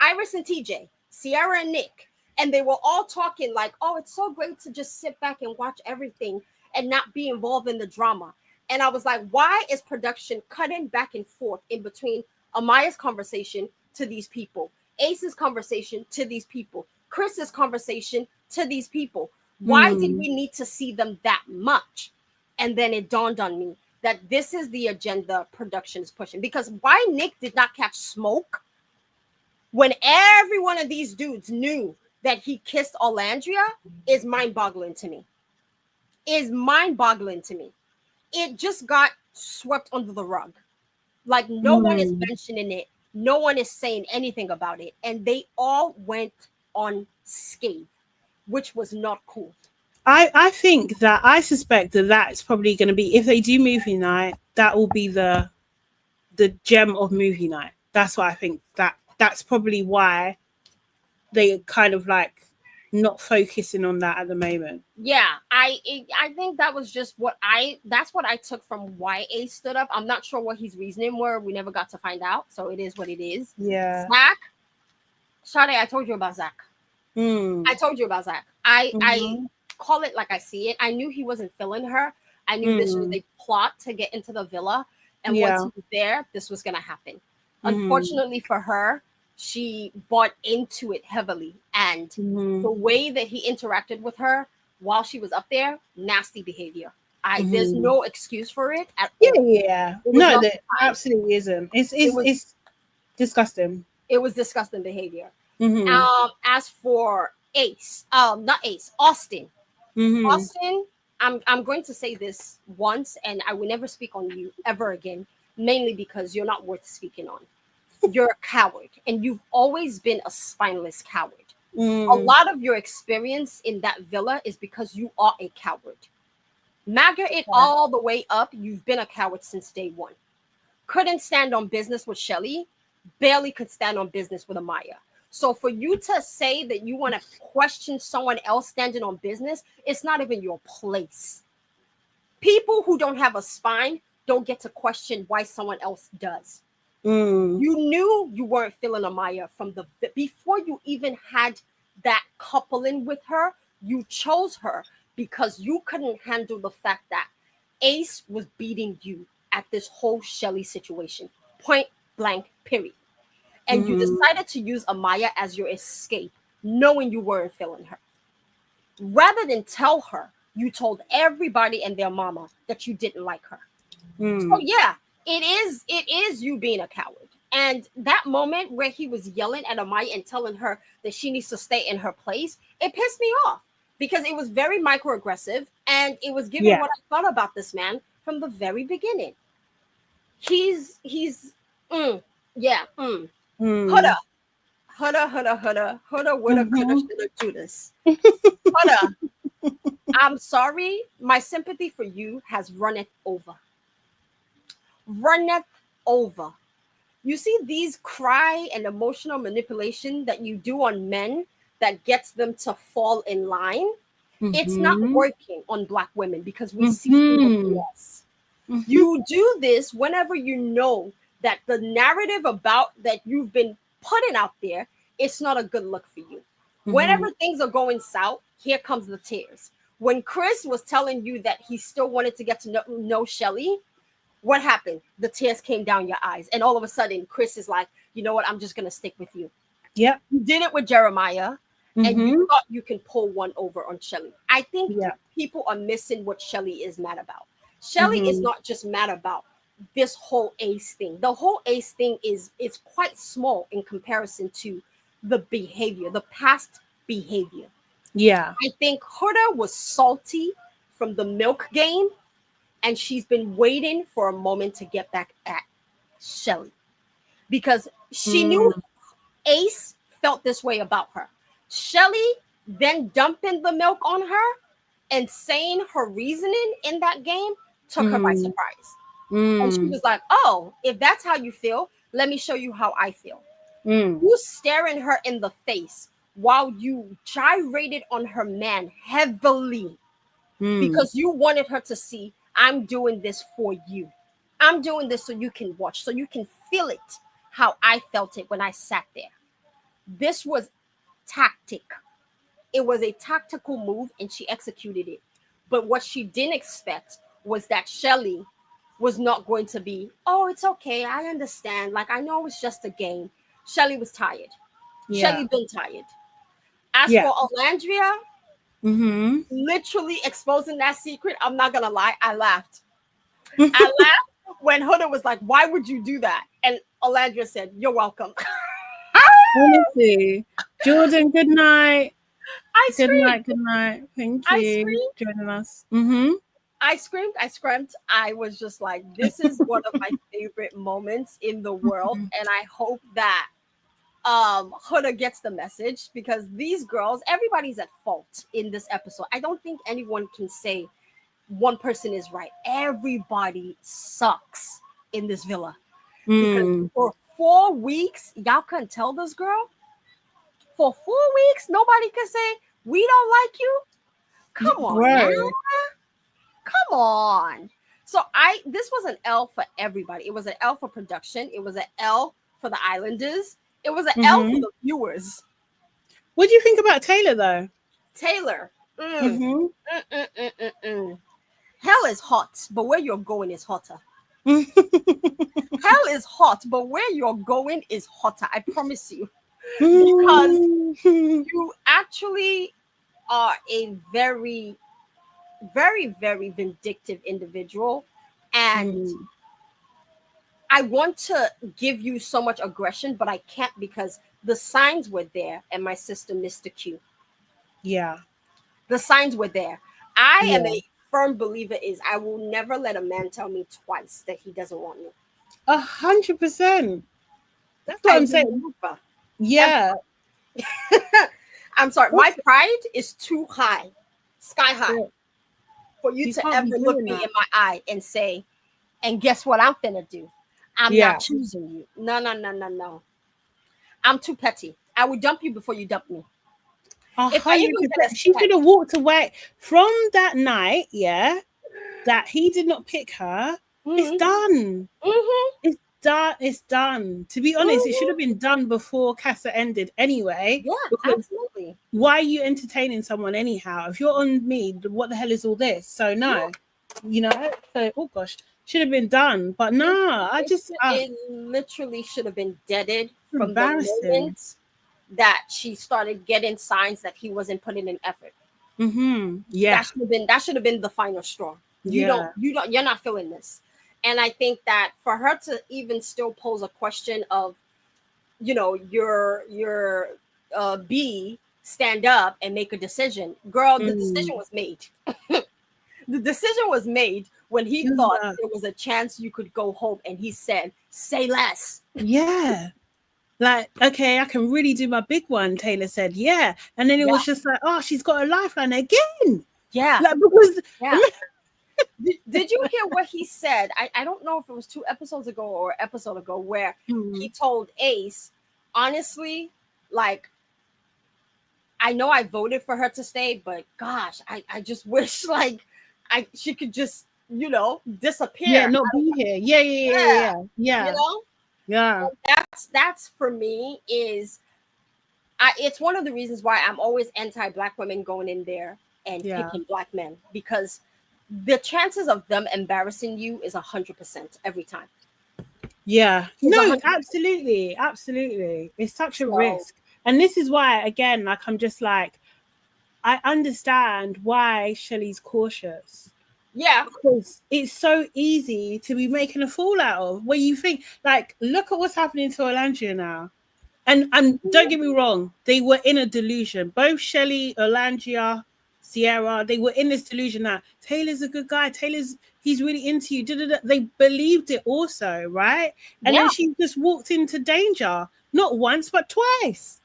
Iris and TJ, Sierra and Nick, and they were all talking like, oh, it's so great to just sit back and watch everything and not be involved in the drama. And I was like, why is production cutting back and forth in between Amaya's conversation to these people, Ace's conversation to these people, Chris's conversation to these people? Why did we need to see them that much? And then it dawned on me that this is the agenda production is pushing. Because why Nick did not catch smoke when every one of these dudes knew that he kissed Orlandia is mind-boggling to me. Is mind-boggling to me. It just got swept under the rug. Like no one is mentioning it. No one is saying anything about it. And they all went unscathed, which was not cool. I think that I suspect that that's probably going to be, if they do movie night, that will be the gem of movie night. That's what I think. That's probably why they kind of like not focusing on that at the moment. Yeah, I think that was just that's what I took from why Ace stood up. I'm not sure what his reasoning were. We never got to find out, so it is what it is. Yeah. Zach, Sade, I told you about Zach. I told you about Zach. I call it like I see it. I knew he wasn't feeling her. I knew this was a plot to get into the villa, and once he was there, this was gonna happen. Unfortunately for her, she bought into it heavily, and the way that he interacted with her while she was up there, nasty behavior. There's no excuse for it at all. Yeah. No, there absolutely isn't. It's disgusting. It was disgusting behavior. As for Ace, not Ace, Austin. Austin, I'm going to say this once, and I will never speak on you ever again, mainly because you're not worth speaking on. You're a coward, and you've always been a spineless coward. A lot of your experience in that villa is because you are a coward. MAGA it all the way up, you've been a coward since day one. Couldn't stand on business with Shelly, barely could stand on business with Amaya. So for you to say that you want to question someone else standing on business, it's not even your place. People who don't have a spine don't get to question why someone else does. You knew you weren't feeling Amaya before you even had that coupling with her. You chose her because you couldn't handle the fact that Ace was beating you at this whole Shelly situation, point blank, period. And you decided to use Amaya as your escape, knowing you weren't feeling her. Rather than tell her, you told everybody and their mama that you didn't like her. So yeah, it is you being a coward. And that moment where he was yelling at Amaya and telling her that she needs to stay in her place, it pissed me off because it was very microaggressive and it was giving what I thought about this man from the very beginning. He's Huda, woulda, coulda, shoulda, do this. Huda, I'm sorry. My sympathy for you has runneth over. Runneth over. You see these cry and emotional manipulation that you do on men that gets them to fall in line. It's not working on Black women because we see through the BS. You do this whenever you know that the narrative about that you've been putting out there, it's not a good look for you. Whenever things are going south, here comes the tears. When Chris was telling you that he still wanted to get to know Shelly, what happened? The tears came down your eyes. And all of a sudden, Chris is like, you know what? I'm just going to stick with you. Yeah. You did it with Jeremiah, and you thought you can pull one over on Shelly. I think people are missing what Shelly is mad about. Shelly is not just mad about this whole Ace thing. The whole Ace thing is quite small in comparison to the behavior, the past behavior. Yeah. I think Huda was salty from the milk game, and she's been waiting for a moment to get back at Shelly because she knew Ace felt this way about her. Shelly then dumping the milk on her and saying her reasoning in that game took her by surprise. And she was like, oh, if that's how you feel, let me show you how I feel. You staring her in the face while you gyrated on her man heavily because you wanted her to see, I'm doing this for you. I'm doing this so you can watch, so you can feel it how I felt it when I sat there. This was tactic. It was a tactical move and she executed it. But what she didn't expect was that Shelly was not going to be, oh, it's okay. I understand. Like, I know it's just a game. Shelly was tired. Shelly been tired. As for Orlandia, literally exposing that secret, I'm not going to lie, I laughed. I laughed when Huda was like, why would you do that? And Orlandia said, you're welcome. Honestly. Jordan, good night. Good night. Thank you for joining us. I screamed. I was just like, this is one of my favorite moments in the world. And I hope that Huda gets the message because these girls, everybody's at fault in this episode. I don't think anyone can say one person is right. Everybody sucks in this villa. Because for 4 weeks, y'all couldn't tell this girl. For 4 weeks, nobody could say, we don't like you. Come on, now. Come on. So this was an L for everybody. It was an L for production. It was an L for the Islanders. It was an L for the viewers. What do you think about Taylor, though? Taylor. Hell is hot, but where you're going is hotter. Hell is hot, but where you're going is hotter. I promise you. Because you actually are a very, very, very vindictive individual. And I want to give you so much aggression, but I can't because the signs were there and my sister missed the cue. Yeah. The signs were there. I am a firm believer is I will never let a man tell me twice that he doesn't want me. 100%. That's what I'm saying. Yeah. I'm sorry. My pride is too high, sky high, for you to ever look me in my eye and say, and guess what I'm finna do? I'm not choosing you. No. I'm too petty. I would dump you before you dump me. She should have walked away from that night, that he did not pick her. It's done. It's done. To be honest, it should have been done before Casa ended anyway. Yeah, absolutely. Why are you entertaining someone anyhow? If you're on me, what the hell is all this? So no, so oh gosh, should have been done. But no, it literally should have been deaded from the moment that she started getting signs that he wasn't putting in effort. Yeah, that should have been the final straw. You're not feeling this. And I think that for her to even still pose a question of, your B, stand up and make a decision. Girl, the decision was made. The decision was made when he thought there was a chance you could go home. And he said, say less. Yeah. Like, okay, I can really do my big one, Taylor said. Yeah. And then it was just like, oh, she's got a lifeline again. Yeah. Like, because Yeah. Did you hear what he said? I don't know if it was 2 episodes ago or episode ago where he told Ace, honestly, like, I know I voted for her to stay, but gosh, I just wish like she could just, you know, disappear. Yeah, not be here. Yeah. You know? Yeah. That's for me is it's one of the reasons why I'm always anti-black women going in there and picking black men, because the chances of them embarrassing you is 100% every time. Yeah. It's No, 100%. absolutely. It's such a risk. And this is why, again, like, I'm just like, I understand why Shelly's cautious. Yeah. Because it's so easy to be making a fool out of, where you think, like, look at what's happening to Orlandia now. And don't get me wrong, they were in a delusion. Both Shelly, Orlandia, Sierra, they were in this delusion that Taylor's a good guy. He's really into you. They believed it also, right? And then she just walked into danger, not once, but twice.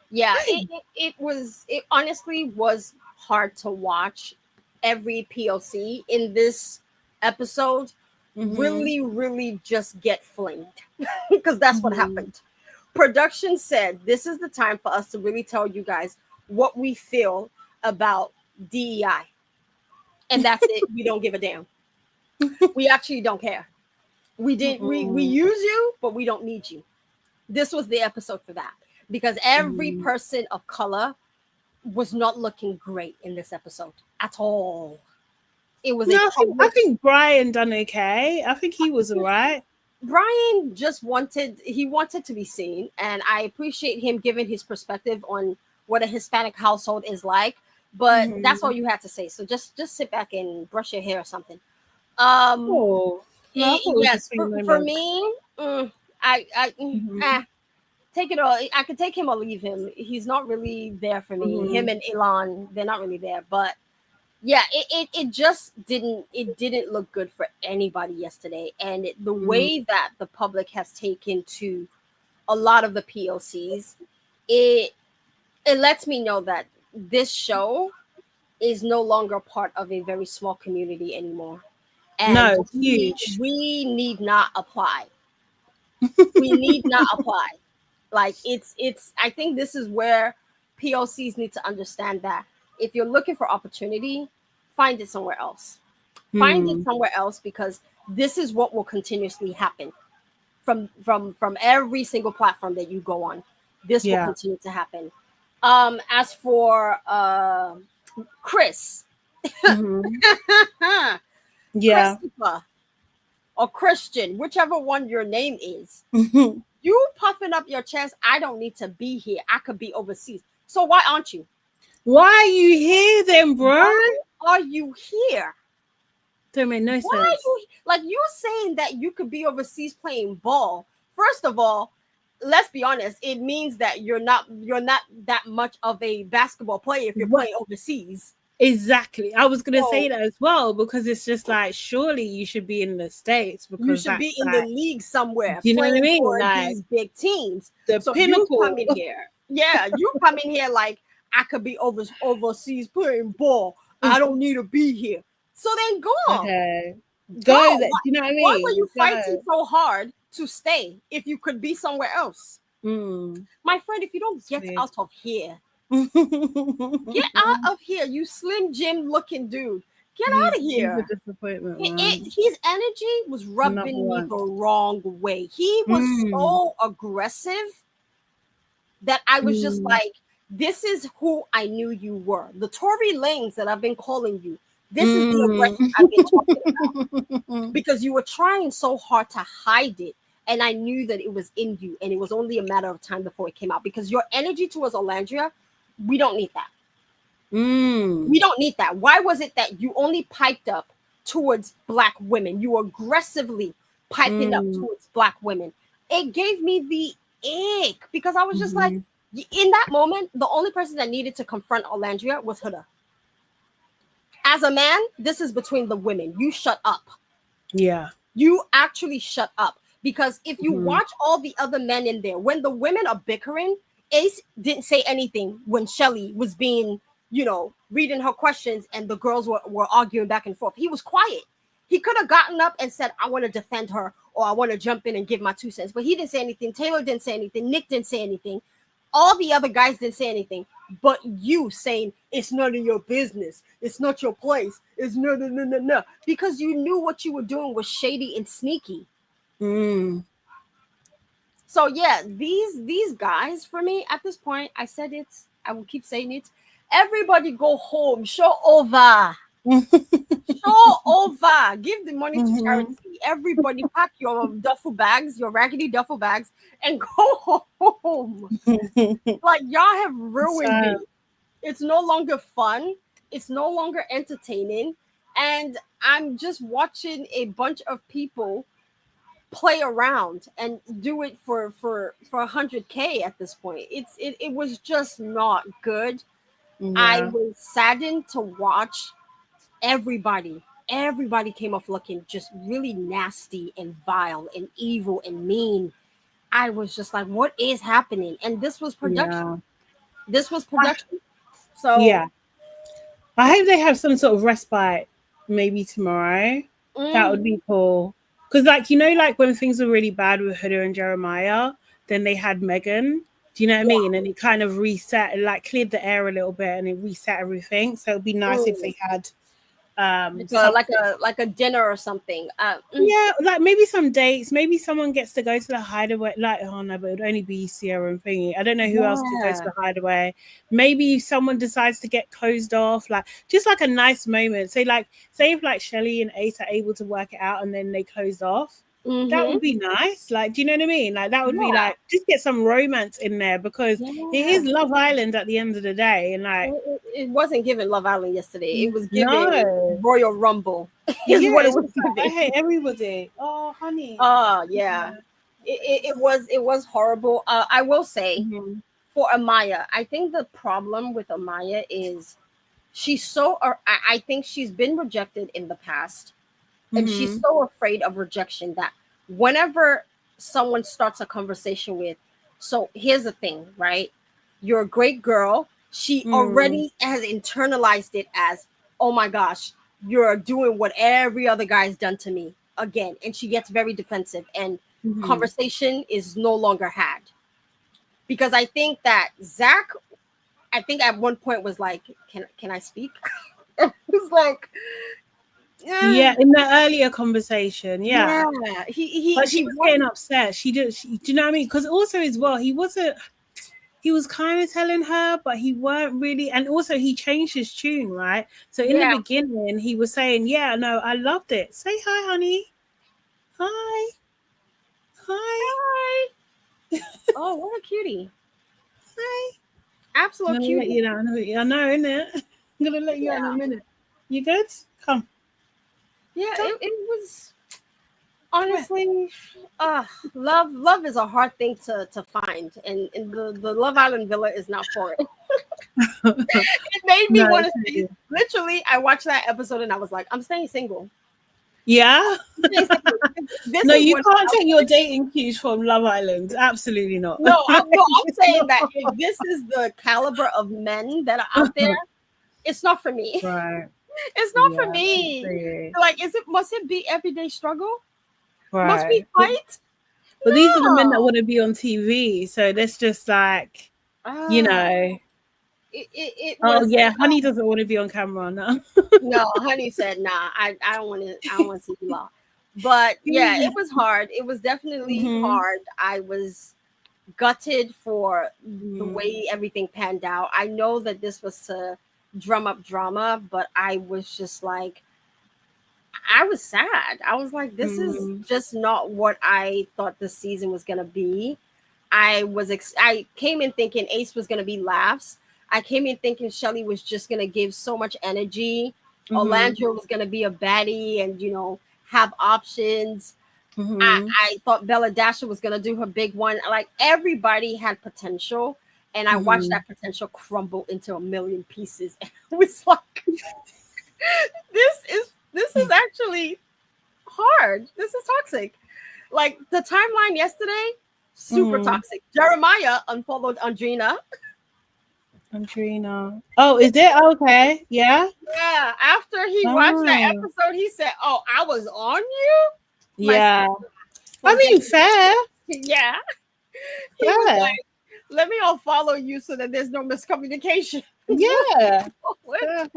Yeah, it honestly was hard to watch every POC in this episode really just get flamed because that's what happened. Production said this is the time for us to really tell you guys what we feel about DEI, and that's it. We don't give a damn. We actually don't care. We use you, but we don't need you. This was the episode for that, because every person of color was not looking great in this episode at all. It was I think Brian done okay. I think he was all right. Brian just wanted to be seen, and I appreciate him giving his perspective on what a Hispanic household is like, but that's all you had to say. So just sit back and brush your hair or something. Yes, for me, take it all. I could take him or leave him. He's not really there for me. Him and Elon, they're not really there. But yeah, it just didn't look good for anybody yesterday. And the way that the public has taken to a lot of the POCs, it lets me know that this show is no longer part of a very small community anymore. And no, it's huge. We need not apply. We need not apply. Like it's I think this is where POCs need to understand that if you're looking for opportunity, find it somewhere else. Find it somewhere else, because this is what will continuously happen from every single platform that you go on. This will continue to happen. As for Chris, Christopher or Christian, whichever one your name is, you puffing up your chest. I don't need to be here. I could be overseas. So why aren't you? Why are you here then, bro? Why are you here? Don't make no sense. You saying that you could be overseas playing ball. First of all, let's be honest. It means that you're not that much of a basketball player if you're playing overseas. Exactly. I was going to say that as well, because it's just like, surely you should be in the States, because you should be in the league somewhere. You know what I mean? For like, these big teams. The pinnacle. You come in here. Yeah, you come in here like, I could be overseas playing ball. I don't need to be here. So then go. Okay. Go. You know what I mean? Why were you fighting so hard to stay if you could be somewhere else? My friend, if you don't get out of here, get out of here, you Slim Jim looking dude. Get out of here. He's a disappointment. His energy was rubbing me the wrong way. He was so aggressive that I was just like, this is who I knew you were. The Tory Lanez that I've been calling you. This is the aggression I've been talking about. Because you were trying so hard to hide it. And I knew that it was in you. And it was only a matter of time before it came out. Because your energy towards Orlandia, we don't need that. We don't need that. Why was it that you only piped up towards Black women? You aggressively piping up towards Black women. It gave me the ick. Because I was just like, in that moment, the only person that needed to confront Orlandia was Huda. As a man, this is between the women. You shut up. Yeah. You actually shut up. Because if you watch all the other men in there, when the women are bickering, Ace didn't say anything when Shelly was being, reading her questions, and the girls were arguing back and forth. He was quiet. He could have gotten up and said, I want to defend her, or I want to jump in and give my 2 cents. But he didn't say anything. Taylor didn't say anything. Nick didn't say anything. All the other guys didn't say anything. But you saying, it's none of your business. It's not your place. It's no. Because you knew what you were doing was shady and sneaky. So yeah, these guys, for me, at this point, I said it. I will keep saying it. Everybody go home. Show over. Show over. Give the money to charity. Everybody pack your duffel bags, your raggedy duffel bags, and go home. Like, y'all have ruined it. It's no longer fun. It's no longer entertaining. And I'm just watching a bunch of people play around and do it for 100K at this point. It was just not good. I was saddened to watch everybody came off looking just really nasty and vile and evil and mean. I was just like, what is happening? And this was production. So yeah, I hope they have some sort of respite maybe tomorrow. That would be cool. Because like when things were really bad with Huda and Jeremiah, then they had Megan. Do you know what I mean? And it kind of reset, like cleared the air a little bit, and it reset everything. So it'd be nice if they had like a dinner or something. Yeah, like maybe some dates. Maybe someone gets to go to the hideaway. Like, oh no, but it would only be Sierra and Thingy. I don't know who else could go to the hideaway. Maybe someone decides to get closed off. Like, just like a nice moment. Say if like Shelly and Ace are able to work it out and then they closed off. That would be nice. Like, do you know what I mean? Like, that would be like, just get some romance in there, because it is Love Island at the end of the day. And like, it wasn't given Love Island yesterday. It was given Royal Rumble. Is what it was giving. I hate everybody. Oh, honey. Oh, yeah. It was horrible. I will say for Amaya, I think the problem with Amaya is I think she's been rejected in the past. And she's so afraid of rejection that whenever someone starts a conversation with, so here's the thing, right? You're a great girl. She already has internalized it as, oh my gosh, you're doing what every other guy's done to me again. And she gets very defensive, and conversation is no longer had. Because I think that Zach, at one point was like, can I speak? It was like, yeah, in the earlier conversation, but she was getting upset. Do you know what I mean? Because also as well, he was kind of telling her, but he weren't really. And also he changed his tune, right? So in the beginning, he was saying, "Yeah, no, I loved it. Say hi, honey. Hi. Oh, what a cutie. Hi. Absolute cutie. I know, innit? I'm gonna let you out in a minute. You good? Come. Yeah, it was honestly, love is a hard thing to find, and the Love Island villa is not for it. It made me want to stay. Literally, I watched that episode and I was like, I'm staying single. Yeah. No, you can't take your dating cues from Love Island. Absolutely not. No, I'm saying that if this is the caliber of men that are out there, it's not for me. Right. It's not for me. Like, must it be everyday struggle? Right. Must we fight? But these are the men that want to be on TV. So that's just like, you know. Honey doesn't want to be on camera now. No, Honey said, nah, I don't want to see you all. But yeah, it was hard. It was definitely hard. I was gutted for the way everything panned out. I know that this was to drum up drama, but I was just like, I was sad. I was like, this is just not what I thought this season was gonna be. I came in thinking Ace was gonna be laughs. I came in thinking Shelly was just gonna give so much energy. Orlandia was gonna be a baddie and have options. I thought Bella Dasher was gonna do her big one. Like, everybody had potential. And I watched that potential crumble into a million pieces. And I was like, this is actually hard. This is toxic. Like, the timeline yesterday, super toxic. Jeremiah unfollowed Andrina. Andrina. Oh, is it okay? Yeah. Yeah. After he watched that episode, he said, "Oh, I was on you." Yeah. I mean, fair. Yeah. He was like, "Let me unfollow you so that there's no miscommunication." Yeah. Fair.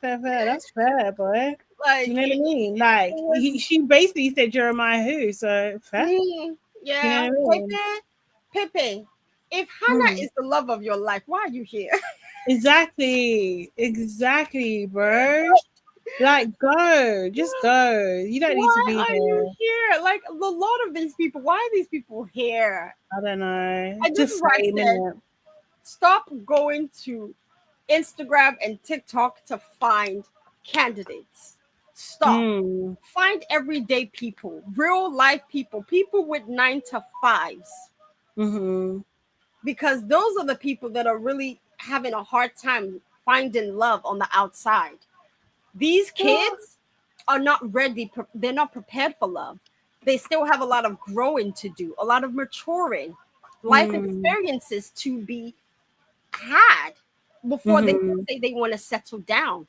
That's fair, boy. Like, you know what I mean? Like she basically said Jeremiah who, so fair. Yeah. You know what I mean? Pepe, if Hannah is the love of your life, why are you here? Exactly, bro. Like, go, just go. You don't need to be Why are here. you here? Like a lot of these people, why are these people here? I don't know. This is why I said, stop going to Instagram and TikTok to find candidates. Stop. Find everyday people, real life people, people with 9-to-5s. Because those are the people that are really having a hard time finding love on the outside. These kids are not ready. They're not prepared for love. They still have a lot of growing to do, a lot of maturing, life experiences to be had before they can say they want to settle down.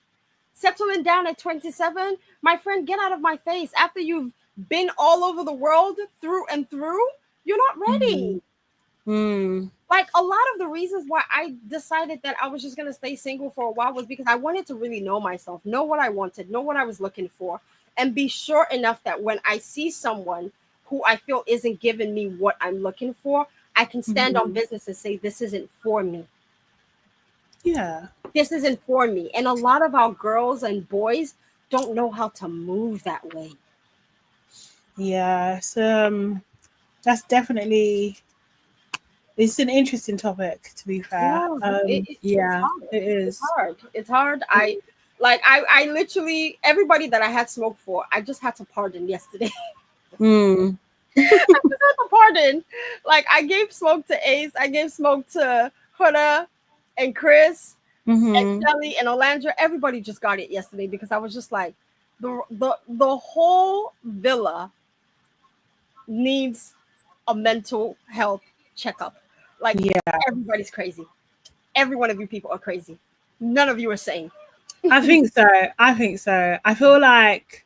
Settling down at 27, my friend, get out of my face. After you've been all over the world through and through, you're not ready. Like a lot of the reasons why I decided that I was just going to stay single for a while was because I wanted to really know myself, know what I wanted, know what I was looking for, and be sure enough that when I see someone who I feel isn't giving me what I'm looking for, I can stand on business and say, this isn't for me. Yeah. This isn't for me. And a lot of our girls and boys don't know how to move that way. Yeah. So that's definitely, it's an interesting topic, to be fair. It is. It's hard. I literally, everybody that I had smoke for, I just had to pardon yesterday. I just had to pardon. Like, I gave smoke to Ace, I gave smoke to Huda and Chris and Shelly and Orlandia. Everybody just got it yesterday because I was just like, the whole villa needs a mental health checkup. Like, everybody's crazy. Every one of you people are crazy. None of you are sane. I think so. I feel like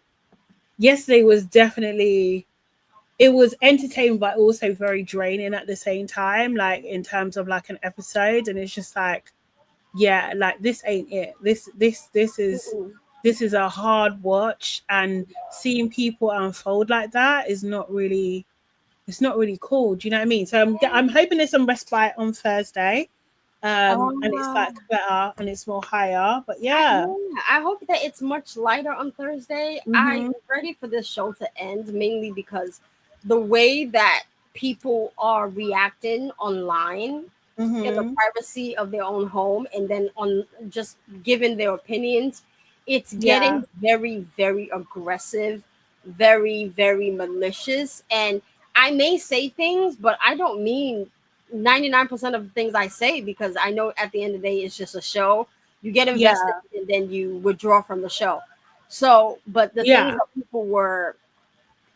yesterday was definitely, it was entertaining but also very draining at the same time, like in terms of like an episode. And it's just like, yeah, like this ain't it. This is a hard watch, and seeing people unfold like that is not really, it's not really cool. Do you know what I mean? So I'm hoping there's some respite on Thursday. And it's like better and it's more higher, but yeah. I hope that it's much lighter on Thursday. I'm ready for this show to end, mainly because the way that people are reacting online in the privacy of their own home and then on just giving their opinions, it's getting very, very aggressive, very, very malicious. And I may say things, but I don't mean 99% of the things I say, because I know at the end of the day it's just a show. You get invested and then you withdraw from the show. So, but the things that people were,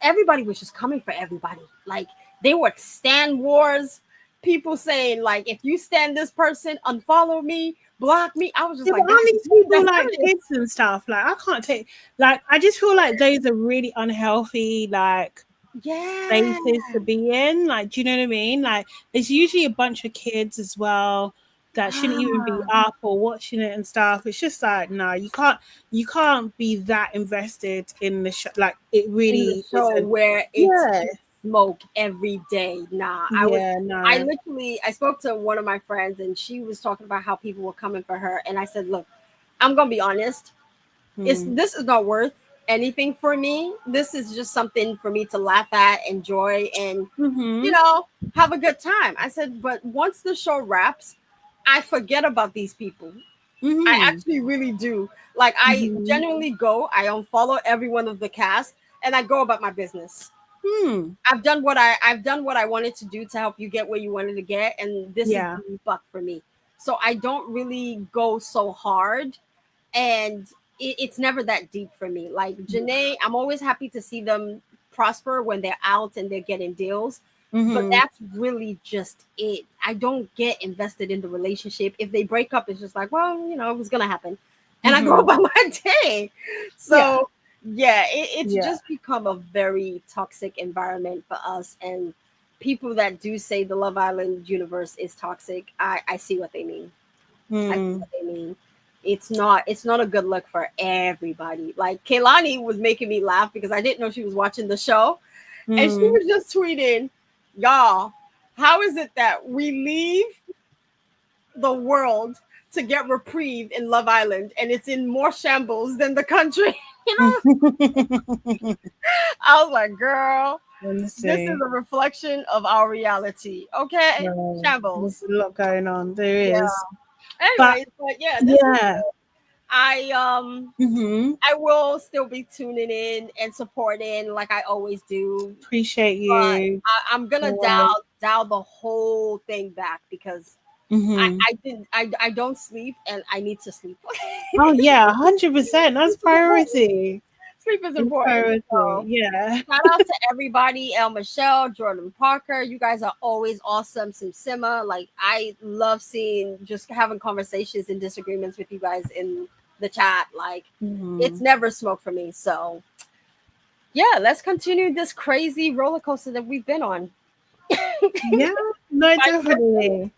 everybody was just coming for everybody. Like, they were stand wars. People saying like, if you stand this person, unfollow me, block me. I was just like, all these people like kids and stuff. Like, I can't take, like, I just feel like those are really unhealthy, like, spaces to be in. Like, do you know what I mean? Like, it's usually a bunch of kids as well that shouldn't even be up or watching it and stuff. It's just like, no, you can't be that invested in the show. Like, it really show where it's smoke every day. I spoke to one of my friends and she was talking about how people were coming for her, and I said, look, I'm gonna be honest, this is not worth anything for me. This is just something for me to laugh at, enjoy, and you know, have a good time. I said, but once the show wraps, I forget about these people. I actually really do. Like, I genuinely go, I unfollow every one of the cast, and I go about my business. I've done what I wanted to do to help you get where you wanted to get, and this is the buck for me. So I don't really go so hard, and it's never that deep for me. Like Janae, I'm always happy to see them prosper when they're out and they're getting deals. But that's really just it. I don't get invested in the relationship. If they break up, it's just like, well, you know, it was gonna happen, and I go about my day. So it's just become a very toxic environment for us. And people that do say the Love Island universe is toxic, I see what they mean. I see what they mean. It's not a good look for everybody. Like Kaylani was making me laugh because I didn't know she was watching the show, and she was just tweeting, y'all, how is it that we leave the world to get reprieve in Love Island and it's in more shambles than the country? You know, I was like, girl, this is a reflection of our reality. Okay, shambles. There's a lot going on. There is. Anyways, but yeah, this is I will still be tuning in and supporting like I always do. Appreciate you. But I'm gonna dial the whole thing back because I don't sleep and I need to sleep. Oh yeah, 100%. That's priority. Sleep is important. So, shout out to everybody. Michelle, Jordan Parker. You guys are always awesome. Sima. Like, I love just having conversations and disagreements with you guys in the chat. Like, it's never smoke for me. So yeah, let's continue this crazy roller coaster that we've been on. Yeah, no, definitely.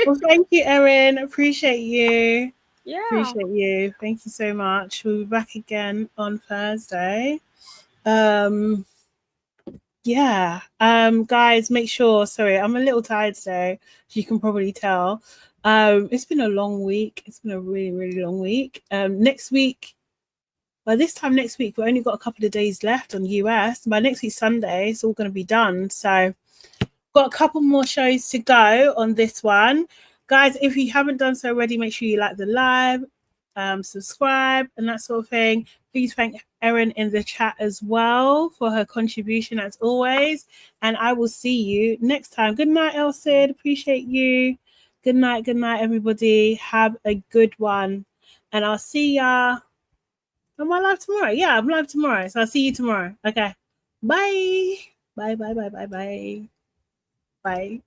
Well, thank you, Erin. Appreciate you. Yeah. Appreciate you. Thank you so much. We'll be back again on Thursday. Guys, make sure, sorry, I'm a little tired today, as you can probably tell. It's been a long week. It's been a really, really long week. Next week, by this time next week, we've only got a couple of days left on US. By next week, Sunday, it's all going to be done. So got a couple more shows to go on this one. Guys, if you haven't done so already, make sure you like the live, subscribe, and that sort of thing. Please thank Erin in the chat as well for her contribution as always. And I will see you next time. Good night, Elsid. Appreciate you. Good night, everybody. Have a good one. And I'll see ya. Am I live tomorrow? Yeah, I'm live tomorrow. So I'll see you tomorrow. Okay. Bye. Bye. Bye.